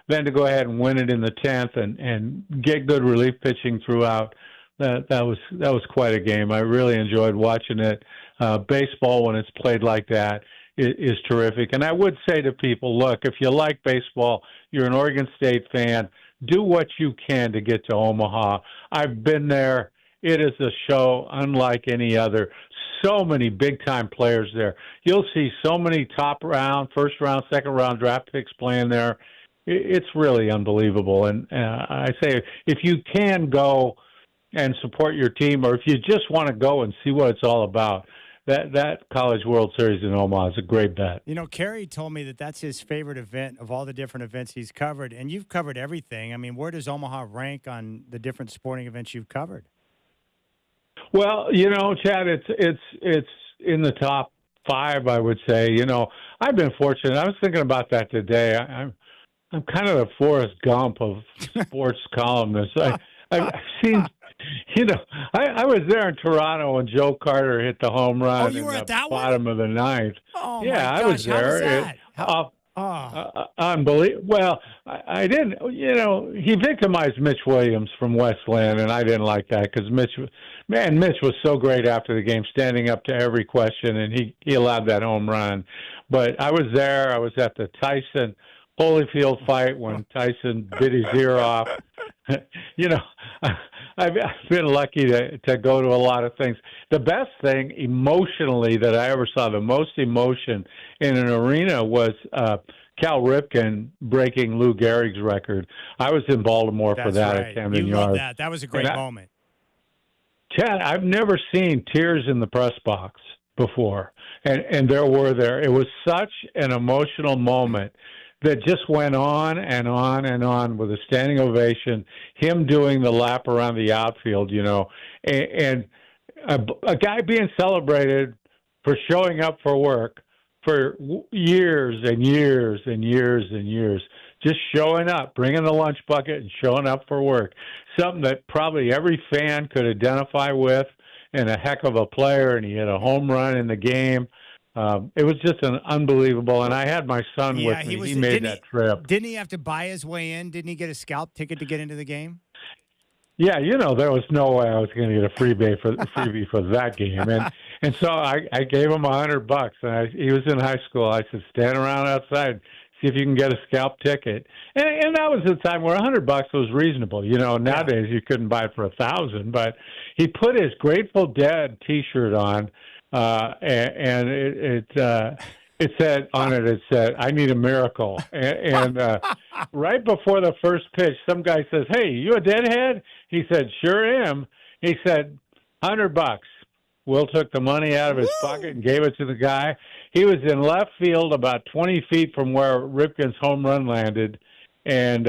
then to go ahead and win it in the 10th and get good relief pitching throughout, that was quite a game. I really enjoyed watching it. Baseball, when it's played like that, is terrific. And I would say to people, look, if you like baseball, you're an Oregon State fan, do what you can to get to Omaha. I've been there. It is a show unlike any other. So many big-time players there. You'll see so many top-round, first-round, second-round draft picks playing there. It's really unbelievable. And I say if you can go and support your team, or if you just want to go and see what it's all about, that College World Series in Omaha is a great bet. You know, Kerry told me that that's his favorite event of all the different events he's covered, and you've covered everything. I mean, where does Omaha rank on the different sporting events you've covered? Well, you know, Chad, it's in the top 5, I would say. You know, I've been fortunate. I was thinking about that today. I'm kind of the Forrest Gump of sports columnists. I've seen, you know, I was there in Toronto when Joe Carter hit the home run you in were the at that bottom of the ninth. Oh, yeah, my gosh. I was there. How was that? Unbelievable. Well, I didn't, you know, he victimized Mitch Williams from Westland, and I didn't like that because Mitch was so great after the game, standing up to every question, and he allowed that home run. But I was there. I was at the Tyson Holyfield fight when Tyson bit his ear off. You know, I've been lucky to go to a lot of things. The best thing emotionally that I ever saw, the most emotion in an arena, was Cal Ripken breaking Lou Gehrig's record. I was in Baltimore for that at Camden Yards. That was a great moment. Chad, I've never seen tears in the press box before, and there were there. It was such an emotional moment that just went on and on and on with a standing ovation, him doing the lap around the outfield, you know, and a guy being celebrated for showing up for work for years and years and years and years, just showing up, bringing the lunch bucket and showing up for work, something that probably every fan could identify with, and a heck of a player, and he hit a home run in the game. It was just an unbelievable, and I had my son with me. He made that trip. Didn't he have to buy his way in? Didn't he get a scalp ticket to get into the game? Yeah, you know, there was no way I was going to get a freebie for that game, and so I gave him $100, and he was in high school. I said, stand around outside, see if you can get a scalp ticket, and that was the time where $100 was reasonable. You know, nowadays you couldn't buy it for $1,000, but he put his Grateful Dead T-shirt on. And it said on it, it said, I need a miracle. And right before the first pitch, some guy says, hey, you a deadhead? He said, sure am. He said, $100. Will took the money out of his pocket and gave it to the guy. He was in left field about 20 feet from where Ripken's home run landed. And,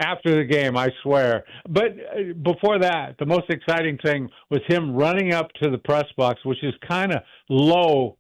after the game, I swear. But before that, the most exciting thing was him running up to the press box, which is kind of low,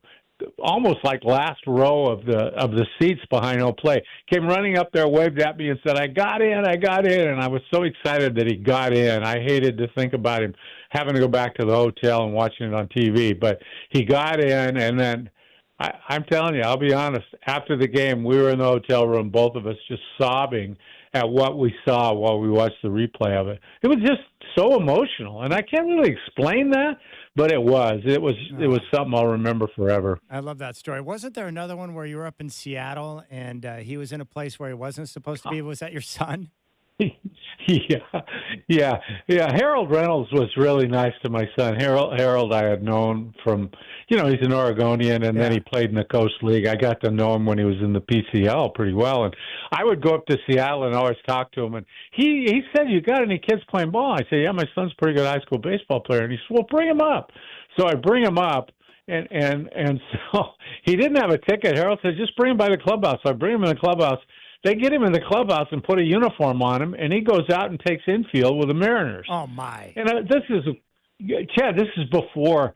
almost like last row of the seats behind home play. Came running up there, waved at me, and said, I got in. And I was so excited that he got in. I hated to think about him having to go back to the hotel and watching it on TV. But he got in, and then I'm telling you, I'll be honest, after the game, we were in the hotel room, both of us just sobbing at what we saw while we watched the replay of it. It was just so emotional, and I can't really explain that, but it was something I'll remember forever. I love that story. Wasn't there another one where you were up in Seattle and he was in a place where he wasn't supposed to be? Was that your son? Yeah. Harold Reynolds was really nice to my son. Harold I had known from, you know, he's an Oregonian, and then he played in the Coast League. I got to know him when he was in the PCL pretty well, and I would go up to Seattle and always talk to him. And he said, "You got any kids playing ball?" I said, "Yeah, my son's a pretty good high school baseball player." And he said, "Well, bring him up." So I bring him up. And so he didn't have a ticket. Harold said, just bring him by the clubhouse. So I bring him in the clubhouse. They get him in the clubhouse and put a uniform on him, and he goes out and takes infield with the Mariners. Oh, my. And Chad, this is before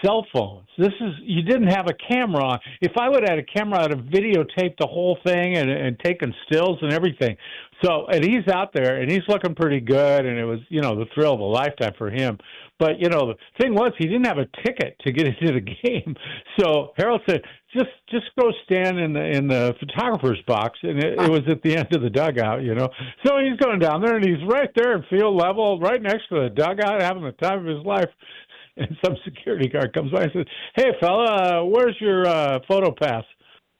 cell phones. You didn't have a camera on. If I would have had a camera, I'd have videotaped the whole thing and taken stills and everything. So, and he's out there, and he's looking pretty good, and it was, you know, the thrill of a lifetime for him. But, you know, the thing was, he didn't have a ticket to get into the game. So Harold said, just go stand in the photographer's box, and it was at the end of the dugout, you know. So he's going down there, and he's right there in field level, right next to the dugout, having the time of his life. And some security guard comes by and says, hey, fella, where's your photo pass?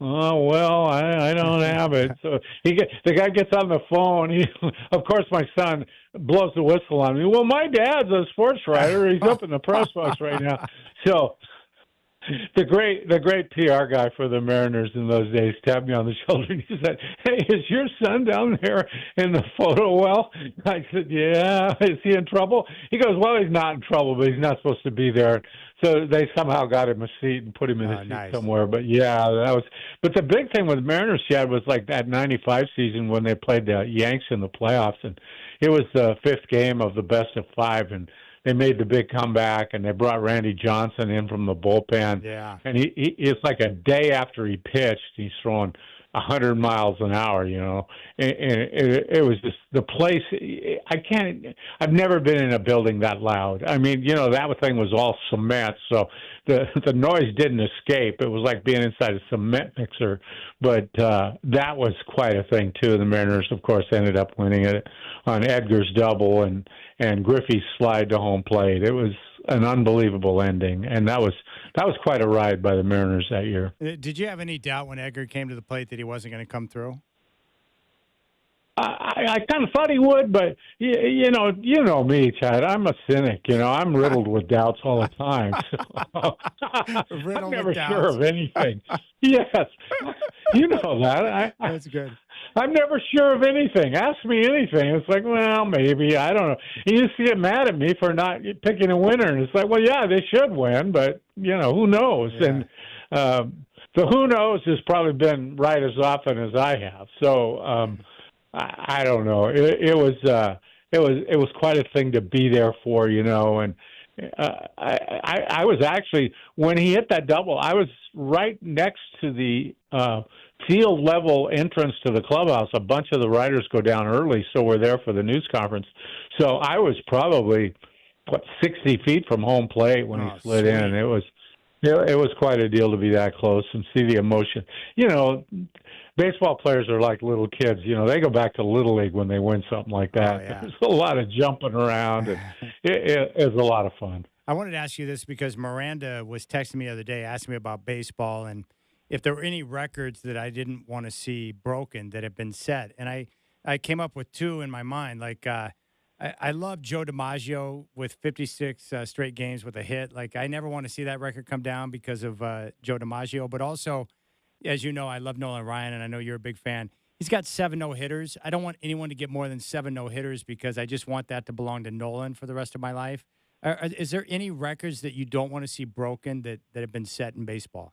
Oh, well, I don't have it. So the guy gets on the phone. Of course, my son blows the whistle on me. Well, my dad's a sports writer. He's up in the press box right now. So The great PR guy for the Mariners in those days tapped me on the shoulder and he said, "Hey, is your son down there in the photo well?" I said, "Yeah." "Is he in trouble?" He goes, "Well, he's not in trouble, but he's not supposed to be there." So they somehow got him a seat and put him in a seat somewhere. But yeah, that was. But the big thing with the Mariners, Chad, was like that '95 season when they played the Yanks in the playoffs, and it was the fifth game of the best of five, and they made the big comeback, and they brought Randy Johnson in from the bullpen. Yeah. And it's like a day after he pitched, he's throwing 100 miles an hour, you know. And it was just the place. I've never been in a building that loud. I mean, you know, that thing was all cement, so the noise didn't escape. It was like being inside a cement mixer. But that was quite a thing, too. The Mariners, of course, ended up winning it on Edgar's double and Griffey's slide to home plate. It was an unbelievable ending, and that was quite a ride by the Mariners that year. Did you have any doubt when Edgar came to the plate that he wasn't going to come through? I kind of thought he would, but you know me, Chad. I'm a cynic. You know, I'm riddled with doubts all the time. So I'm never sure of anything. Yes, you know that. That's good. I'm never sure of anything. Ask me anything. It's like, well, maybe. I don't know. You used to get mad at me for not picking a winner, and it's like, well, yeah, they should win, but you know, who knows? Yeah. And the who knows has probably been right as often as I have. So. I don't know. It was quite a thing to be there for, you know. And I was actually, when he hit that double, I was right next to the field level entrance to the clubhouse. A bunch of the writers go down early, so we're there for the news conference. So I was probably 60 feet from home plate when he slid in, and it was quite a deal to be that close and see the emotion. You know, baseball players are like little kids. You know, they go back to Little League when they win something like that. Oh, yeah. There's a lot of jumping around, and it's a lot of fun. I wanted to ask you this because Miranda was texting me the other day, asking me about baseball and if there were any records that I didn't want to see broken that have been set. And I came up with two in my mind. Like, I love Joe DiMaggio with 56 straight games with a hit. Like, I never want to see that record come down because of Joe DiMaggio. But also, as you know, I love Nolan Ryan, and I know you're a big fan. He's got 7 no-hitters. I don't want anyone to get more than 7 no-hitters because I just want that to belong to Nolan for the rest of my life. Is there any records that you don't want to see broken that have been set in baseball?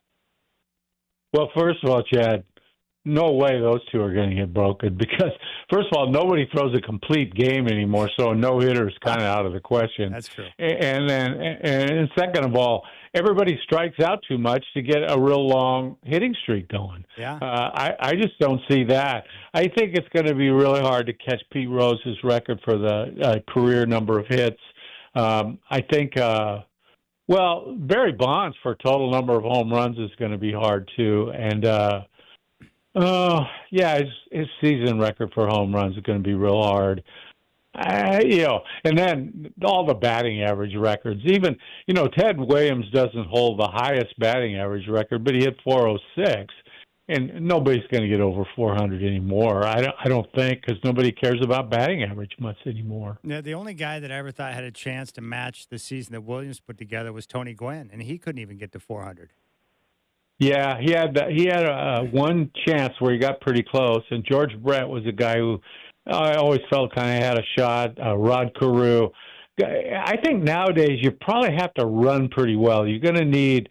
Well, first of all, Chad, no way those two are going to get broken because, first of all, nobody throws a complete game anymore, so a no-hitter is kind of out of the question. That's true. And second of all, everybody strikes out too much to get a real long hitting streak going. Yeah. I just don't see that. I think it's going to be really hard to catch Pete Rose's record for the career number of hits. I think, Barry Bonds for total number of home runs is going to be hard too. And, his season record for home runs is going to be real hard. And then all the batting average records. Even, Ted Williams doesn't hold the highest batting average record, but he hit 406. And nobody's going to get over 400 anymore. I don't think, because nobody cares about batting average much anymore. Yeah, the only guy that I ever thought had a chance to match the season that Williams put together was Tony Gwynn, and he couldn't even get to 400. Yeah, he had one chance where he got pretty close, and George Brett was a guy who I always felt kind of had a shot. Rod Carew. I think nowadays you probably have to run pretty well. You're going to need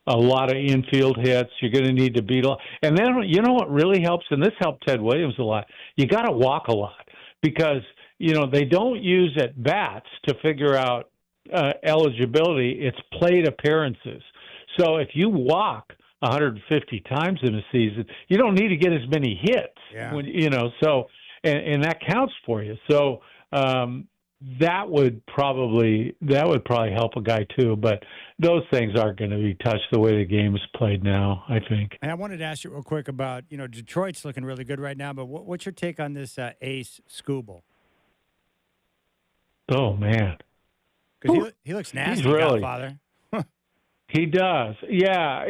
a lot of infield hits. You're going to need to beat a lot. And then, you know what really helps, and this helped Ted Williams a lot, you got to walk a lot because, they don't use at-bats to figure out eligibility. It's plate appearances. So if you walk 150 times in a season, you don't need to get as many hits. Yeah. And that counts for you. So that would probably help a guy too. But those things aren't going to be touched the way the game is played now, I think. And I wanted to ask you real quick about, Detroit's looking really good right now, but what's your take on this Ace Skubal? Oh, man. Because he looks nasty, Godfather. He does. Yeah.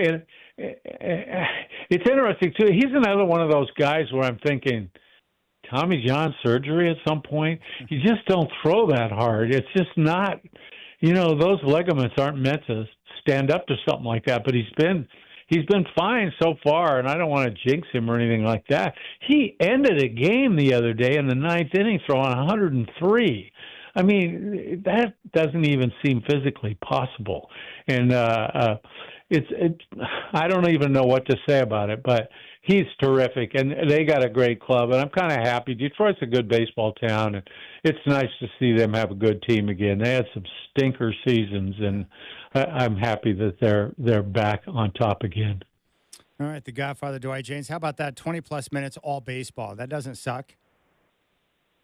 It's interesting, too. He's another one of those guys where I'm thinking, Tommy John surgery at some point? You just don't throw that hard. It's just not, those ligaments aren't meant to stand up to something like that. But he's been fine so far, and I don't want to jinx him or anything like that. He ended a game the other day in the ninth inning throwing 103. I mean, that doesn't even seem physically possible. And it's I don't even know what to say about it, but he's terrific, and they got a great club, and I'm kind of happy. Detroit's a good baseball town, and it's nice to see them have a good team again. They had some stinker seasons, and I'm happy that they're back on top again. All right, the Godfather, Dwight James. How about that 20-plus minutes all baseball? That doesn't suck.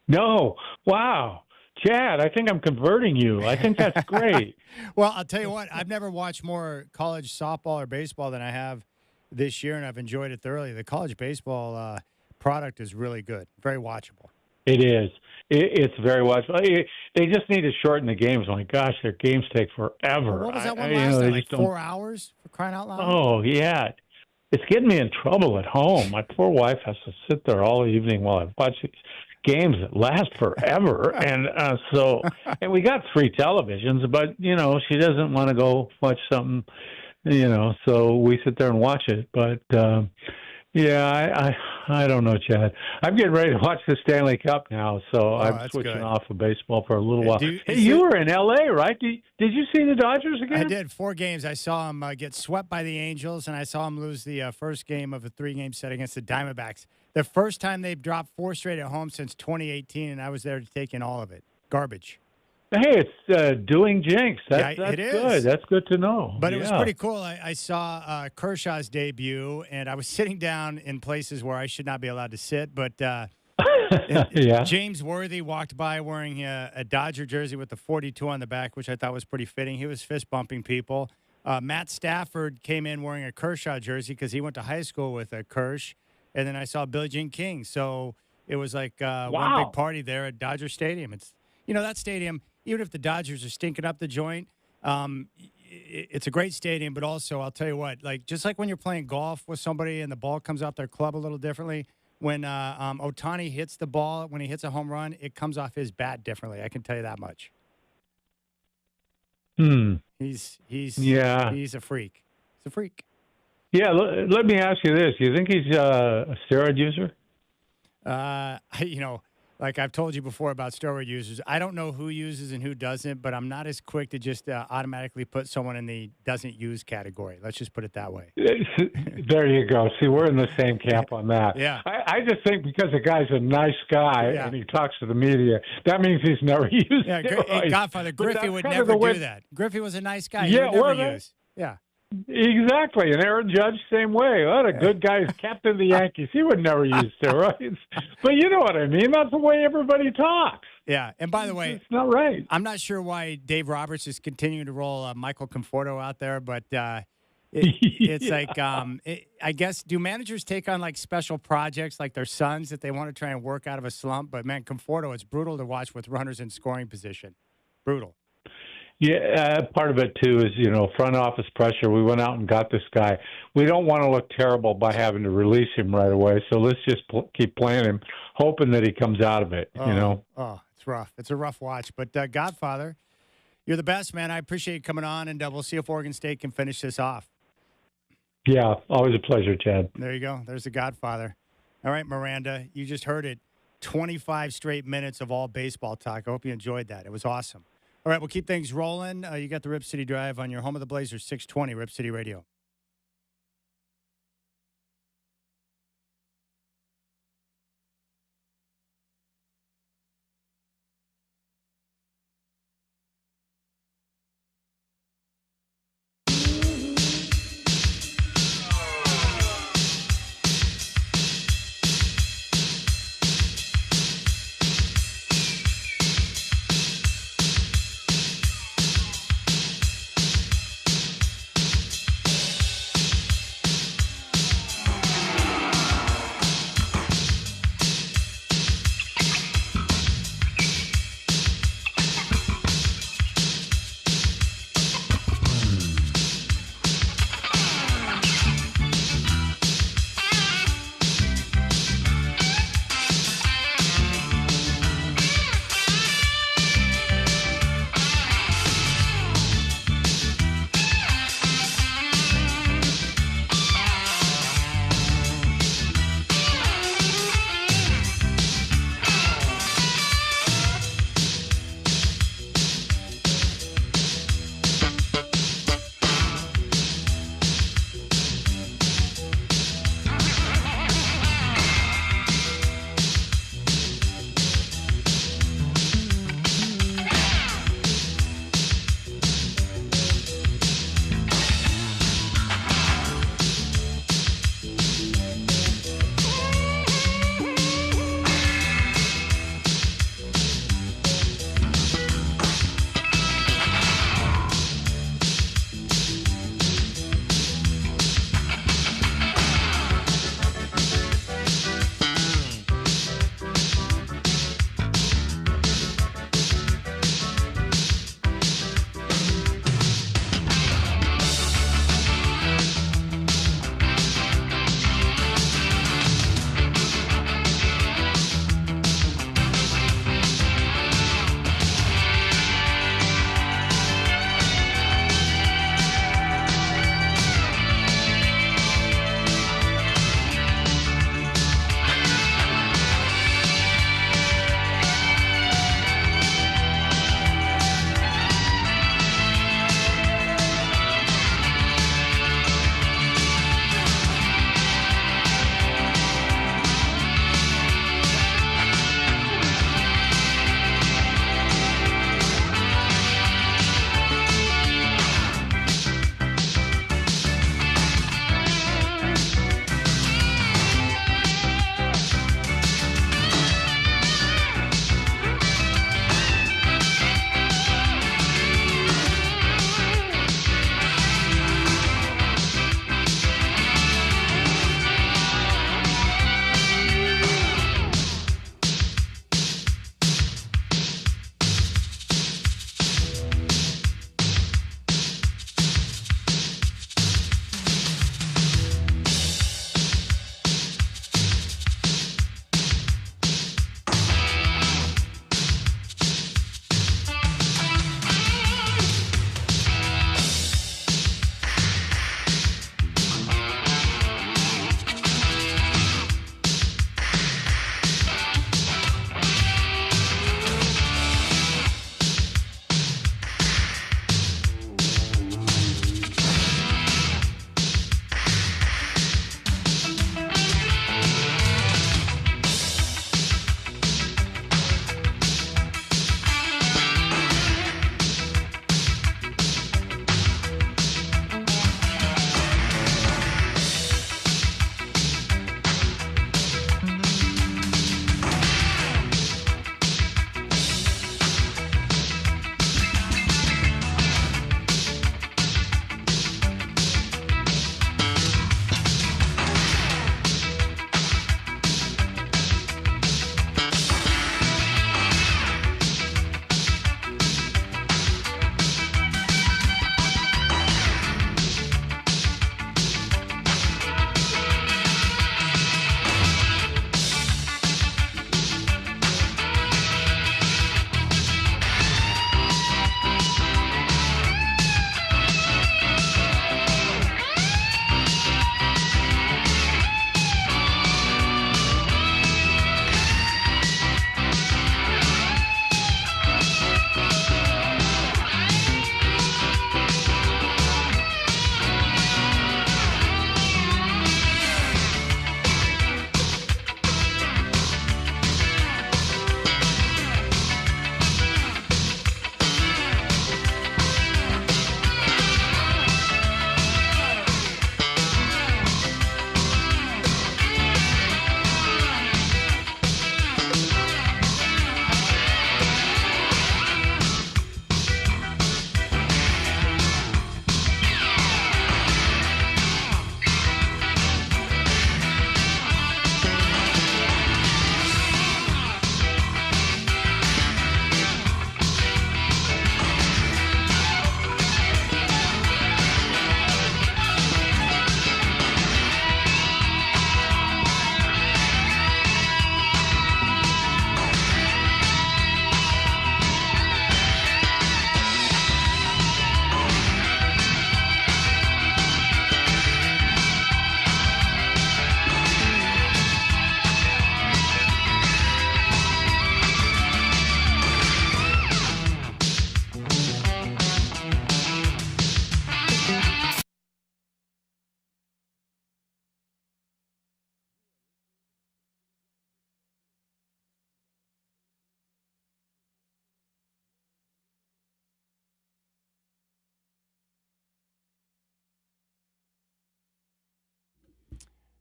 No. Wow. Chad, I think I'm converting you. I think that's great. Well, I'll tell you what. I've never watched more college softball or baseball than I have this year, and I've enjoyed it thoroughly. The college baseball product is really good, very watchable. It is. It's very watchable. They just need to shorten the games. My gosh, their games take forever. What was that one last night, like 4 hours, for crying out loud? Oh, yeah. It's getting me in trouble at home. My poor wife has to sit there all evening while I watch these games that last forever. And and we got 3 televisions, but, she doesn't want to go watch something, so we sit there and watch it. But, I don't know, Chad. I'm getting ready to watch the Stanley Cup now, so I'm switching off of baseball for a little while. You were in L.A., right? Did you see the Dodgers again? I did. 4 games. I saw them get swept by the Angels, and I saw them lose the first game of a 3-game set against the Diamondbacks. The first time they've dropped 4 straight at home since 2018, and I was there to take in all of it. Garbage. Hey, it's doing jinx. That's it is. Good. That's good to know. But it was pretty cool. I saw Kershaw's debut, and I was sitting down in places where I should not be allowed to sit. But James Worthy walked by wearing a Dodger jersey with the 42 on the back, which I thought was pretty fitting. He was fist-bumping people. Matt Stafford came in wearing a Kershaw jersey because he went to high school with a Kersh. And then I saw Billie Jean King. So it was like one big party there at Dodger Stadium. It's that stadium, even if the Dodgers are stinking up the joint, it's a great stadium. But also, I'll tell you what, just like when you're playing golf with somebody and the ball comes off their club a little differently, when Ohtani hits the ball, when he hits a home run, it comes off his bat differently. I can tell you that much. He's a freak. He's a freak. Yeah, let me ask you this. Do you think he's a steroid user? Like I've told you before about steroid users, I don't know who uses and who doesn't, but I'm not as quick to just automatically put someone in the doesn't use category. Let's just put it that way. There you go. See, we're in the same camp on that. Yeah. I just think because the guy's a nice guy and he talks to the media, that means he's never used steroids. Hey, Godfather, Griffey would never do that. Griffey was a nice guy. He would never use. Yeah. Exactly, and Aaron Judge, same way. What a good guy. He's captain of the Yankees. He would never use steroids. But you know what I mean. That's the way everybody talks. Yeah, and by the way, it's not right. I'm not sure why Dave Roberts is continuing to roll Michael Conforto out there, but it's like, I guess, do managers take on like special projects like their sons that they want to try and work out of a slump? But man, Conforto, it's brutal to watch with runners in scoring position. Brutal. Yeah, part of it, too, is, front office pressure. We went out and got this guy. We don't want to look terrible by having to release him right away, so let's just keep playing him, hoping that he comes out of it, Oh, it's rough. It's a rough watch. But, Godfather, you're the best, man. I appreciate you coming on, and we'll see if Oregon State can finish this off. Yeah, always a pleasure, Chad. There you go. There's the Godfather. All right, Miranda, you just heard it. 25 straight minutes of all baseball talk. I hope you enjoyed that. It was awesome. All right, we'll keep things rolling. You got the Rip City Drive on your home of the Blazers, 620 Rip City Radio.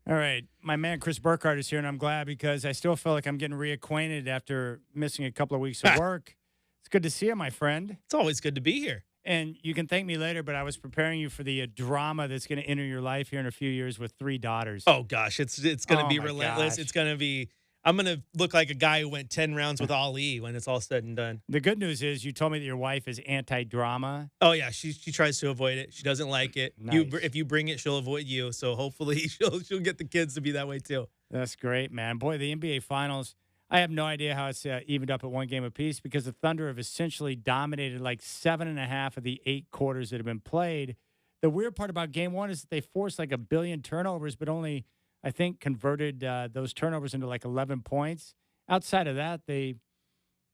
All right. My man Chris Burkhardt is here, and I'm glad because I still feel like I'm getting reacquainted after missing a couple of weeks of work. It's good to see you, my friend. It's always good to be here. And you can thank me later, but I was preparing you for the drama that's going to enter your life here in a few years with 3 daughters. Oh gosh, it's going to Oh, be my relentless. gosh. It's going to be. I'm going to look like a guy who went 10 rounds with Ali when it's all said and done. The good news is you told me that your wife is anti-drama. Oh yeah, she tries to avoid it. She doesn't like it. Nice. If you bring it, she'll avoid you. So hopefully she'll get the kids to be that way too. That's great, man. Boy, the NBA Finals, I have no idea how it's evened up at 1 game apiece because the Thunder have essentially dominated like 7.5 of the 8 quarters that have been played. The weird part about Game 1 is that they forced like 1 billion turnovers, but only, I think, converted those turnovers into like 11 points. Outside of that, they've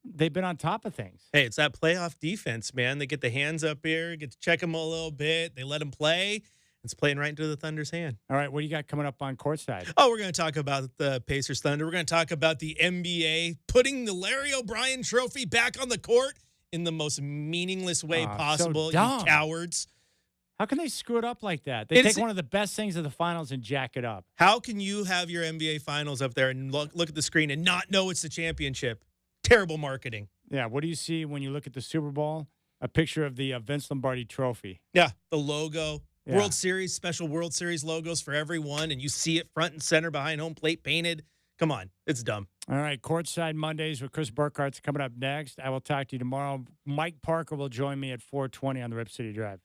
been on top of things. Hey, it's that playoff defense, man. They get the hands up here, get to check them a little bit. They let them play. It's playing right into the Thunder's hand. All right, what do you got coming up on courtside? Oh, we're going to talk about the Pacers Thunder. We're going to talk about the NBA putting the Larry O'Brien trophy back on the court in the most meaningless way possible. So dumb. You cowards. How can they screw it up like that? They take one of the best things of the finals and jack it up. How can you have your NBA finals up there and look at the screen and not know it's the championship? Terrible marketing. Yeah, what do you see when you look at the Super Bowl? A picture of the Vince Lombardi trophy. Yeah, the logo. Yeah. World Series, special World Series logos for everyone, and you see it front and center behind home plate painted. Come on, it's dumb. All right, Courtside Mondays with Chris Burkhardt's coming up next. I will talk to you tomorrow. Mike Parker will join me at 4:20 on the Rip City Drive.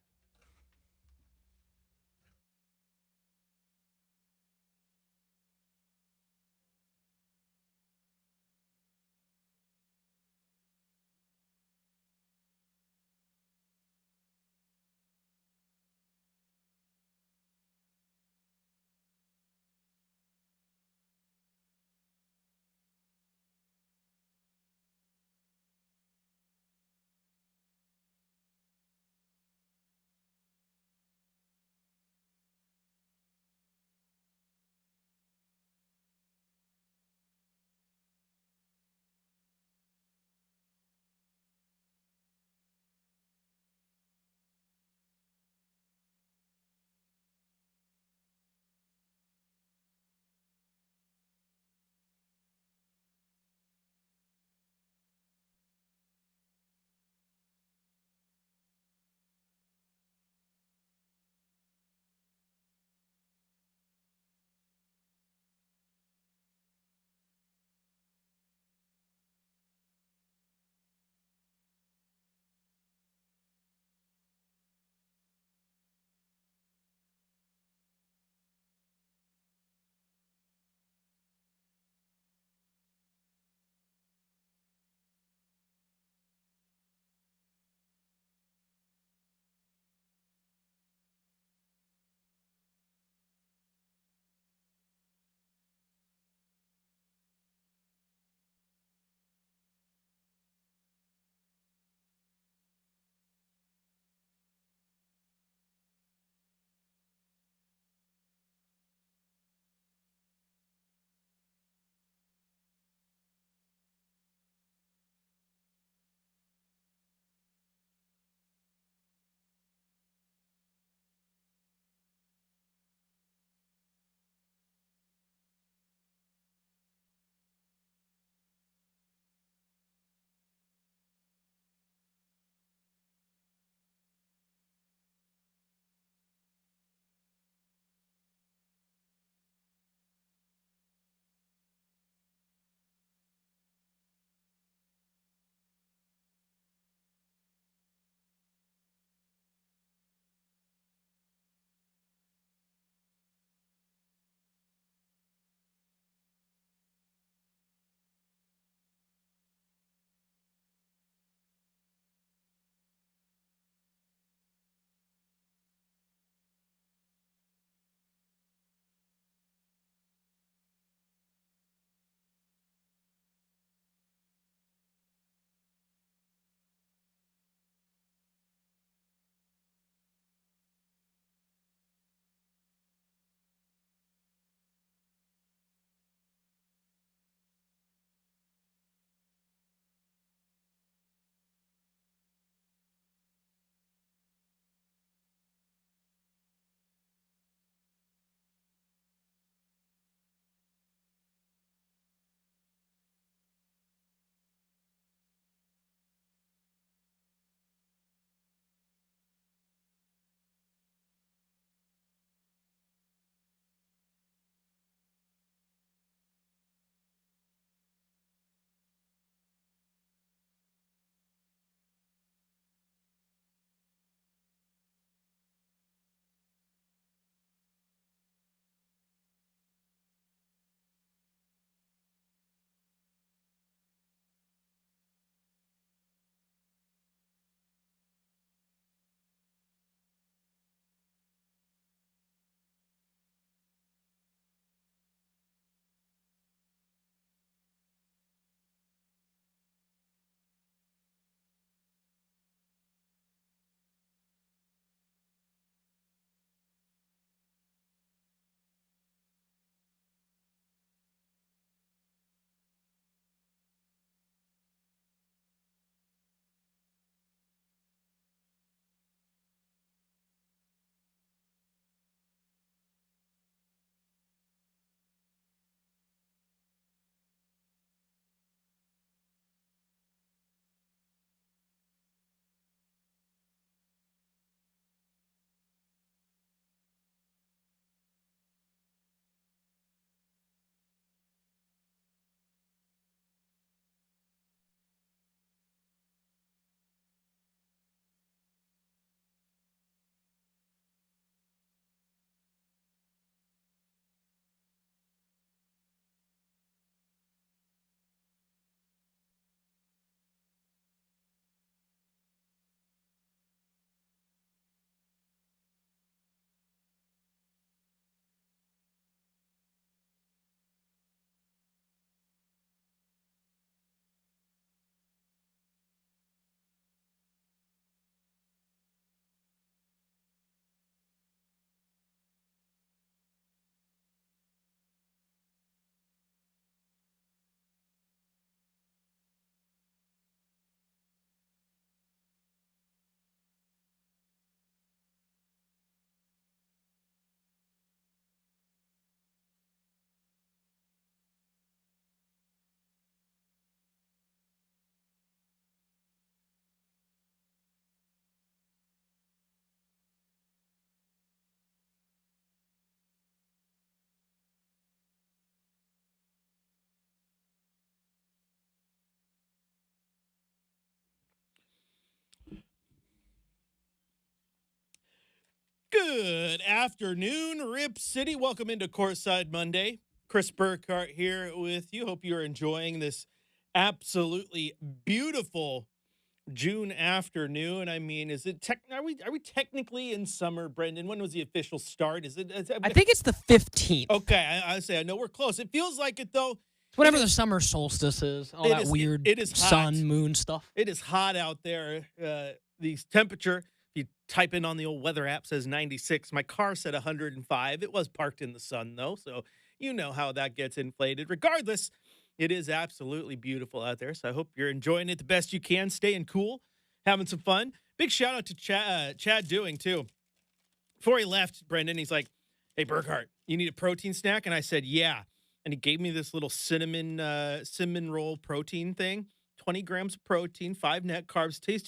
afternoon, Rip City. Welcome into Courtside Monday. Chris Burkhart here with you. Hope you're enjoying this absolutely beautiful June afternoon. I mean, is it are we technically in summer, Brendan? When was the official start? I think it's the 15th. Okay, I say I know we're close. It feels like it though. Whatever the summer solstice is, all that weird it is sun, hot. moon stuff. It is hot out there. The temperature, if you type in on the old weather app, says 96. My car said 105. It was parked in the sun, though, so you know how that gets inflated. Regardless, it is absolutely beautiful out there, so I hope you're enjoying it the best you can, staying cool, having some fun. Big shout-out to Chad Dewing, too. Before he left, Brendan, he's like, hey, Burkhart, you need a protein snack? And I said, yeah. And he gave me this little cinnamon roll protein thing. 20 grams of protein, 5 net carbs. Tastes